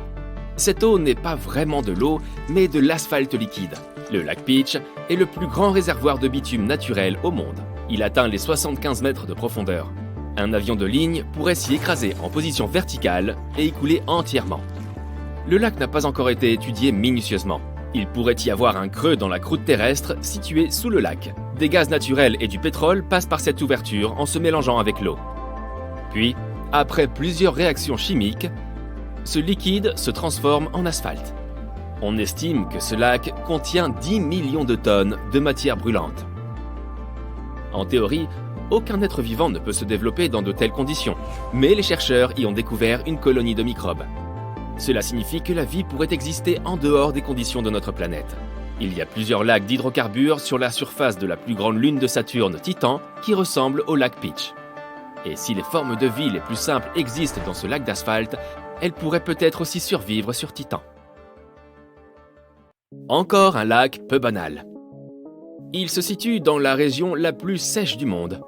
Cette eau n'est pas vraiment de l'eau, mais de l'asphalte liquide. Le lac Peach est le plus grand réservoir de bitume naturel au monde. Il atteint les 75 mètres de profondeur. Un avion de ligne pourrait s'y écraser en position verticale et y couler entièrement. Le lac n'a pas encore été étudié minutieusement. Il pourrait y avoir un creux dans la croûte terrestre situé sous le lac. Des gaz naturels et du pétrole passent par cette ouverture en se mélangeant avec l'eau. Puis, après plusieurs réactions chimiques, ce liquide se transforme en asphalte. On estime que ce lac contient 10 millions de tonnes de matière brûlante. En théorie, aucun être vivant ne peut se développer dans de telles conditions, mais les chercheurs y ont découvert une colonie de microbes. Cela signifie que la vie pourrait exister en dehors des conditions de notre planète. Il y a plusieurs lacs d'hydrocarbures sur la surface de la plus grande lune de Saturne, Titan, qui ressemble au lac Peach. Et si les formes de vie les plus simples existent dans ce lac d'asphalte, elles pourraient peut-être aussi survivre sur Titan. Encore un lac peu banal. Il se situe dans la région la plus sèche du monde.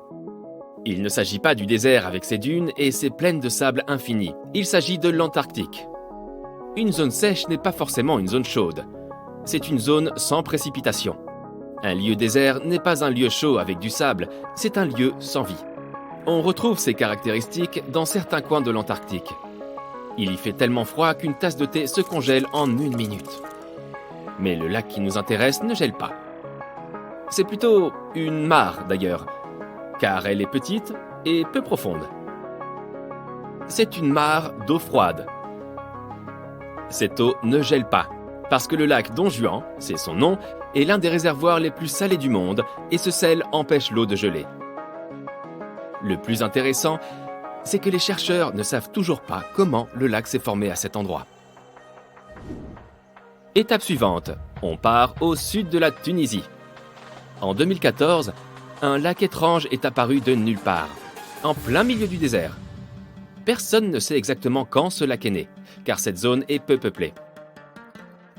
Il ne s'agit pas du désert avec ses dunes et ses plaines de sable infinies. Il s'agit de l'Antarctique. Une zone sèche n'est pas forcément une zone chaude. C'est une zone sans précipitation. Un lieu désert n'est pas un lieu chaud avec du sable, c'est un lieu sans vie. On retrouve ces caractéristiques dans certains coins de l'Antarctique. Il y fait tellement froid qu'une tasse de thé se congèle en 1 minute. Mais le lac qui nous intéresse ne gèle pas. C'est plutôt une mare d'ailleurs, car elle est petite et peu profonde. C'est une mare d'eau froide. Cette eau ne gèle pas, parce que le lac Don Juan, c'est son nom, est l'un des réservoirs les plus salés du monde et ce sel empêche l'eau de geler. Le plus intéressant, c'est que les chercheurs ne savent toujours pas comment le lac s'est formé à cet endroit. Étape suivante, on part au sud de la Tunisie. En 2014, un lac étrange est apparu de nulle part, en plein milieu du désert. Personne ne sait exactement quand ce lac est né, car cette zone est peu peuplée.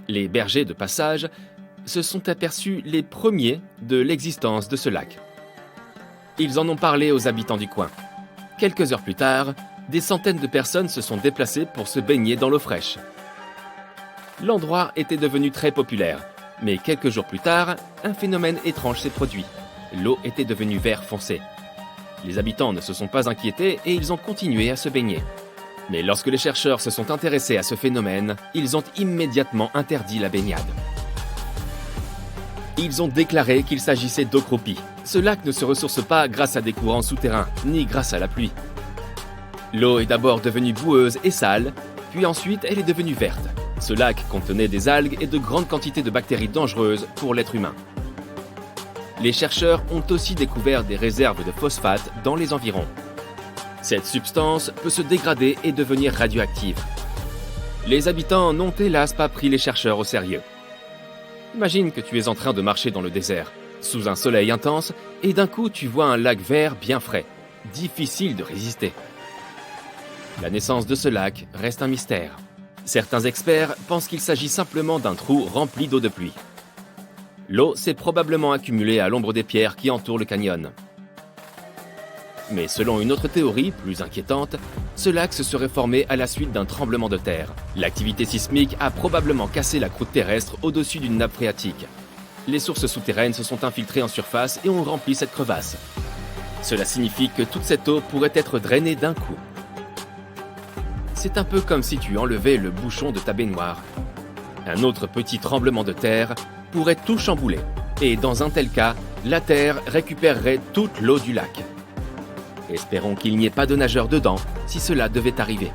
Les bergers de passage se sont aperçus les premiers de l'existence de ce lac. Ils en ont parlé aux habitants du coin. Quelques heures plus tard, des centaines de personnes se sont déplacées pour se baigner dans l'eau fraîche. L'endroit était devenu très populaire, mais quelques jours plus tard, un phénomène étrange s'est produit. L'eau était devenue vert foncé. Les habitants ne se sont pas inquiétés et ils ont continué à se baigner. Mais lorsque les chercheurs se sont intéressés à ce phénomène, ils ont immédiatement interdit la baignade. Ils ont déclaré qu'il s'agissait d'eau croupie, Ce lac ne se ressource pas grâce à des courants souterrains, ni grâce à la pluie. L'eau est d'abord devenue boueuse et sale, puis ensuite elle est devenue verte. Ce lac contenait des algues et de grandes quantités de bactéries dangereuses pour l'être humain. Les chercheurs ont aussi découvert des réserves de phosphate dans les environs. Cette substance peut se dégrader et devenir radioactive. Les habitants n'ont hélas pas pris les chercheurs au sérieux. Imagine que tu es en train de marcher dans le désert, sous un soleil intense, et d'un coup tu vois un lac vert bien frais. Difficile de résister. La naissance de ce lac reste un mystère. Certains experts pensent qu'il s'agit simplement d'un trou rempli d'eau de pluie. L'eau s'est probablement accumulée à l'ombre des pierres qui entourent le canyon. Mais selon une autre théorie, plus inquiétante, ce lac se serait formé à la suite d'un tremblement de terre. L'activité sismique a probablement cassé la croûte terrestre au-dessus d'une nappe phréatique. Les sources souterraines se sont infiltrées en surface et ont rempli cette crevasse. Cela signifie que toute cette eau pourrait être drainée d'un coup. C'est un peu comme si tu enlevais le bouchon de ta baignoire. Un autre petit tremblement de terre pourrait tout chambouler. Et dans un tel cas, la terre récupérerait toute l'eau du lac. Espérons qu'il n'y ait pas de nageurs dedans si cela devait arriver.